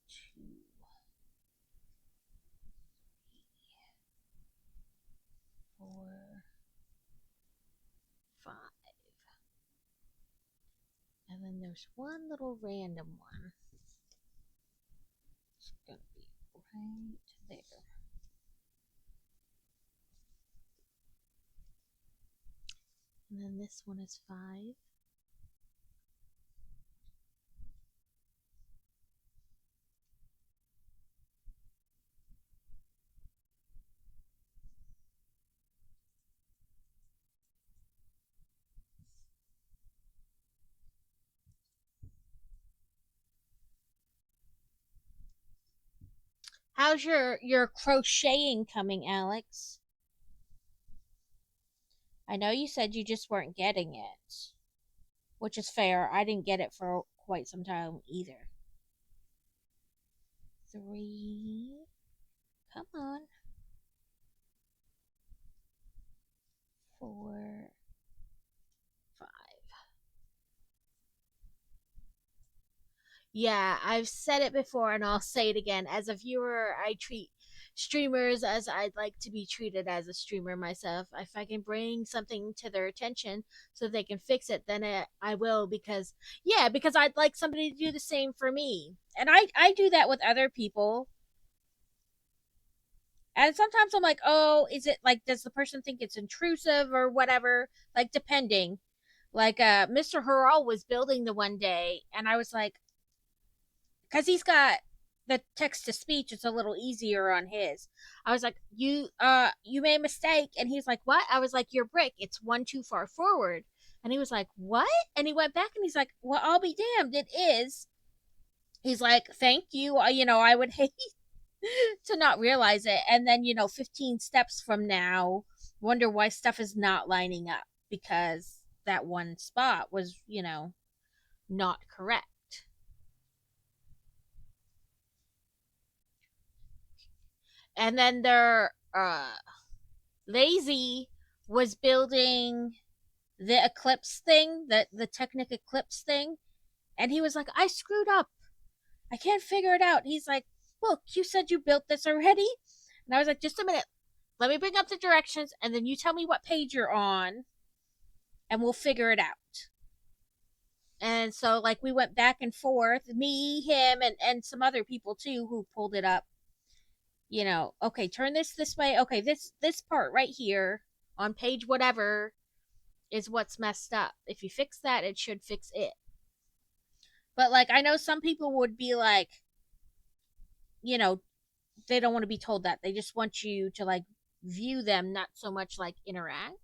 2, 4, 5. And then there's one little random one. It's going to be right there. And then this one is 5. How's your crocheting coming, Alex? I know you said you just weren't getting it, which is fair. I didn't get it for quite some time either. 3. Come on. 4, 5. Yeah, I've said it before and I'll say it again. As a viewer, I treat streamers as I'd like to be treated as a streamer myself. If I can bring something to their attention so they can fix it, then I will, because yeah, because I'd like somebody to do the same for me. And I do that with other people. And sometimes I'm like, "Oh, is it like does the person think it's intrusive or whatever?" Like depending. Like Mr. Hurl was building the one day and I was like, because he's got the text to speech, it's a little easier on his. I was like, you made a mistake. And he's like, what? I was like, your brick, it's one too far forward. And he was like, what? And he went back and he's like, well, I'll be damned, it is. He's like, thank you. I would hate to not realize it. And then, 15 steps from now, wonder why stuff is not lining up because that one spot was, not correct. And then they're Lazy was building the Eclipse thing, the Technic Eclipse thing, and he was like, I screwed up. I can't figure it out. He's like, look, you said you built this already? And I was like, just a minute. Let me bring up the directions, and then you tell me what page you're on, and we'll figure it out. And so, like, we went back and forth, me, him, and some other people too who pulled it up. Okay, turn this way. Okay, this part right here on page whatever is what's messed up. If you fix that, it should fix it. But like I know some people would be like, you know, they don't want to be told that. They just want you to like view them, not so much like interact.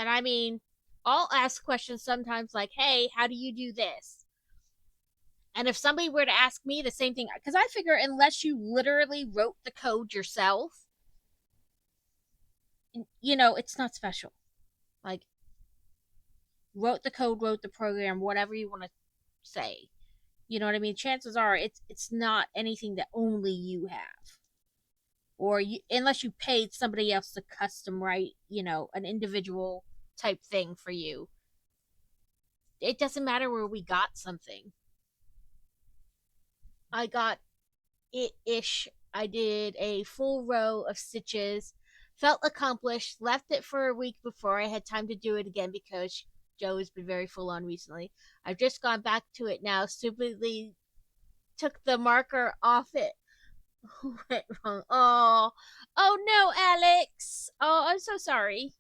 And I mean, I'll ask questions sometimes like, hey, how do you do this? And if somebody were to ask me the same thing, because I figure unless you literally wrote the code yourself, it's not special. Like, wrote the code, wrote the program, whatever you want to say. You know what I mean? Chances are it's not anything that only you have. Or unless you paid somebody else to custom write, an individual type thing for you. It doesn't matter where we got something. I got it ish. I did a full row of stitches, felt accomplished, left it for a week before I had time to do it again because Joe has been very full on recently. I've just gone back to it now, stupidly took the marker off it. Went wrong. Oh no, Alex. Oh, I'm so sorry.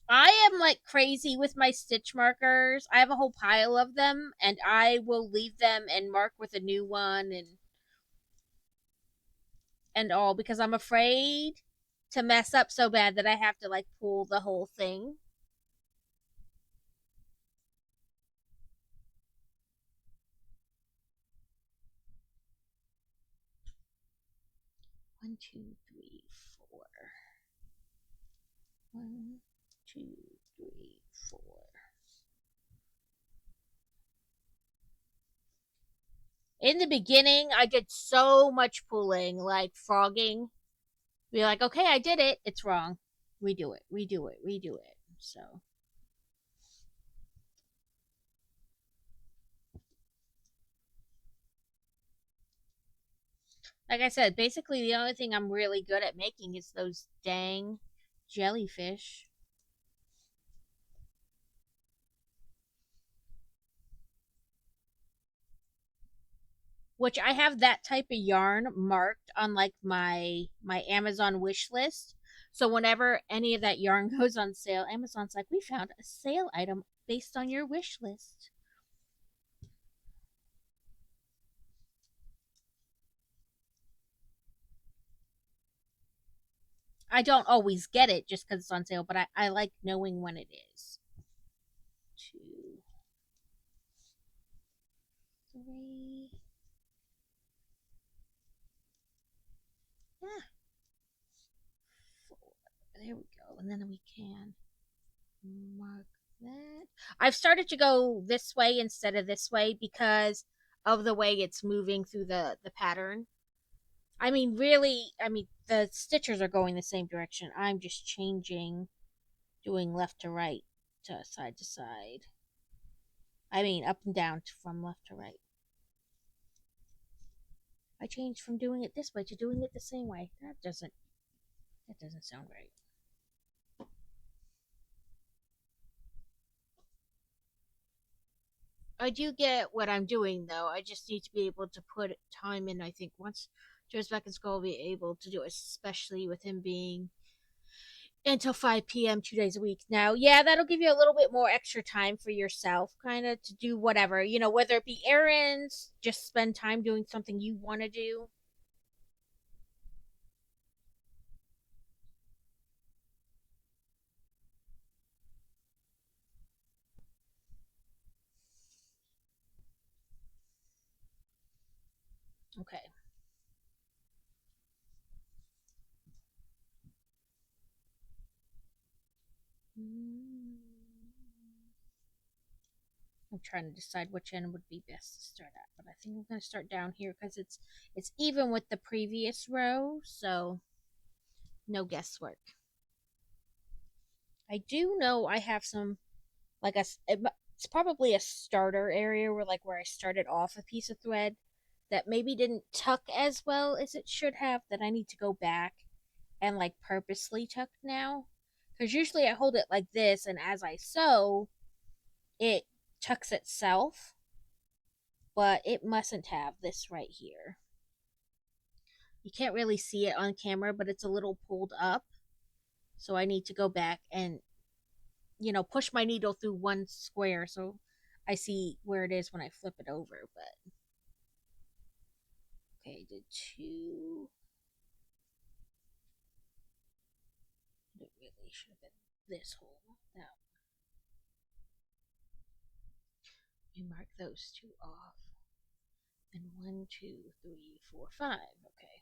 I am like crazy with my stitch markers. I have a whole pile of them, and I will leave them and mark with a new one and all because I'm afraid to mess up so bad that I have to like pull the whole thing. One, two, three, four. One, two, three, four. In the beginning, I did so much pulling, like frogging. Be like, okay, I did it. It's wrong. Redo it, redo it, redo it. So, like I said, basically the only thing I'm really good at making is those dang jellyfish. Which I have that type of yarn marked on like my Amazon wish list. So whenever any of that yarn goes on sale, Amazon's like, "We found a sale item based on your wish list." I don't always get it just because it's on sale, but I like knowing when it is. Two, three. Yeah, four. There we go. And then we can mark that. I've started to go this way instead of this way because of the way it's moving through the pattern. I mean, really, the stitchers are going the same direction. I'm just changing, doing left to right to side to side. I mean, up and down from left to right. I changed from doing it this way to doing it the same way. That doesn't sound right. I do get what I'm doing though. I just need to be able to put time in. I think once Joe's back in school, I'll be able to do it, especially with him being until 5 p.m. 2 days a week. Now, yeah, that'll give you a little bit more extra time for yourself, kind of to do whatever, whether it be errands, just spend time doing something you want to do. Okay. I'm trying to decide which end would be best to start at, but I think I'm going to start down here because it's even with the previous row, so no guesswork. I do know I have some like it's probably a starter area where I started off a piece of thread that maybe didn't tuck as well as it should have that I need to go back and like purposely tuck now because usually I hold it like this and as I sew it tucks itself, but it mustn't have this right here. You can't really see it on camera, but it's a little pulled up, so I need to go back and push my needle through one square so I see where it is when I flip it over. But okay, I did two. It really should have been this hole. Now we mark those two off. And 1, 2, 3, 4, 5. Okay.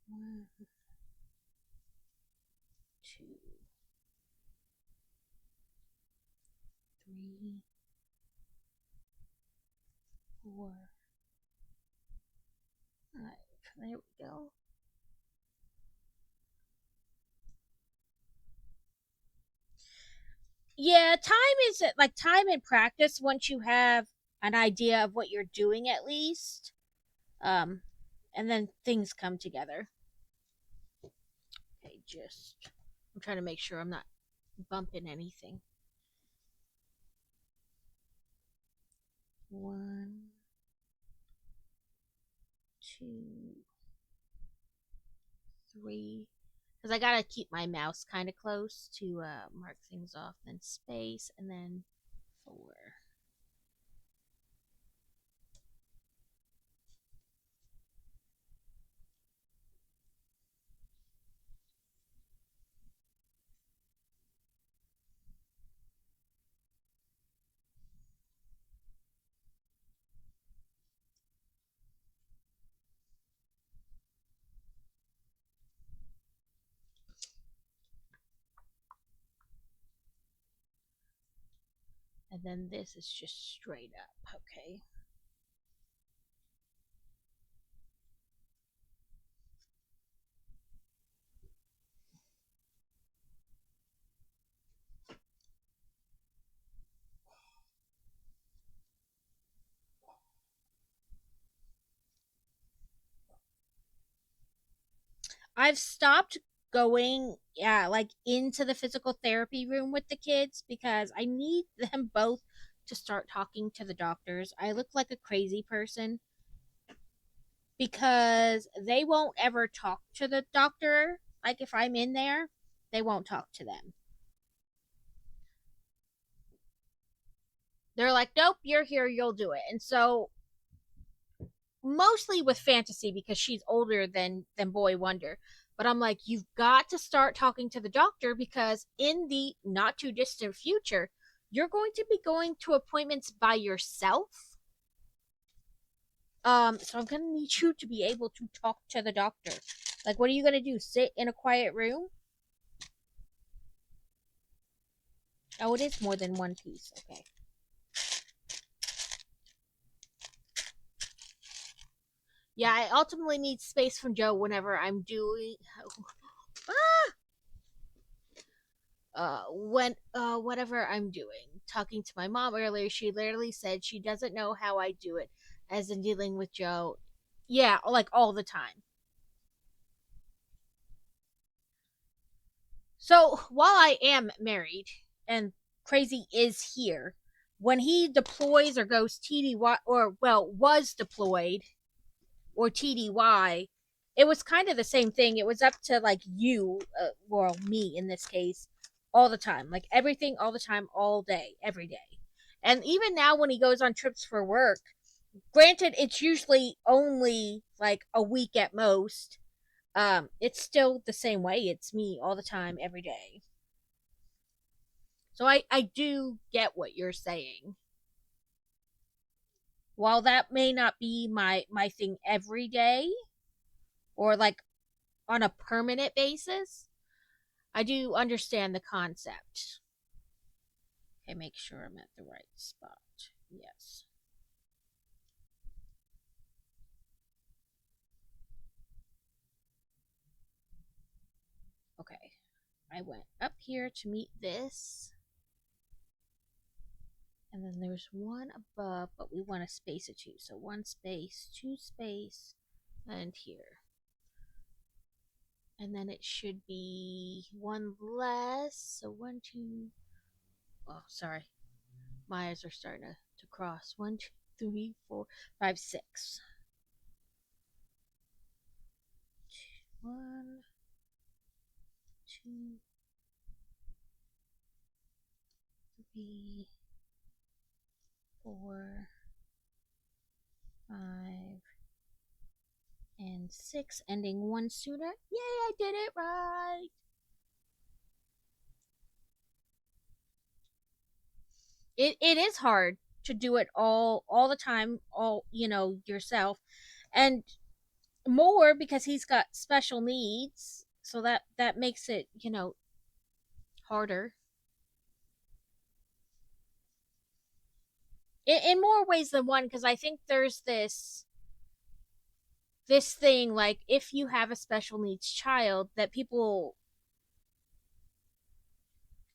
One, two, three, 4, 5. There we go. Yeah, time is like time and practice once you have an idea of what you're doing at least. Um and then things come together. Okay, just I'm trying to make sure I'm not bumping anything. 1, 2, 3. Because I gotta keep my mouse kind of close to mark things off. Then space, and then 4. And then this is just straight up. Okay. I've stopped going, yeah, like into the physical therapy room with the kids because I need them both to start talking to the doctors. I look like a crazy person because they won't ever talk to the doctor. Like if I'm in there, they won't talk to them. They're like, "Nope, you're here, you'll do it." And so mostly with fantasy because she's older than Boy Wonder. But I'm like, you've got to start talking to the doctor because in the not too distant future, you're going to be going to appointments by yourself. So I'm gonna need you to be able to talk to the doctor. Like, what are you gonna do? Sit in a quiet room? Oh, it is more than one piece. Okay. Yeah, I ultimately need space from Joe whenever I'm doing. Ah! Whatever I'm doing. Talking to my mom earlier, she literally said she doesn't know how I do it, as in dealing with Joe. Yeah, like all the time. So while I am married and Crazy is here, when he deploys or goes TDY, or well, was deployed or TDY, it was kind of the same thing. It was up to like you, well, me in this case, all the time, like everything, all the time, all day, every day. And even now, when he goes on trips for work, granted, it's usually only like a week at most. It's still the same way. It's me all the time, every day. So I do get what you're saying. While that may not be my thing every day or like on a permanent basis, I do understand the concept. Okay, make sure I'm at the right spot. Yes. Okay. I went up here to meet this. And then there's one above, but we want to space it too. So one space, two space, and here. And then it should be one less. So one, two. Oh, sorry. My eyes are starting to cross. 1, 2, 3, 4, 5, 6. 1, 2, 3, 4, 5, and 6, ending one sooner. Yay, I did it right. It is hard to do it all the time, all yourself, and more because he's got special needs, so that makes it harder in more ways than one, because I think there's this thing, like, if you have a special needs child, that people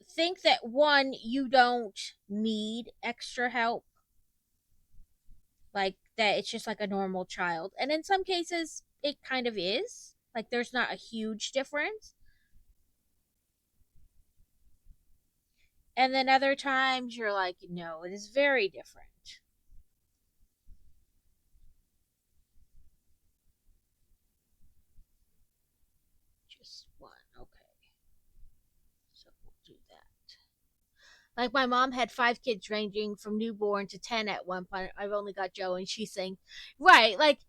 think that, one, you don't need extra help, like that it's just like a normal child, and in some cases it kind of is, like there's not a huge difference, and then other times you're like, no, it is very different. Just one, okay, so we'll do that. Like, my mom had 5 kids ranging from newborn to 10 at one point. I've only got Joe, and she's saying, right, like,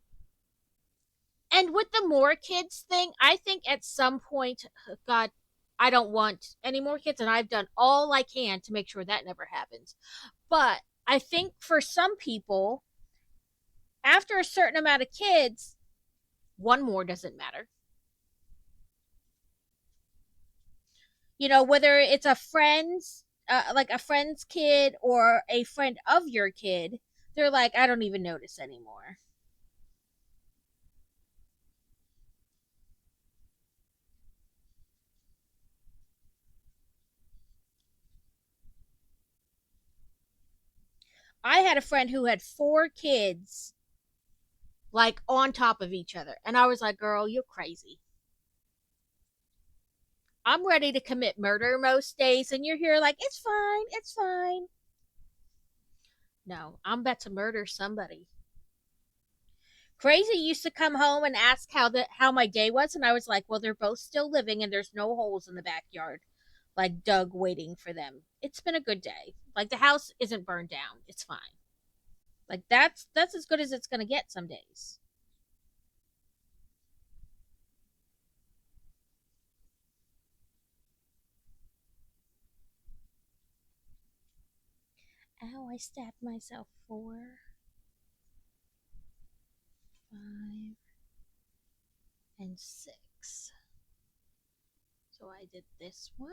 and with the more kids thing, I think at some point, God, I don't want any more kids, and I've done all I can to make sure that never happens. But I think for some people, after a certain amount of kids, one more doesn't matter. Whether it's like a friend's kid or a friend of your kid, they're like, I don't even notice anymore. I had a friend who had 4 kids, like on top of each other. And I was like, girl, you're crazy. I'm ready to commit murder most days. And you're here like, it's fine. It's fine. No, I'm about to murder somebody. Crazy used to come home and ask how my day was. And I was like, well, they're both still living and there's no holes in the backyard, like Doug waiting for them. It's been a good day. Like, the house isn't burned down. It's fine. Like, that's as good as it's gonna get some days. Ow, I stabbed myself. 4, 5, and 6. So I did this one,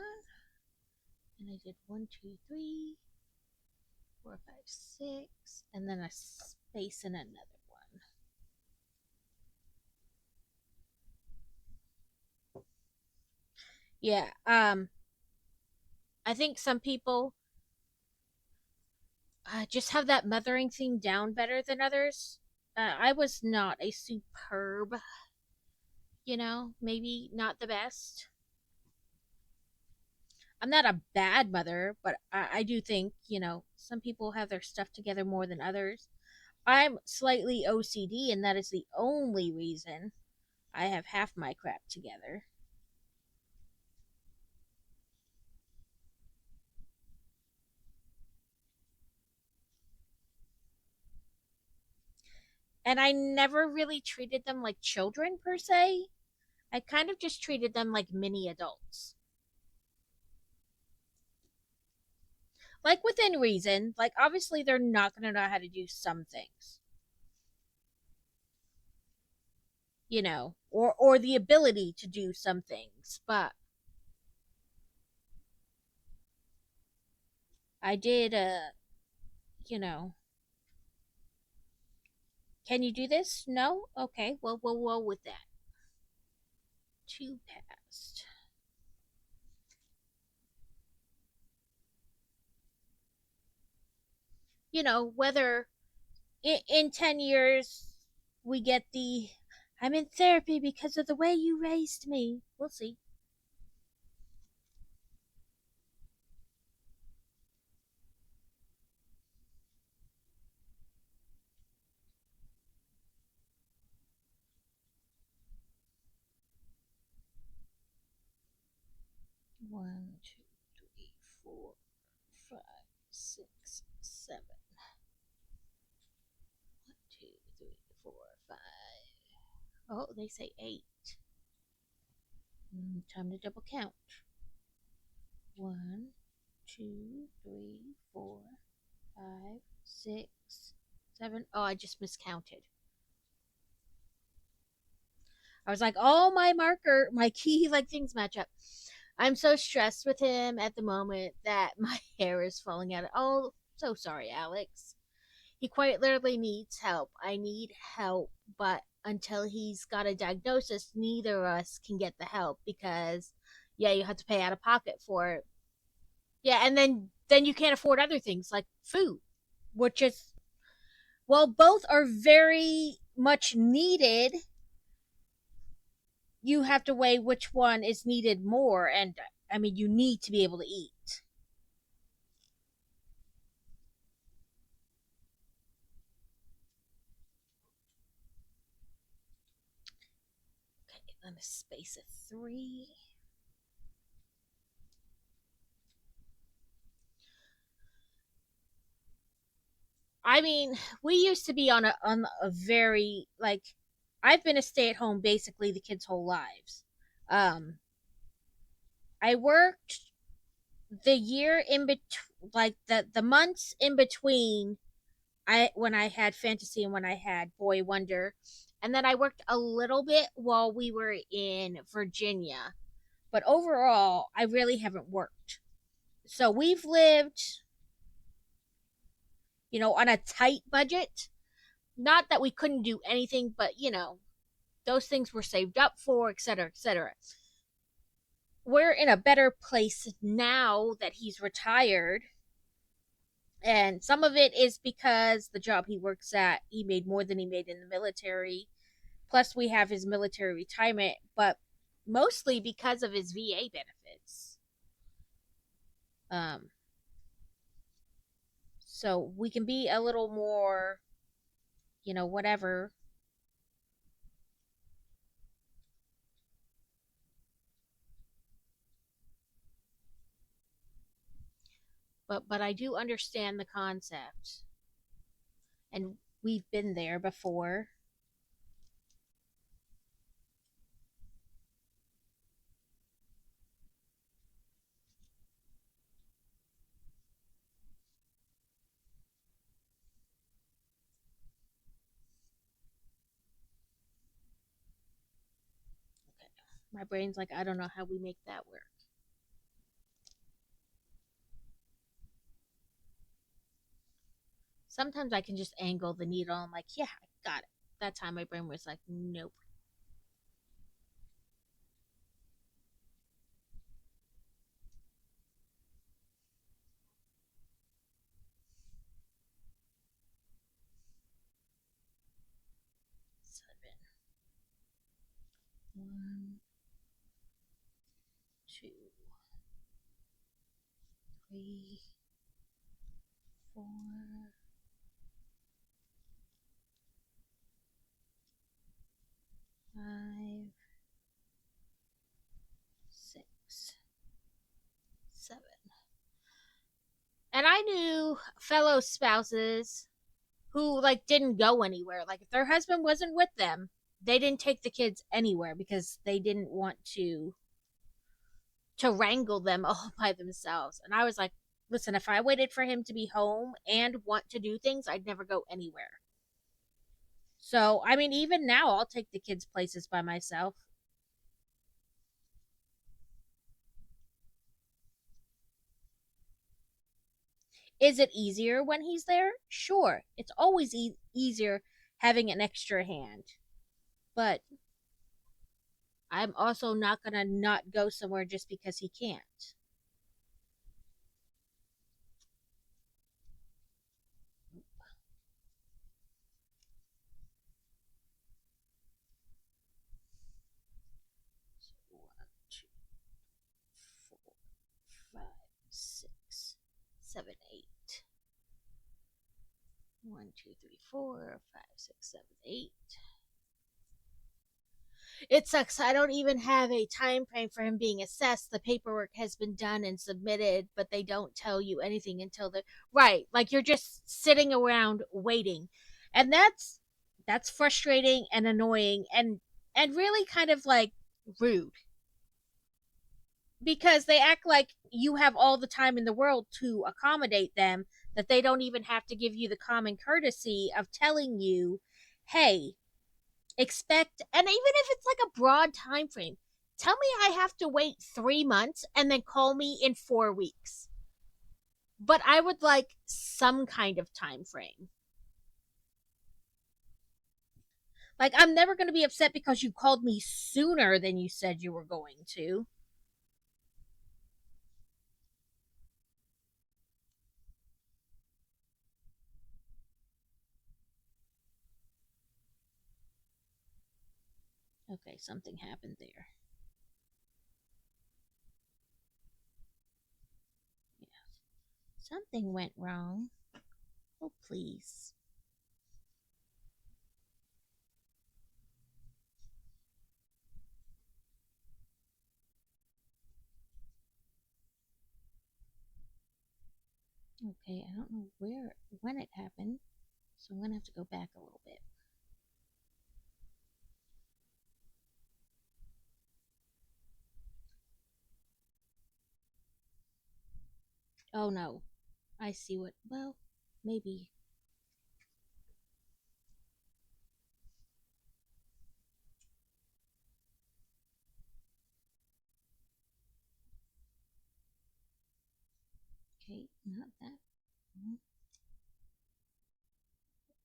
and I did 1, 2, 3, 4, 5, 6, and then a space in another one. Yeah, I think some people just have that mothering thing down better than others. I was not a superb, maybe not the best. I'm not a bad mother, but I do think, some people have their stuff together more than others. I'm slightly OCD, and that is the only reason I have half my crap together. And I never really treated them like children per se. I kind of just treated them like mini adults. Like, within reason. Like, obviously they're not going to know how to do some things, or the ability to do some things, but I did you know, can you do this? No? Okay. Well, well with that. 2 passed. Whether in 10 years we get the I'm in therapy because of the way you raised me. We'll see. 1, 2, 3, 4, 5. 1, 2, 3, 4, 5. Oh, they say 8. Time to double count. 1, 2, 3, 4, 5, 6, 7. Oh, I just miscounted. I was like, oh, my key like things match up. I'm so stressed with him at the moment that my hair is falling out. Oh, so sorry, Alex. He quite literally needs help. I need help, but until he's got a diagnosis, neither of us can get the help because, yeah, you have to pay out of pocket for it. Yeah, and then you can't afford other things like food, which is, well, both are very much needed. You have to weigh which one is needed more, and I mean, you need to be able to eat. Okay, then a space of 3. I mean, we used to be on a very like I've been a stay-at-home basically the kids' whole lives. Um I worked the year in between, like the months in between I when I had fantasy and when I had Boy Wonder. And then I worked a little bit while we were in Virginia. But overall, I really haven't worked. So we've lived, on a tight budget. Not that we couldn't do anything, but those things were saved up for, et cetera, et cetera. We're in a better place now that he's retired. And some of it is because the job he works at, he made more than he made in the military. Plus, we have his military retirement, but mostly because of his VA benefits. Um, so we can be a little more, whatever. But I do understand the concept, and we've been there before. Okay. My brain's like, I don't know how we make that work. Sometimes I can just angle the needle. I'm like, yeah, I got it. That time my brain was like, nope. 7. 1, 2, 3, 4, 5, 6, 7. And I knew fellow spouses who like didn't go anywhere. Like if their husband wasn't with them, they didn't take the kids anywhere because they didn't want to wrangle them all by themselves. And I was like, listen, if I waited for him to be home and want to do things, I'd never go anywhere. So, I mean, even now, I'll take the kids places by myself. Is it easier when he's there? Sure. It's always easier having an extra hand. But I'm also not going to not go somewhere just because he can't. So 1, 2, 4, 5, 6, 7, 8. 1, 2, 3, 4, 5, 6, 7, 8. It sucks. I don't even have a time frame for him being assessed. The paperwork has been done and submitted, but they don't tell you anything until the right. Like you're just sitting around waiting. And that's frustrating and annoying. And and really kind of like rude because they act like you have all the time in the world to accommodate them, that they don't even have to give you the common courtesy of telling you, hey, expect, and even if it's like a broad time frame, tell me I have to wait 3 months and then call me in 4 weeks. But I would like some kind of time frame. Like, I'm never going to be upset because you called me sooner than you said you were going to. Okay, something happened there. Yeah. Something went wrong. Oh, please. Okay, I don't know when it happened, so I'm gonna have to go back a little bit. Oh no, I see what. Well, maybe. Okay, not that one.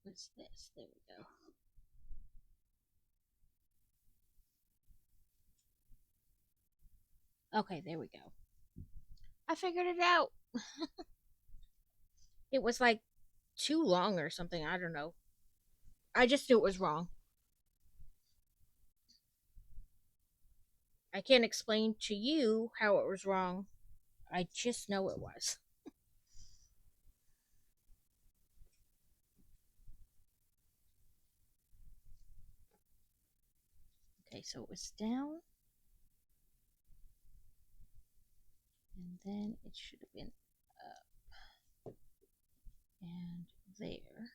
What's this? There we go. Okay, there we go. I figured it out. It was like too long or something. I don't know. I just knew it was wrong. I can't explain to you how it was wrong. I just know it was. Okay, so it was down, and then it should have been up and there,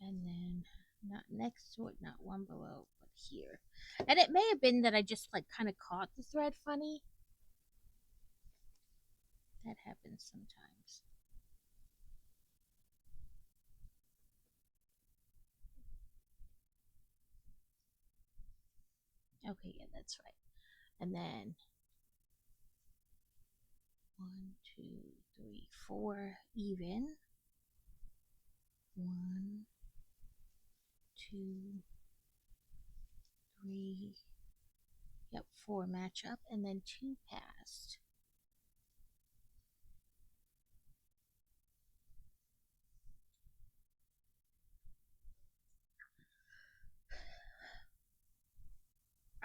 and then not next to it, not one below, but here. And it may have been that I just like kind of caught the thread funny. That happens sometimes. Okay, yeah, that's right. And then 1, 2, 3, 4, even. 1, 2, 3. Yep, 4 match up, and then 2 passed.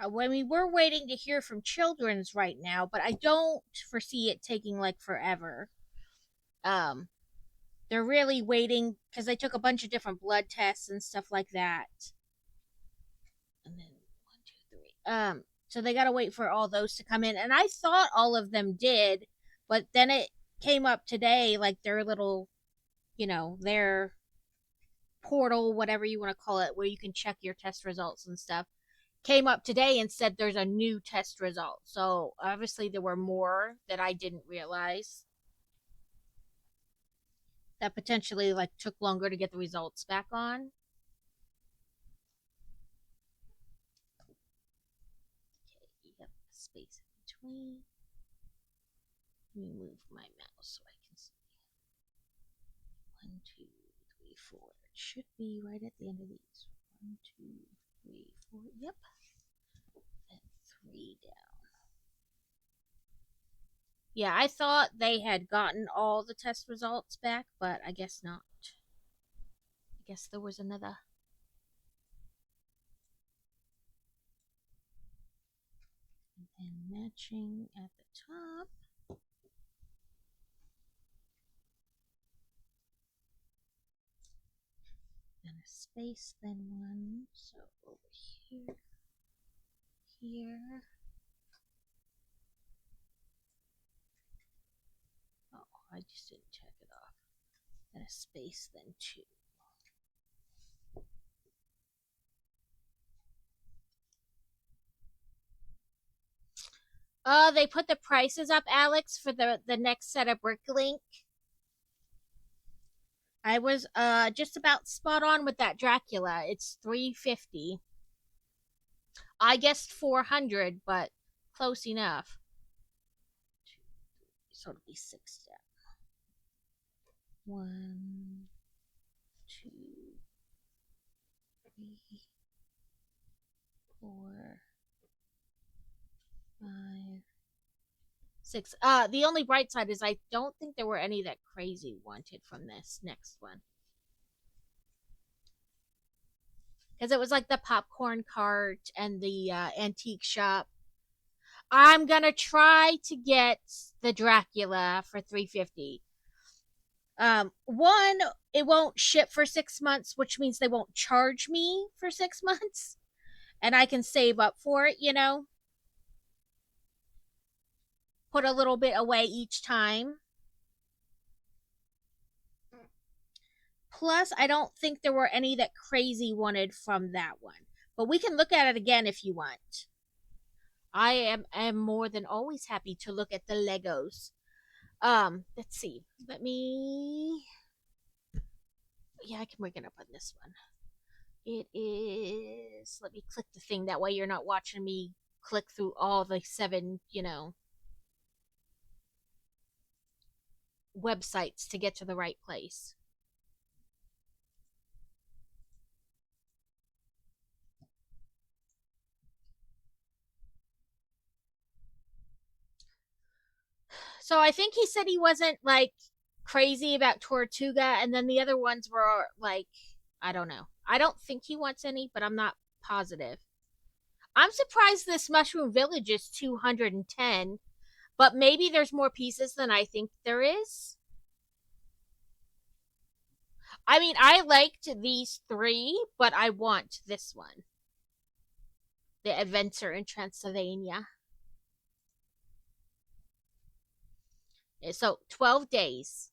When we were waiting to hear from Children's right now, but I don't foresee it taking like forever. Um, they're really waiting because they took a bunch of different blood tests and stuff like that. And then 1, 2, 3. So they gotta wait for all those to come in, and I thought all of them did, but then it came up today, like their little, their portal, whatever you want to call it, where you can check your test results and stuff, came up today and said there's a new test result. So obviously there were more that I didn't realize that potentially like took longer to get the results back on. Okay, yep, space in between. Let me move my mouse so I can see. 1, 2, 3, 4. It should be right at the end of these. 1, 2, 3, 4. Yep. And 3 down. Yeah, I thought they had gotten all the test results back, but I guess not. I guess there was another. And matching at the top. Then a space, then one. So over here, here. Oh, I just didn't check it off. Then a space, then 2. They put the prices up, Alex, for the next set of Bricklink. I was just about spot on with that Dracula. It's 350. I guessed 400, but close enough. So it'll be 6 steps. 1, 2, 3, 4, 5, 6. The only bright side is I don't think there were any that crazy wanted from this next one. Because it was like the popcorn cart and the antique shop. I'm gonna try to get the Dracula for 350. One, it won't ship for 6 months, which means they won't charge me for 6 months, and I can save up for it. Put a little bit away each time. Plus, I don't think there were any that crazy wanted from that one, but we can look at it again if you want. I am more than always happy to look at the Legos. Let's see. Let me. Yeah, I can bring it up on this one. It is. Let me click the thing. That way you're not watching me click through all the 7, websites to get to the right place. So I think he said he wasn't like crazy about Tortuga, and then the other ones were like, I don't know. I don't think he wants any, but I'm not positive. I'm surprised this Mushroom Village is 210, but maybe there's more pieces than I think there is. I mean, I liked these 3, but I want this one. The Adventure in Transylvania. So 12 days.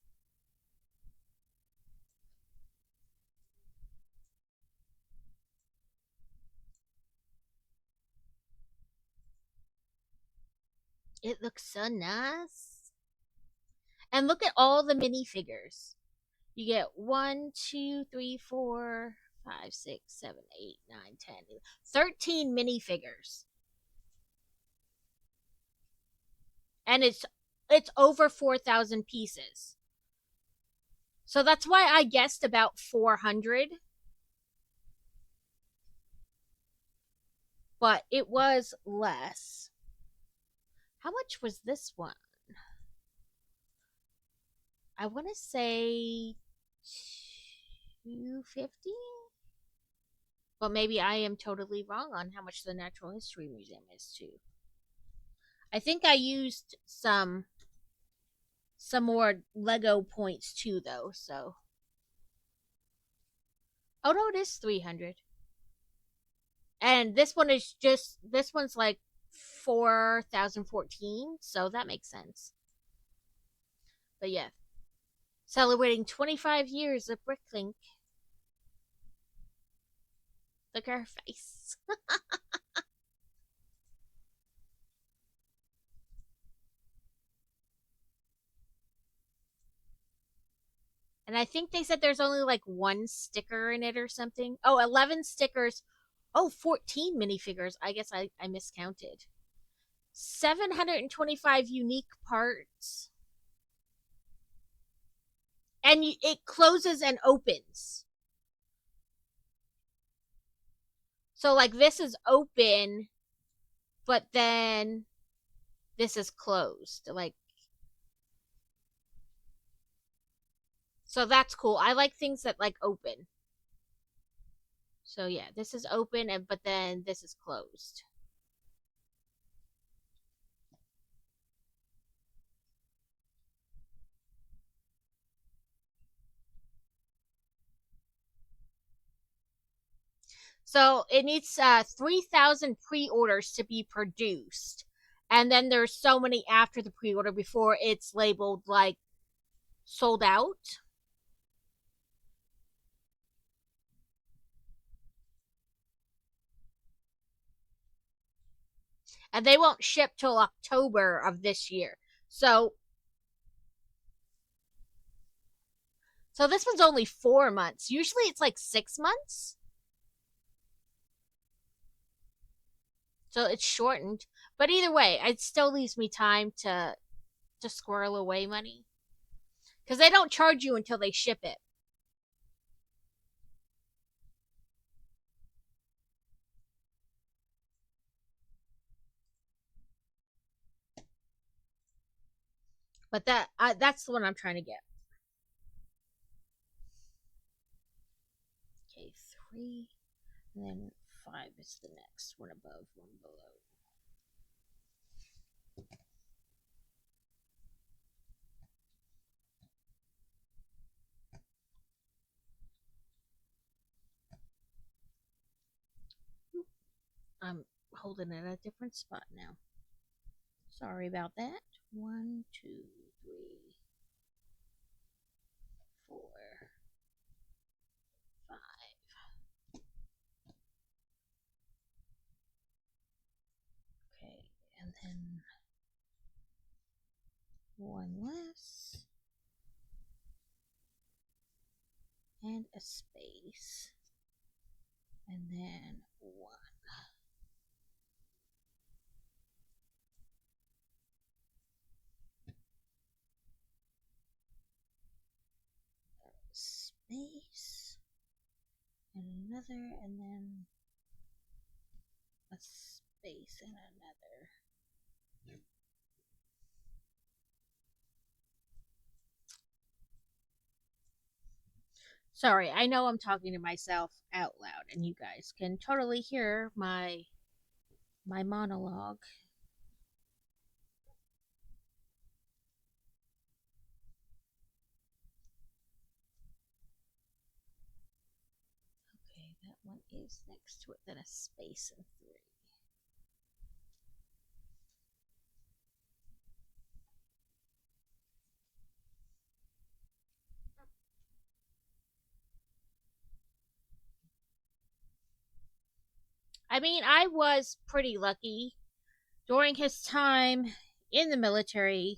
It looks so nice. And look at all the minifigures. You get 1, 2, 3, 4, 5, 6, 7, 8, 9, 10, 13 minifigures. And it's over 4,000 pieces. So that's why I guessed about 400. But it was less. How much was this one? I want to say 250. But maybe I am totally wrong on how much the Natural History Museum is too. I think I used some more Lego points too though, so. Oh no, it is 300. And this one's like 4014, so that makes sense. But yeah. Celebrating 25 years of Bricklink. Look at her face. And I think they said there's only like 1 sticker in it or something. Oh, 11 stickers. Oh, 14 minifigures. I guess I miscounted. 725 unique parts. And it closes and opens. So, like, this is open, but then this is closed. Like, so that's cool. I like things that, like, open. So, yeah, this is open, but then this is closed. So it needs 3,000 pre-orders to be produced. And then there's so many after the pre-order before it's labeled like sold out. and they won't ship till October of this year. So this one's only 4 months. Usually it's like 6 months. So it's shortened. But either way, it still leaves me time to squirrel away money. Because they don't charge you until they ship it. But that's the one I'm trying to get. Okay, 3. And then 5 is the next one above, one below. I'm holding it at a different spot now. Sorry about that. 1, 2, 3, 4, 5. Okay, and then one less. And a space. And then 1. Space. And another, and then a space and another. Sorry, I know I'm talking to myself out loud, and you guys can totally hear my monologue. Okay, that one is next to it, then a space and 3. I mean, I was pretty lucky. During his time in the military,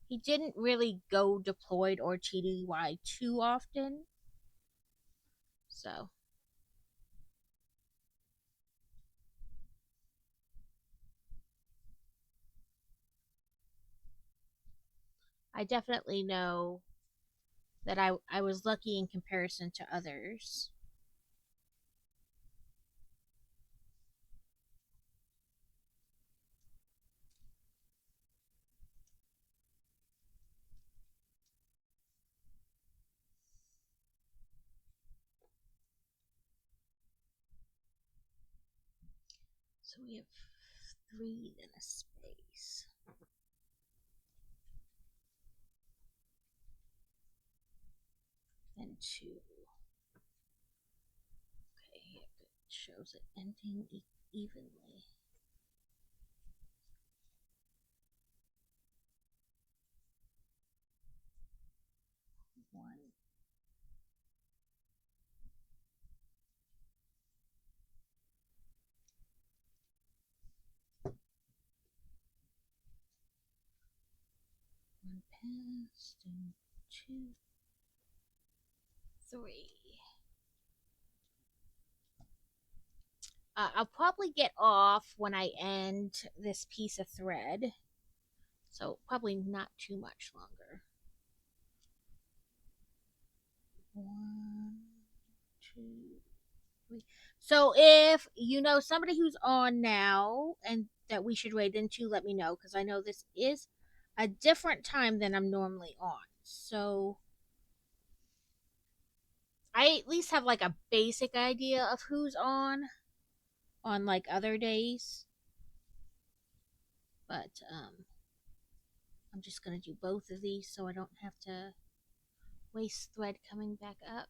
he didn't really go deployed or TDY too often. So, I definitely know that I was lucky in comparison to others. So we have 3 and a space. And 2. Okay, it shows it ending evenly. 1. One passed and 2, 3. I'll probably get off when I end this piece of thread, so probably not too much longer. 1, 2, 3. So if you know somebody who's on now and that we should raid into, let me know, because I know this is a different time than I'm normally on. So I at least have like a basic idea of who's on like other days. But I'm just gonna do both of these so I don't have to waste thread coming back up.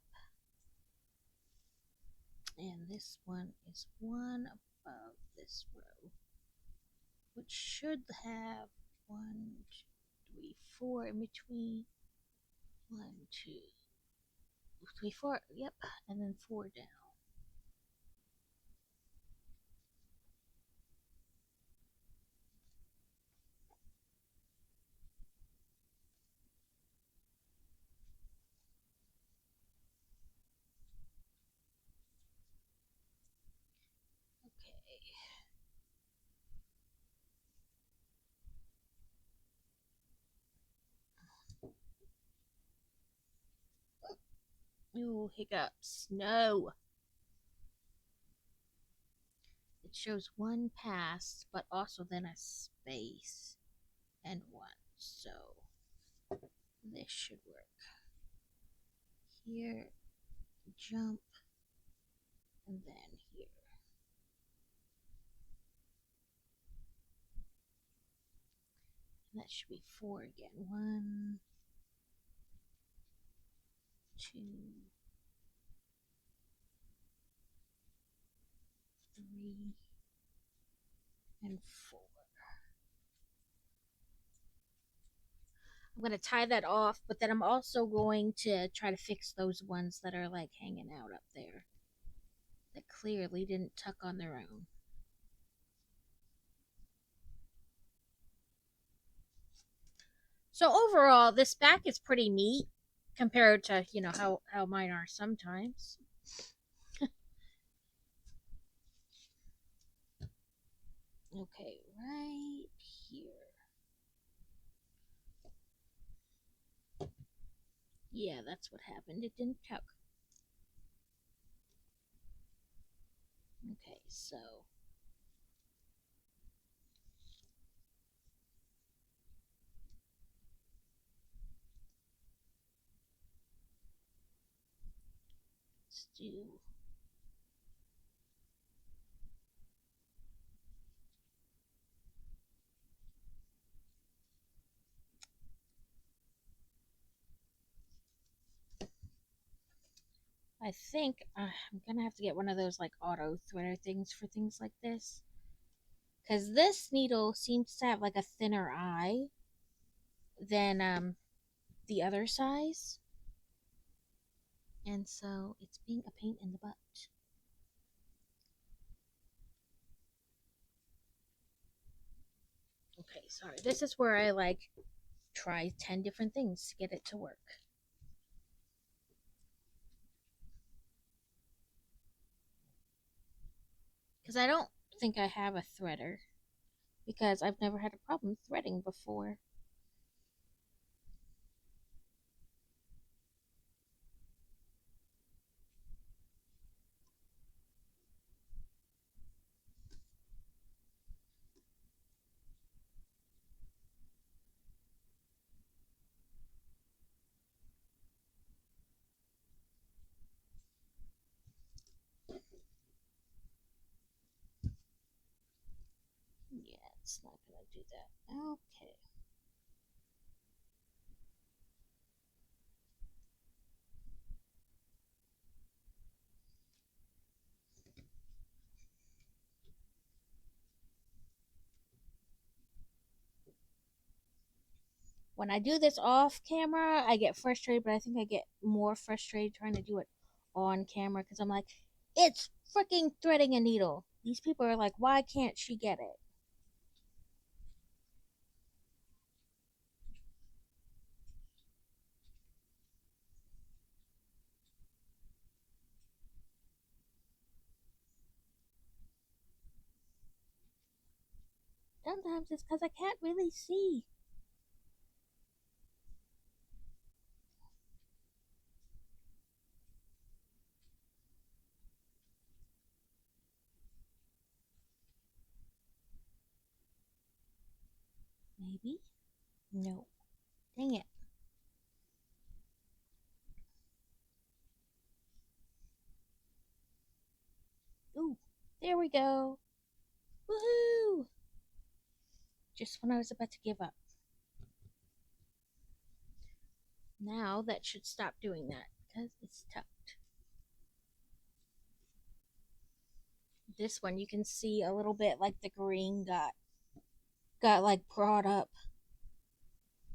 And this one is one above this row, which should have 1, 2, 3, 4 in between. 1, 2, 3, 4. Yep, and then 4 down. Ooh, hiccups. No. It shows one pass, but also then a space and one. So this should work. Here, jump, and then here. And that should be 4 again. 1, 2, 3, and 4. I'm going to tie that off, but then I'm also going to try to fix those ones that are like hanging out up there that clearly didn't tuck on their own. So overall, this back is pretty neat compared to, how mine are sometimes. Okay, right here. Yeah, that's what happened. It didn't tuck. Okay, so let's do I think I'm gonna have to get one of those like auto threader things for things like this. Because this needle seems to have like a thinner eye than the other size. And so it's being a pain in the butt. Okay, sorry. This is where I like try 10 different things to get it to work. Because I don't think I have a threader. Because I've never had a problem threading before. Yeah, it's not gonna do that. Okay. When I do this off camera, I get frustrated, but I think I get more frustrated trying to do it on camera because I'm like, it's freaking threading a needle. These people are like, why can't she get it? Sometimes it's because I can't really see. Maybe? No. Dang it. Ooh, there we go. Woohoo! Just when I was about to give up. Now that should stop doing that because it's tucked. This one you can see a little bit like the green got like brought up.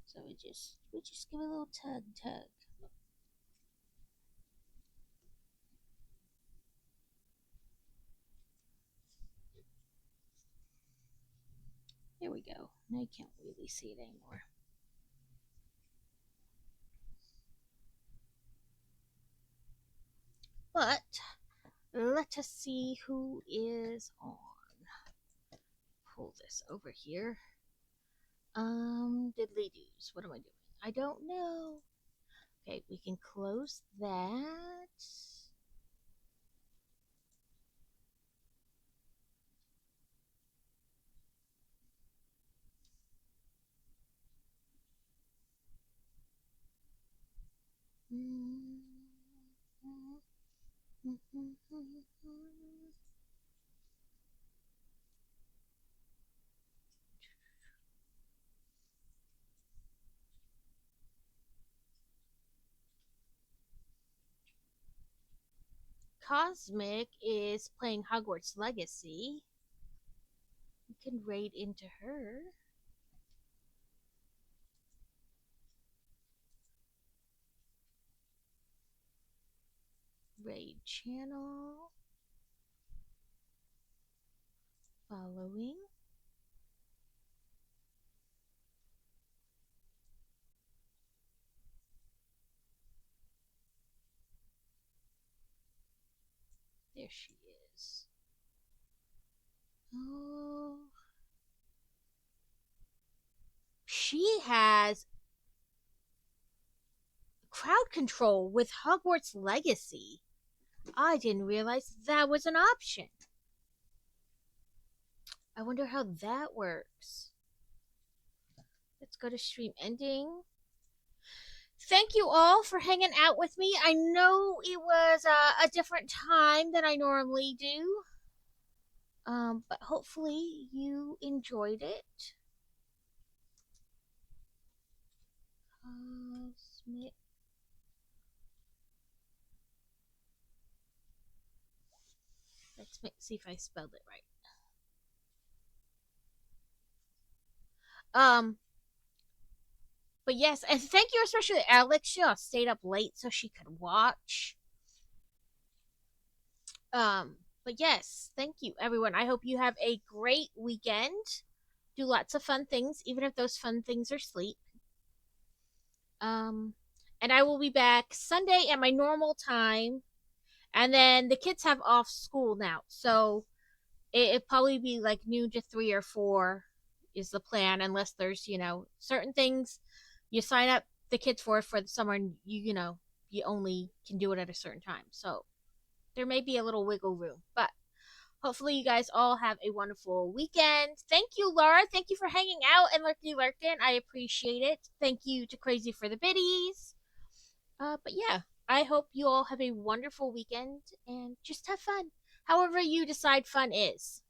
So we just give a little tug. There we go. Now you can't really see it anymore. But let us see who is on. Pull this over here. Diddly doos. What am I doing? I don't know. Okay, we can close that. Cosmic is playing Hogwarts Legacy. We can raid into her. Raid channel. Following. There she is. Oh. She has crowd control with Hogwarts Legacy. I didn't realize that was an option. I wonder how that works. Let's go to stream ending. Thank you all for hanging out with me. I know it was a different time than I normally do. But hopefully you enjoyed it. Cosmic. See if I spelled it right. But yes, and thank you especially to Alex. She stayed up late so she could watch. But yes, thank you everyone. I hope you have a great weekend. Do lots of fun things, even if those fun things are sleep. Um, and I will be back Sunday at my normal time. And then the kids have off school now, so it probably be like noon to 3 or 4 is the plan, unless there's certain things you sign up the kids for the summer, and you only can do it at a certain time. So there may be a little wiggle room, but hopefully you guys all have a wonderful weekend. Thank you, Laura. Thank you for hanging out and lurking. I appreciate it. Thank you to Crazy for the biddies. But yeah, I hope you all have a wonderful weekend and just have fun. However you decide fun is.